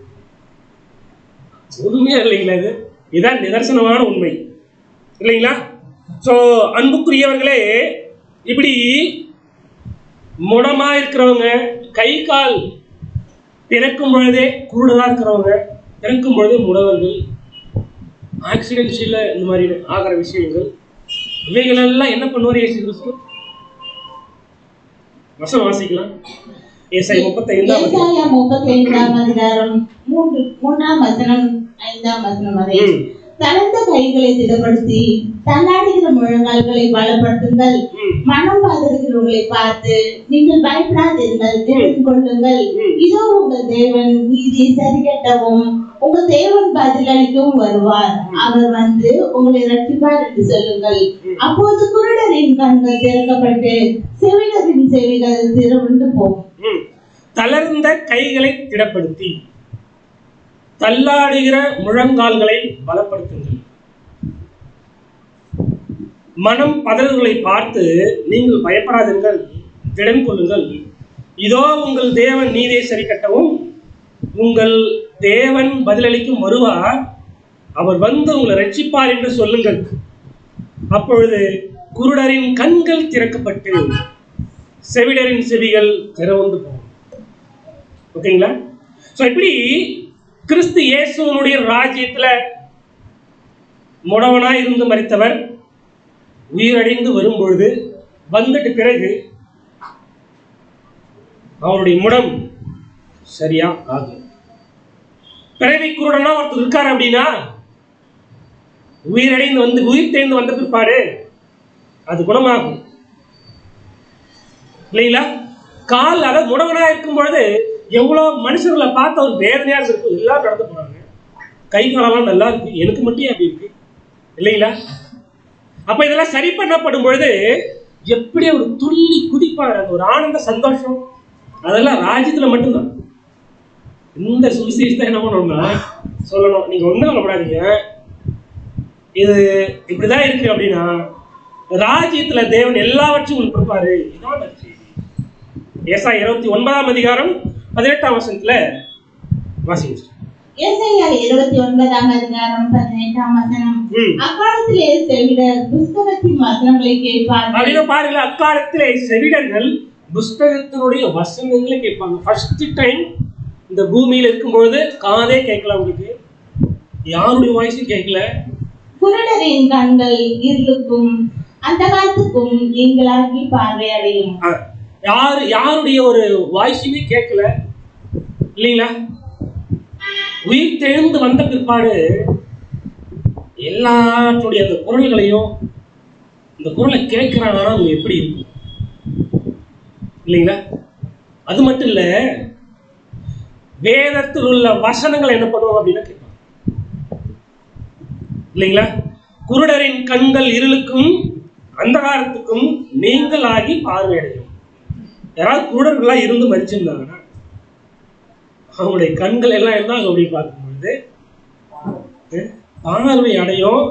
Speaker 3: உண்மையா இல்லைங்களா? இதுதான் நிதர்சனமான உண்மை இல்லைங்களா? ஸோ அன்புக்குரியவர்களே, இப்படி முடமா இருக்கிறவங்க, கை கால் பிறக்கும் பொழுதே குருடரா இருக்கிறவங்க, பிறக்கும் பொழுதே முடவர்கள், ஆக்சிடென்ட்ல இந்த மாதிரி ஆகிற விஷயங்கள், இவைகளெல்லாம் என்ன பண்ணுவார் இயேசு கிறிஸ்து? வசனம் வாசிக்கலாம். ஏசாயா 35
Speaker 2: மூன்றாம் வசனம் 5ஆம் வசனம் வரை.
Speaker 3: ம்.
Speaker 2: தளர்ந்த கைகளை திடப்படுத்தி தள்ளாடுகிற முழங்கால்களை பலப்படுத்துங்கள்.
Speaker 3: ம்.
Speaker 2: மனம் பதறுகிறவர்களை பார்த்து நீங்கள் பயப்படாதீர்கள், திடன் கொள்ளுங்கள். இதோ உங்கள் தேவன் நீதி சரிகட்டவும் உங்கள் தேவன் பதிலளிக்கவும் வருவார். அவர் வந்து உங்களை ரட்சிப்பார் என்று சொல்லுங்கள். அப்போது குருடரின் கண்கள் திறக்கப்பட்டு செவிடரின் செவிகள் திறவுண்டு போகும்.
Speaker 3: தளர்ந்த கைகளை திடப்படுத்தி தள்ளாடுகிற முழங்கால்களை பலப்படுத்துங்கள். மனம் பதறுகளை பார்த்து நீங்கள் பயப்படாதீர்கள், திடன் கொள்ளுங்கள். இதோ உங்கள் தேவன் நீதியை சரி கட்டவும் உங்கள் தேவன் பதிலளிக்கும் வருவார். அவர் வந்து உங்களை ரட்சிப்பார் என்று சொல்லுங்கள். அப்பொழுது குருடரின் கண்கள் திறக்கப்பட்டு செவிடரின் செவிகள் திறவுண்டு போகும். ஓகேங்களா? ஸோ இப்படி கிறிஸ்து இயேசுவனுடைய ராஜ்யத்துல முடவனாய் இருந்து மரித்தவர் உயிரடைந்து வரும்பொழுது வந்துட்டு பிறகு அவருடைய முடம் சரியா ஆகும். பிறவி குருடனா ஒருத்தர் இருக்காரு அப்படின்னா உயிரடைந்து வந்து உயிர் தேர்ந்து வந்த பிற்பாடு அது குணமாகும் இல்லைங்களா? கால் அதாவது முடவனா இருக்கும் பொழுது எவ்வளவு மனுஷர்களை பார்த்து ஒரு வேதனையா இருக்கும். எல்லாரும் நடந்து போறாங்க, கை காலெல்லாம் நல்லா இருக்கு, எனக்கு மட்டும் அப்படி இருக்கு இல்லைங்களா? அப்ப இதெல்லாம் சரி பண்ணப்படும் பொழுது எப்படி ஒரு துள்ளி குதிப்பாரு, அந்த ஒரு ஆனந்த சந்தோஷம், அதெல்லாம் ராஜ்யத்துல மட்டும்தான். இந்த சுவிசேஷத்தை என்ன பண்ணணும்னா சொல்லணும், நீங்க ஒண்ணும் கவலைப்படாதீங்க, இது இப்படிதான் இருக்கு அப்படின்னா ராஜ்யத்துல தேவன் எல்லாவற்றையும் உங்களுக்கு கொடுப்பாரு. இதான் செய்தி. ஏசாயா 29ஆம் அதிகாரம் 18ஆம் வசனத்துல வாசிங்க.
Speaker 2: ஏசாயா 29ஆம் அதிகாரம் 18ஆம் வசனம். அக்காலத்திலே செவிடர் புஸ்தகத்தின் வசனங்களை கேட்பார்கள். அப்படின்னா பாருங்க, அக்காலத்திலே செவிடர்கள் புஸ்தகத்தினுடைய வசனங்களை கேட்பாங்க. ஃபர்ஸ்ட் டைம் இந்த பூமியில இருக்கும்பொழுது காதே கேட்கல, உங்களுக்கு யாருடைய வாய்ஸும் கேட்கல. குருடரின் கண்கள் இருளுக்கும் அந்தகாரத்துக்கும் நீங்களாகி பார்வையடையும்.
Speaker 3: யாருடைய ஒரு வாய்ஸுமே கேட்கல இல்லைங்களா? உயிர் தெழுந்து வந்த பிற்பாடு எல்லாத்துடைய அந்த குரல்களையும் இந்த குரலை கேட்கிறாங்கன்னா அவங்க எப்படி இருக்கும் இல்லைங்களா? அது மட்டும் இல்ல, வேதத்தில் உள்ள வசனங்களை என்ன பண்ணுவாங்க அப்படின்னா கேட்பாங்க இல்லைங்களா? குருடரின் கண்கள் இருளுக்கும் அந்தகாரத்துக்கும் நீங்களாகி பார்வையடையும். யாராவது குருடர்களா இருந்து மரிச்சிருந்தாங்கன்னா அவங்களுடைய கண்கள் எல்லாம் இருந்தாங்க அப்படின்னு பார்க்கும்பொழுது பார்வை அடையும்.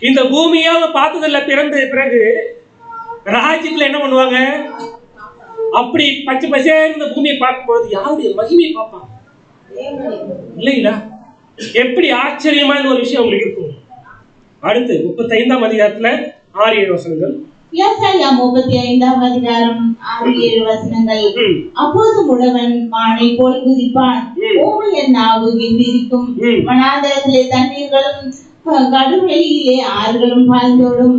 Speaker 3: இந்த பூமியை அவங்க பார்த்ததில்ல, பிறந்த பிறகு ராஜ்யத்துல என்ன பண்ணுவாங்க, அப்படி பச்சை பச்சை இந்த பூமியை பார்க்கும்பொழுது யாருடைய மகிமையை பார்ப்பாங்க இல்லைங்களா? எப்படி ஆச்சரியமான ஒரு விஷயம் உங்களுக்கு இருக்கும். அடுத்து 35ஆம் அதிகாரத்துல 6-7 வசனங்கள்.
Speaker 2: ஏசாயா 35ஆம் அதிகாரம் 6-7 வசனங்கள். அப்போது முடவன் மானை போல் குதிப்பான், ஊமையன் நாவு கெம்பீரிக்கும், வனாந்தரத்திலே தண்ணீர்களும் கடுவெளியிலே ஆறுகளும் பாய்ந்தோடும்,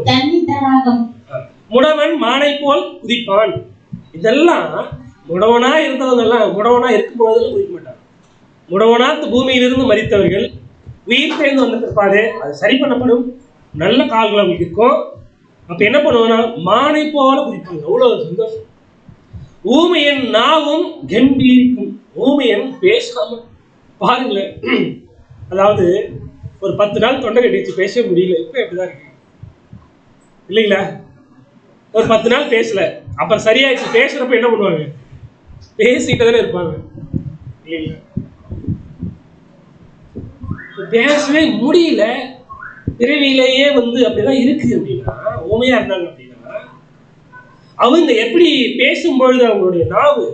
Speaker 2: தண்ணீர் தடாகம்.
Speaker 3: முடவன் மானை போல் குதிப்பான். இதெல்லாம் முடவனா இருந்தவங்க எல்லாம் முடவனா இருக்கும் போதெல்லாம் குதிக்க மாட்டாங்க. முடவனா பூமியிலிருந்து மரித்தவர்கள் உயிர் தேர்ந்து வந்த பிற்பாடு அது சரி பண்ணப்படும், நல்ல கால்கள் அவங்களுக்கு இருக்கும். அப்ப என்ன பண்ணுவாங்கன்னா மானை போல குதிப்பாங்க. அவ்வளவு சந்தோஷம். ஊமையன் நாவும் கம்பீரிக்கும். ஊமையன் பேசாம பாருங்களேன், அதாவது ஒரு 10 நாள் தொண்டை கட்டிச்சு, பேச முடியல. இப்ப எப்படிதான் இருக்கு இல்லைங்களா? ஒரு 10 நாள் பேசல, அப்புறம் சரியாயிடுச்சு. பேசுறப்ப என்ன பண்ணுவாங்க, பேசிக்கிட்டு தானே இருப்பாங்க இல்லைங்களா? பேசவே முடியல, பிறவியிலேயே அப்படிதான் இருக்கு அப்படின்னா, ஊமையா இருந்தாங்க அப்படின்னா அவங்க எப்படி பேசும்பொழுது அவங்களுடைய நாவு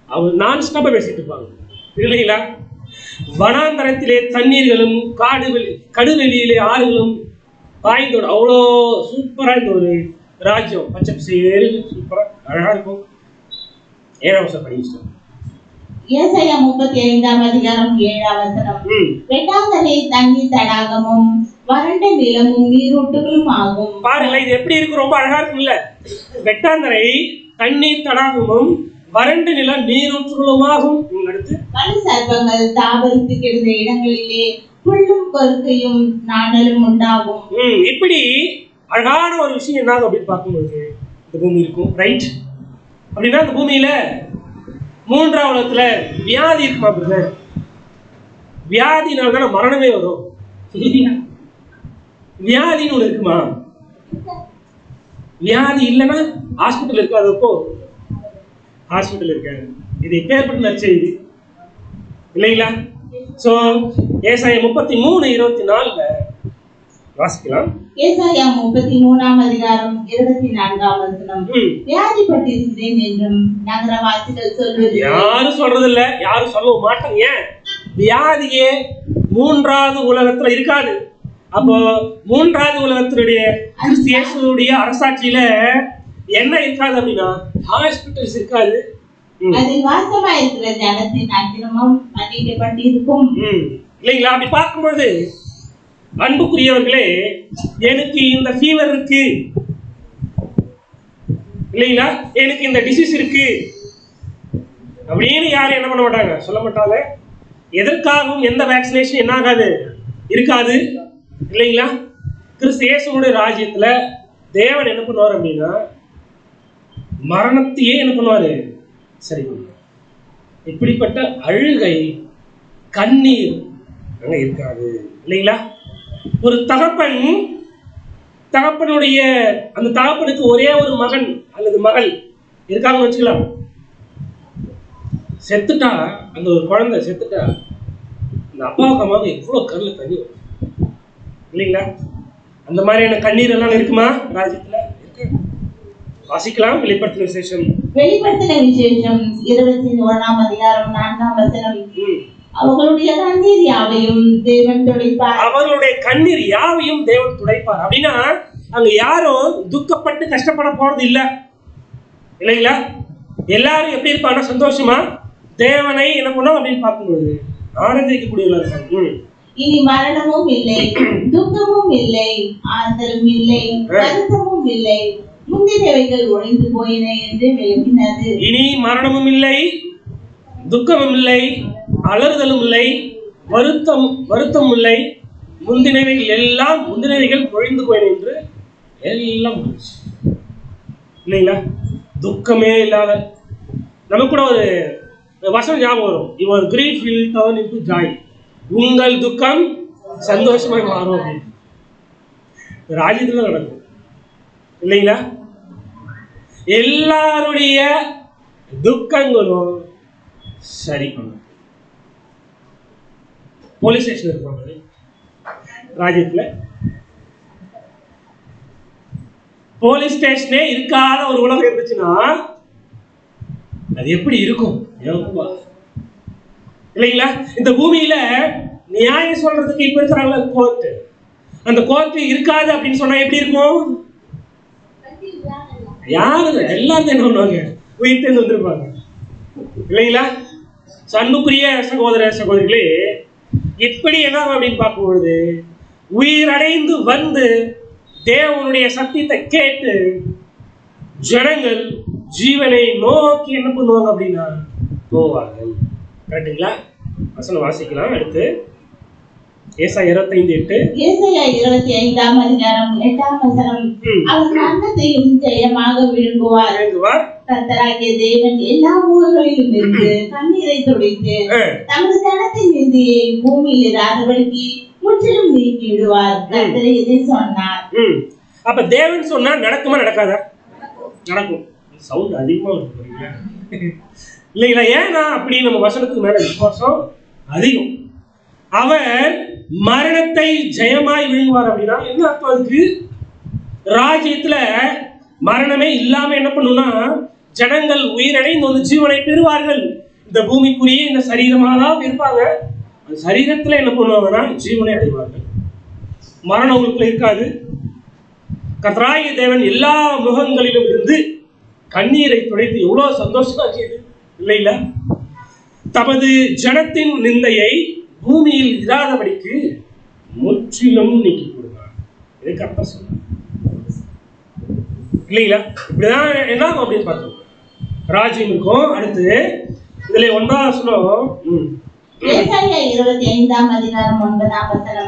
Speaker 3: அவங்க நான் ஸ்டாப்பா பேசிட்டு இருப்பாங்க இல்லைங்களா? வனாந்தரத்திலே தண்ணீர்களும் கடுவெளியிலே ஆறுகளும் பாய்ந்தோடு அவ்வளோ சூப்பரா இந்த ஒரு ராஜ்யம் பச்சை சேரு சூப்பரா அழகா இருக்கும். 7ஆம் வசனம் படிச்சிட்டோம்.
Speaker 2: ஏசாயா 35ஆம் அதிகாரம் 7ஆம் வசனம். வெட்டாந்தரை தண்ணீர் தடாகமும் வறண்ட நிலமும் நீரூட்டுகளும் ஆகும்.
Speaker 3: பாருங்களேன், இது எப்படி இருக்கு, ரொம்ப அழகா இருக்குல்ல? வெட்டாந்தரை தண்ணீர் தடாகமும் வறண்ட நிலம் நீரூற்றுகளுமாகும். அடுத்து
Speaker 2: வலு சர்ப்பங்கள் தாவரத்து கிடந்த இடங்களிலே புல்லும் கொறுக்கையும் நாணலும் உண்டாகும்.
Speaker 3: இப்படி அழகான ஒரு விஷயம் என்ன அப்படின்னு பார்க்கும்போது இந்த பூமி இருக்கும், ரைட்? அப்படின்னா இந்த பூமியில மூன்றாம் உலகத்துல வியாதி இருக்குமா பிரதர்? வியாதினால தானே மரணமே வரும். வியாதின்னு ஒண்ணு இருக்குமா? வியாதி இல்லைன்னா ஹாஸ்பிட்டல் இருக்காது. அப்போ ஹாஸ்பிட்டல் இருக்காது. இது இப்பேற்பட்ட நற்செய்தி இல்லைங்களா? சோ ஏசாயா 33:24 வாசிக்கலாம்.
Speaker 2: ஏசாயா 33:24 வியாதிப்பட்டிருக்கிறேன் என்றும் நகரவாசிகள் சொல்வது.
Speaker 3: யாரும் சொல்றது இல்ல, யாரும் சொல்ல மாட்டாங்க. ஏன்? வியாதியே மூன்றாவது உலகத்துல இருக்காது. அப்போ மூன்றாவது உலகத்தினுடைய கிறிஸ்தியேசுடைய அரசாட்சியில என்ன இருக்காது அப்படின்னா ஹாஸ்பிட்டல்ஸ் இருக்காது.
Speaker 2: அதில் வாசமா இருக்கிற ஜனத்தின் அக்கிரமம் மன்னிக்கப்பட்டிருக்கும்.
Speaker 3: இல்லைங்களா? அப்படி பார்க்கும்போது அன்புக்குரியவர்களே, எனக்கு இந்த ஃபீவர் இருக்கு இல்லைங்களா, எனக்கு இந்த டிசீஸ் இருக்கு அப்படின்னு யாரும் என்ன பண்ண மாட்டாங்க, சொல்ல மாட்டாங்க. எதற்காகவும் எந்த வேக்சினேஷன் என்ன ஆகாது, இருக்காது இல்லைங்களா? கிறிஸ்து இயேசுவோட ராஜ்யத்துல தேவன் என்ன பண்ணுவார் அப்படின்னா மரணத்தையே என்ன பண்ணுவாரு, சரி பண்ணுவார். இப்படிப்பட்ட அழுகை கண்ணீர் அங்க இருக்காது இல்லைங்களா? ஒரு தகப்பனுடைய அந்த தகப்பனுக்கு ஒரே ஒரு மகன் அல்லது மகள் இருக்காங்கன்னு வச்சுக்கலாம். செத்துட்டா, அந்த ஒரு குழந்தை செத்துட்டா, அந்த அப்பாவுக்கு அம்மாவுக்கு எவ்வளவு கண்ணில் தண்ணி வரும் இல்லைங்களா? அந்த மாதிரியான கண்ணீர் எல்லாம் இருக்குமா ராஜ்யத்துல? இருக்கு. வாசிக்கலாம். வெளிப்படுத்தின விசேஷம்
Speaker 2: 21:4 அவர்களுடைய கண்ணீர் யாவையும் தேவன் துடைப்பார்.
Speaker 3: அவர்களுடைய கண்ணீர் யாவையும் தேவன் துடைப்பார். அப்படின்னா அங்க யாரும் துக்கப்பட்டு கஷ்டப்பட போறது இல்ல இல்லைங்களா? எல்லாரும் எப்படி இருப்பாங்க, சந்தோஷமா தேவனை என்ன பண்ணோம் அப்படின்னு பார்க்கும்போது ஆனந்திக்கக்கூடியவர்களா இருக்காங்க.
Speaker 2: இனி மரணமும் இல்லை, துக்கமும் இல்லை, ஆறுதலும் இல்லை, வருத்தமும் இல்லை, முந்தினவைகள் ஒழிந்து போயின என்று விளங்கினது.
Speaker 3: இனி மரணமும் இல்லை, துக்கமும் இல்லை, அலறுதலும் இல்லை, வருத்தம் இல்லை, முந்தினவைகள் ஒழிந்து போயின என்று எல்லாம் இல்லைங்களா? துக்கமே இல்லாத நமக்கு கூட ஒரு வசனம் ஞாபகம் வரும். Your grief will turn into Joy. உங்கள் துக்கம் சந்தோஷமாய் மாறும் அப்படின்னு ராஜ்யத்துல நடக்கும் இல்லைங்களா? எல்லாருடைய துக்கங்களும் சரி பண்ணும். போலீஸ் ஸ்டேஷன் இருப்பாங்க ராஜ்யத்துல. போலீஸ் ஸ்டேஷனே இருக்காத ஒரு உலகம் இருந்துச்சுன்னா அது எப்படி இருக்கும் இல்லைங்களா? இந்த பூமியில நியாயம் சொல்றதுக்கு இப்ப இருக்கிறாங்களா கோர்ட்டு, அந்த கோர்ட்டு இருக்காது அப்படின்னு சொன்னா எப்படி இருக்கும்? யாரு எல்லாரும் என்ன பண்ணுவாங்க, உயிர்த்து வந்திருப்பாங்க இல்லைங்களா? அன்புக்குரிய சகோதர சகோதரிகளே, எப்படி என்ன அப்படின்னு பார்க்கும்பொழுது உயிரடைந்து வந்து தேவனுடைய சத்தியத்தை கேட்டு ஜனங்கள் ஜீவனை நோக்கி என்ன பண்ணுவாங்க அப்படின்னா போவார்கள். கரெக்டுங்களா? வசனம் வாசிக்கலாம். அடுத்து ஏசாயா 25:8.
Speaker 2: ஏசாயா 25:8 அவர் மரணத்தையும் ஜெயமாக விழுங்குவார். கர்த்தராகிய தேவன் எல்லா ஊர்களிலும் இருந்து கண்ணீரை துடைத்து தமது ஜனத்தின் நிந்தையை பூமியில் இராதபடிக்கு முற்றிலும் நீக்கி விடுவார். கர்த்தர் இதை சொன்னார்.
Speaker 3: அப்ப தேவன் சொன்னா நடக்குமா நடக்காதா? நடக்கும். சவுண்ட் அதிகமா இருக்கு இல்லைங்களா? ஏன்னா அப்படி நம்ம வசனத்துக்கு மேல விசுவாசம் அதிகம். அவர் மரணத்தை ஜெயமாய் விழுங்குவார் அப்படின்னா என்ன அர்த்தம்? அதுக்கு ராஜ்யத்துல மரணமே இல்லாம என்ன பண்ணுன்னா ஜனங்கள் உயிரடைந்து வந்து ஜீவனை பெறுவார்கள். இந்த பூமிக்குரிய இந்த சரீரமாதான் இருப்பாங்க. அந்த சரீரத்துல என்ன பண்ணுவாங்கன்னா ஜீவனை அடைவார்கள். மரணம் உங்களுக்குள்ள இருக்காது. கர்த்தராகிய தேவன் எல்லா முகங்களிலும் இருந்து கண்ணீரை துடைத்து எவ்வளவு சந்தோஷமா செய்து இல்லைங்களா? தமது ஜனத்தின் நிந்தையை பூமியில் இராதபடிக்கு முற்றிலும் நீக்கி கொடுத்தார். இதை கரெக்டா சொன்னார் இல்லைங்களா? இப்படிதான் என்ன அப்படின்னு பார்த்தோம். ராஜ்யம் இருக்கும். அடுத்து இதுல 9வது வசனம்,
Speaker 2: ஏசாயா 25:9.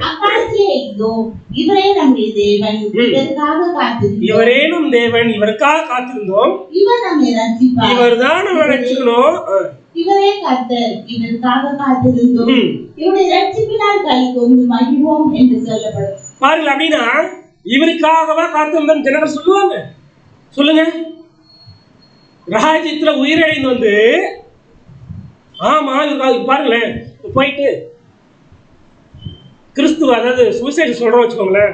Speaker 2: அக்காலத்திலே இதோ இவரே நம்முடைய தேவன், இதற்காக காத்திருந்தோம்.
Speaker 3: இவரே நம் தேவன், இவருக்காக காத்திருந்தோம்.
Speaker 2: இவர் நம்மை ரட்சிப்பார்.
Speaker 3: இவர் தான் நம்ம ரட்சிக்கணும்.
Speaker 2: இவரே கர்த்தர், இதற்காக காத்திருந்தோம். இவருடைய ரட்சிப்பினால் களி கொண்டு மகிழ்வோம் என்று சொல்லப்படும்.
Speaker 3: பாருங்க, அப்படின்னா இவருக்காகவா காத்திருந்தோம் ஜனங்கள் சொல்லுவாங்க. சொல்லுங்க, ராஜ்யத்துல உயிரிழந்து வந்து ஆமா இவருக்காக பாருங்களேன், போயிட்டு கிறிஸ்துவ அதாவது சுவிசேஷம் சொல்றோம் வச்சுக்கோங்களேன்,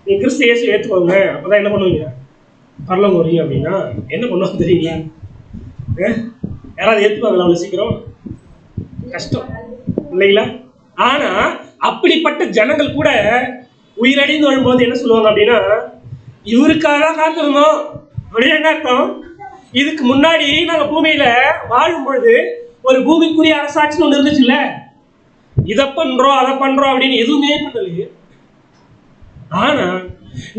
Speaker 3: நீ கிறிஸ்து இயேசு ஏற்றுக்கோங்க, அப்பதான் என்ன பண்ணுவீங்க, பரலோகம் வரீங்க அப்படின்னா என்ன பண்ணுவாங்க தெரியுங்களா? யாராவது ஏற்றுப்பாங்களா அவ்வளோ சீக்கிரம்? கஷ்டம் இல்லைங்களா? ஆனா அப்படிப்பட்ட ஜனங்கள் கூட உயிரடைந்து வரும்போது என்ன சொல்லுவாங்க அப்படின்னா, இவருக்காக தான் காத்திருந்தோம் அப்படின்னு. என்ன அர்த்தம்? இதுக்கு முன்னாடி நாங்க பூமியில வாழும் பொழுது ஒரு பூமிக்குரிய அரசாட்சி ஒன்று இருந்துச்சுல்ல, இதை பண்றோம் அதை பண்றோம் அப்படின்னு எதுவுமே பண்ணலையே. ஆனா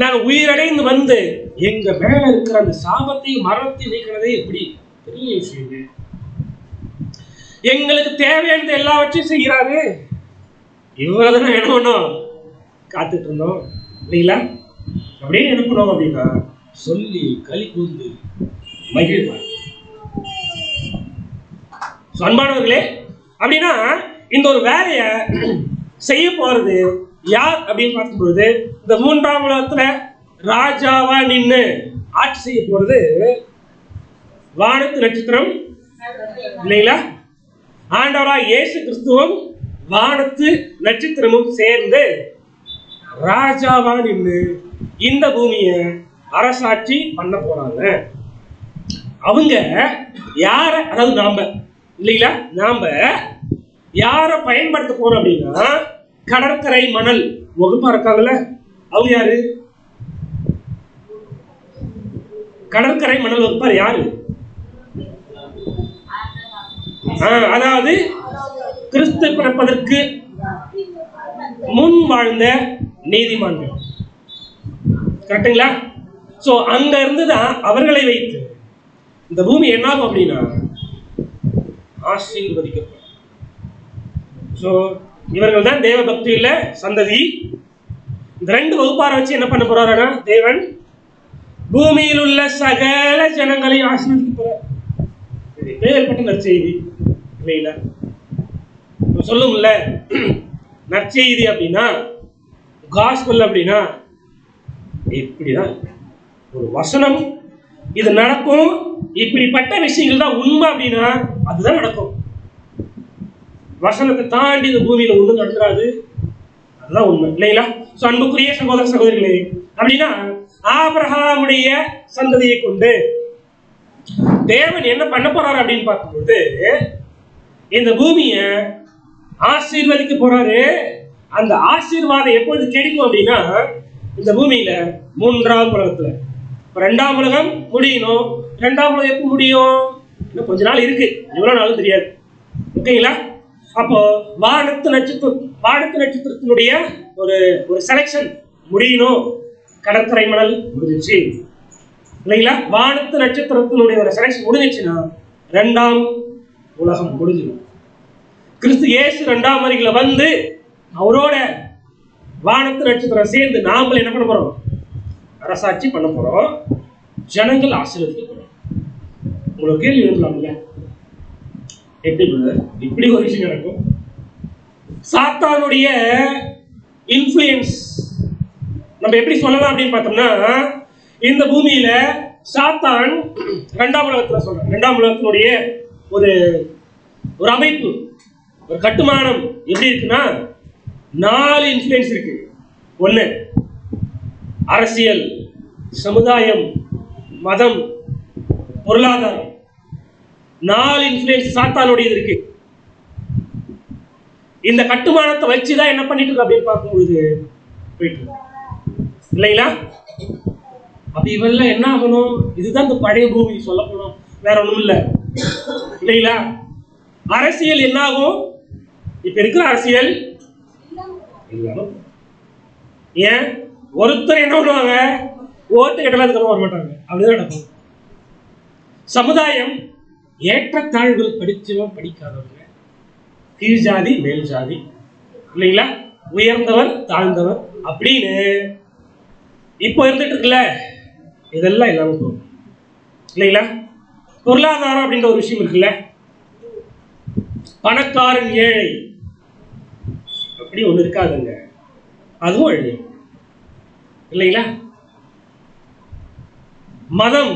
Speaker 3: நாங்க உயிரடைந்து வந்து எங்க மேல இருக்கிற அந்த சாபத்தையும் மரணத்தையும் நீக்கிறதே எப்படி பெரிய விஷயம். எங்களுக்கு தேவையானது எல்லாவற்றையும் செய்கிறாரு. இவ்வளவுதான் என்ன பண்ணோம், காத்துட்டு இருந்தோம் இல்லைங்களா? அப்படியே என்ன பண்ணுவோம் அப்படின்னா சொல்லி களி கூர்ந்து மகிழ்வார். அன்பானவர்களே, அப்படின்னா இந்த ஒரு வேலைய செய்ய போறது யார் அப்படின்னு பார்க்கும்பொழுது, இந்த 3ஆம் உலகத்துல ராஜாவா நின்று ஆட்சி செய்ய போறது வானத்து நட்சத்திரம் இல்லைங்களா? ஆண்டவராய் இயேசு கிறிஸ்துவும் வானத்து நட்சத்திரமும் சேர்ந்து ராஜாவா நின்று இந்த பூமியை அரசாட்சி பண்ண போறாங்க. அவங்க யார, அதாவது நாம இல்லைங்களா, நாம யார பயன்படுத்த போறோம் அப்படின்னா, கடற்கரை மணல் வகுப்பா இருக்காங்கல்ல, அவங்க யாரு? கடற்கரை மணல் வகுப்பார் யாரு? அதாவது கிறிஸ்து பிறப்பதற்கு முன் வாழ்ந்த நீதிமான்கள். கரெக்டுங்களா? சோ அங்க இருந்துதான் அவர்களை வைத்து இந்த பூமி என்னாகும் அப்படின்னா ஆசீர்வதிக்கப்படும். சோ இவர்கள் தான் தேவ பக்தியுள்ள சந்ததி. இந்த 2 வகுப்பாரை வச்சு என்ன பண்ண போறாருன்னா, தேவன் பூமியில் உள்ள சகல ஜனங்களையும் ஆசீர்வதிக்க போறார். ஏற்பட்ட நற்செய்தி இல்லைங்களா? சொல்லும்ல, நற்செய்தி அப்படின்னா, காஸ்பல் அப்படின்னா இப்படிதான் ஒரு வசனம், இது நடக்கும், இப்படிப்பட்ட விஷயங்கள் தான் உண்மை அப்படின்னா அதுதான் நடக்கும். வசனத்தை தாண்டி இந்த பூமியில ஒண்ணும் நடந்துடாது, அதுதான் உண்மை இல்லைங்களா? அன்புக்குரிய சகோதர சகோதரிகளே, அப்படின்னா ஆபிரகாமுடைய சந்ததியை கொண்டு தேவன் என்ன பண்ண போறாரு அப்படின்னு பார்க்கும்போது, இந்த பூமியை ஆசீர்வதிக்க போறாரு. அந்த ஆசீர்வாதம் எப்பொழுது கிடைக்கும் அப்படின்னா, இந்த பூமியில 3ஆம் உலகத்துல. 2ஆம் உலகம் முடியணும். 2ஆம் உலகம் எப்போ முடியும்? இன்னும் கொஞ்ச நாள் இருக்கு, எவ்வளவு நாளும் தெரியாது. ஓகேங்களா? அப்போ வானத்து நட்சத்திரத்தினுடைய ஒரு செலக்ஷன் முடியணும். கடற்கரை மணல் முடிஞ்சிச்சு இல்லைங்களா? வானத்து நட்சத்திரத்தினுடைய ஒரு செலக்ஷன் முடிஞ்சிச்சுன்னா 2ஆம் உலகம் முடிஞ்சிடும். கிறிஸ்து இயேசு 2ஆம் வருகையில வந்து அவரோட வானத்து நட்சத்திரம் சேர்ந்து நாம என்ன பண்ண போறோம்? அரசாட்சி பண்ண போறோம். ஜனங்கள் ஆசீர்வதிக்க போறோம். உங்களுக்கு கேள்வி எழுப்பலாம்ல, எப்படி இப்படி ஒரு விஷயம் நடக்கும்? சாத்தானுடைய இன்ஃப்ளூயன்ஸ் நம்ம எப்படி சொல்லலாம் அப்படின்னு பார்த்தோம்னா, இந்த பூமியில சாத்தான் 2ஆம் உலகத்துல சொல்றேன், 2ஆம் உலகத்தினுடைய ஒரு அமைப்பு, ஒரு கட்டுமானம் எப்படி இருக்குன்னா, 4 இன்ஃப்ளூயன்ஸ் இருக்கு. 1 அரசியல், சமுதாயம், மதம், பொருளாதாரம். 4 இன்ஃப்ளூயன்ஸ் சாத்தானுடையது இருக்கு. இந்த கட்டுமானத்தை வச்சுதான் என்ன பண்ணிட்டு இருக்கு அப்படின்னு பார்க்கும்போது போயிட்டு இல்லைங்களா? அப்ப இவெல்லாம் என்ன ஆகணும்? இதுதான் இந்த பழைய பூமி சொல்லப்படும், வேற ஒண்ணும் இல்ல இல்லைங்களா? அரசியல் என்ன ஆகும்? இப்ப இருக்கிற அரசியல் ஏன் ஒருத்தர் என்ன பண்ணுவாங்க? ஓட்டு கட்டலாம் வர மாட்டாங்க, அப்படிதான் நடக்கும். சமுதாயம் ஏற்றத்தாழ்வுகள் படிச்சவன் படிக்காதவங்க, கீழ் ஜாதி மேல் ஜாதி இல்லைங்களா, உயர்ந்தவர் தாழ்ந்தவர் அப்படின்னு இப்போ இருந்துட்டு இருக்குல்ல, இதெல்லாம் இல்லாம போகும் இல்லைங்களா. பொருளாதாரம் அப்படின்ற ஒரு விஷயம் இருக்குல்ல, பணக்காரன் ஏழை அப்படி ஒண்ணு இருக்காதுங்க, அதுவும் அழி இல்லைங்களா. மதம்,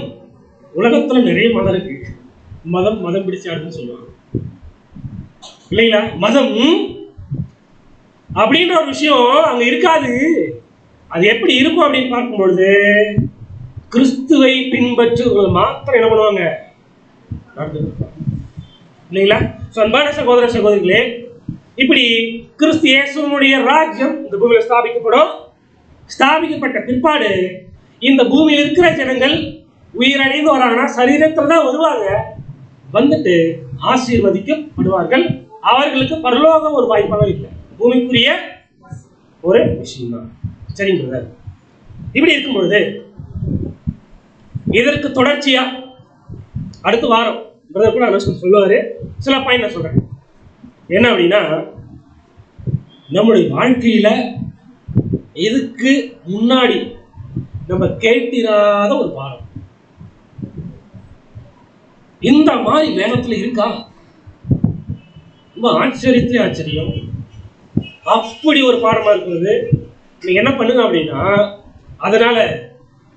Speaker 3: உலகத்துல நிறைய மதம் இருக்கு, மதம் பிடிச்சாருன்னு சொல்லுவாங்க இல்லைங்களா. மதம் அப்படின்ற ஒரு விஷயம் அங்க இருக்காது. அது எப்படி இருக்கும் அப்படின்னு பார்க்கும்பொழுது கிறிஸ்துவை பின்பற்றுவர்கள் மாத்திரம் என்ன பண்ணுவாங்க, இல்லைங்களா. அன்பான சகோதர சகோதரிகளே, இப்படி கிறிஸ்து இயேசுவினுடைய ராஜ்யம் இந்த பூமியில ஸ்தாபிக்கப்படும். ஸ்தாபிக்கப்பட்ட பிற்பாடு இந்த பூமியில் இருக்கிற ஜனங்கள் உயிரடைந்து வராங்கன்னா சரீரத்தில் தான் வருவாங்க, வந்துட்டு ஆசீர்வதிக்கப்படுவார்கள். அவர்களுக்கு பரலோகம் ஒரு வாய்ப்பாக இல்லை, பூமிக்குரிய ஒரு விஷயம் தான். சரிங்க. இப்படி இருக்கும் பொழுது இதற்கு தொடர்ச்சியா அடுத்த வாரம் பிரதர் கூட சொல்லுவாரு, சில பாயிண்ட் நான் சொல்றேன். என்ன அப்படின்னா, நம்முடைய வாழ்க்கையில இதுக்கு முன்னாடி நம்ம கேட்டிராத ஒரு பாடம் இந்த மாதிரி வேதத்துல இருக்கா? ரொம்ப ஆச்சரியத்திலே ஆச்சரியம். அப்படி ஒரு பாடமா இருக்கிறது. நீங்க என்ன பண்ணுங்க அப்படின்னா, அதனால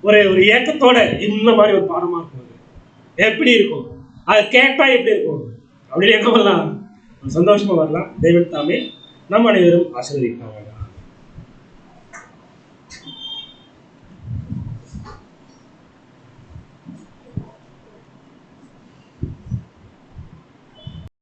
Speaker 3: ஒரு ஏக்கத்தோட இந்த மாதிரி ஒரு பாடமா இருக்கும், எப்படி இருக்கும், அதை கேட்டா எப்படி இருக்கும் அப்படின்னு என்ன பண்ணலாம், சந்தோஷமா வரலாம். தெய்வம் தாமே நம் அனைவரும் ஆசீர்வதிப்பாங்க.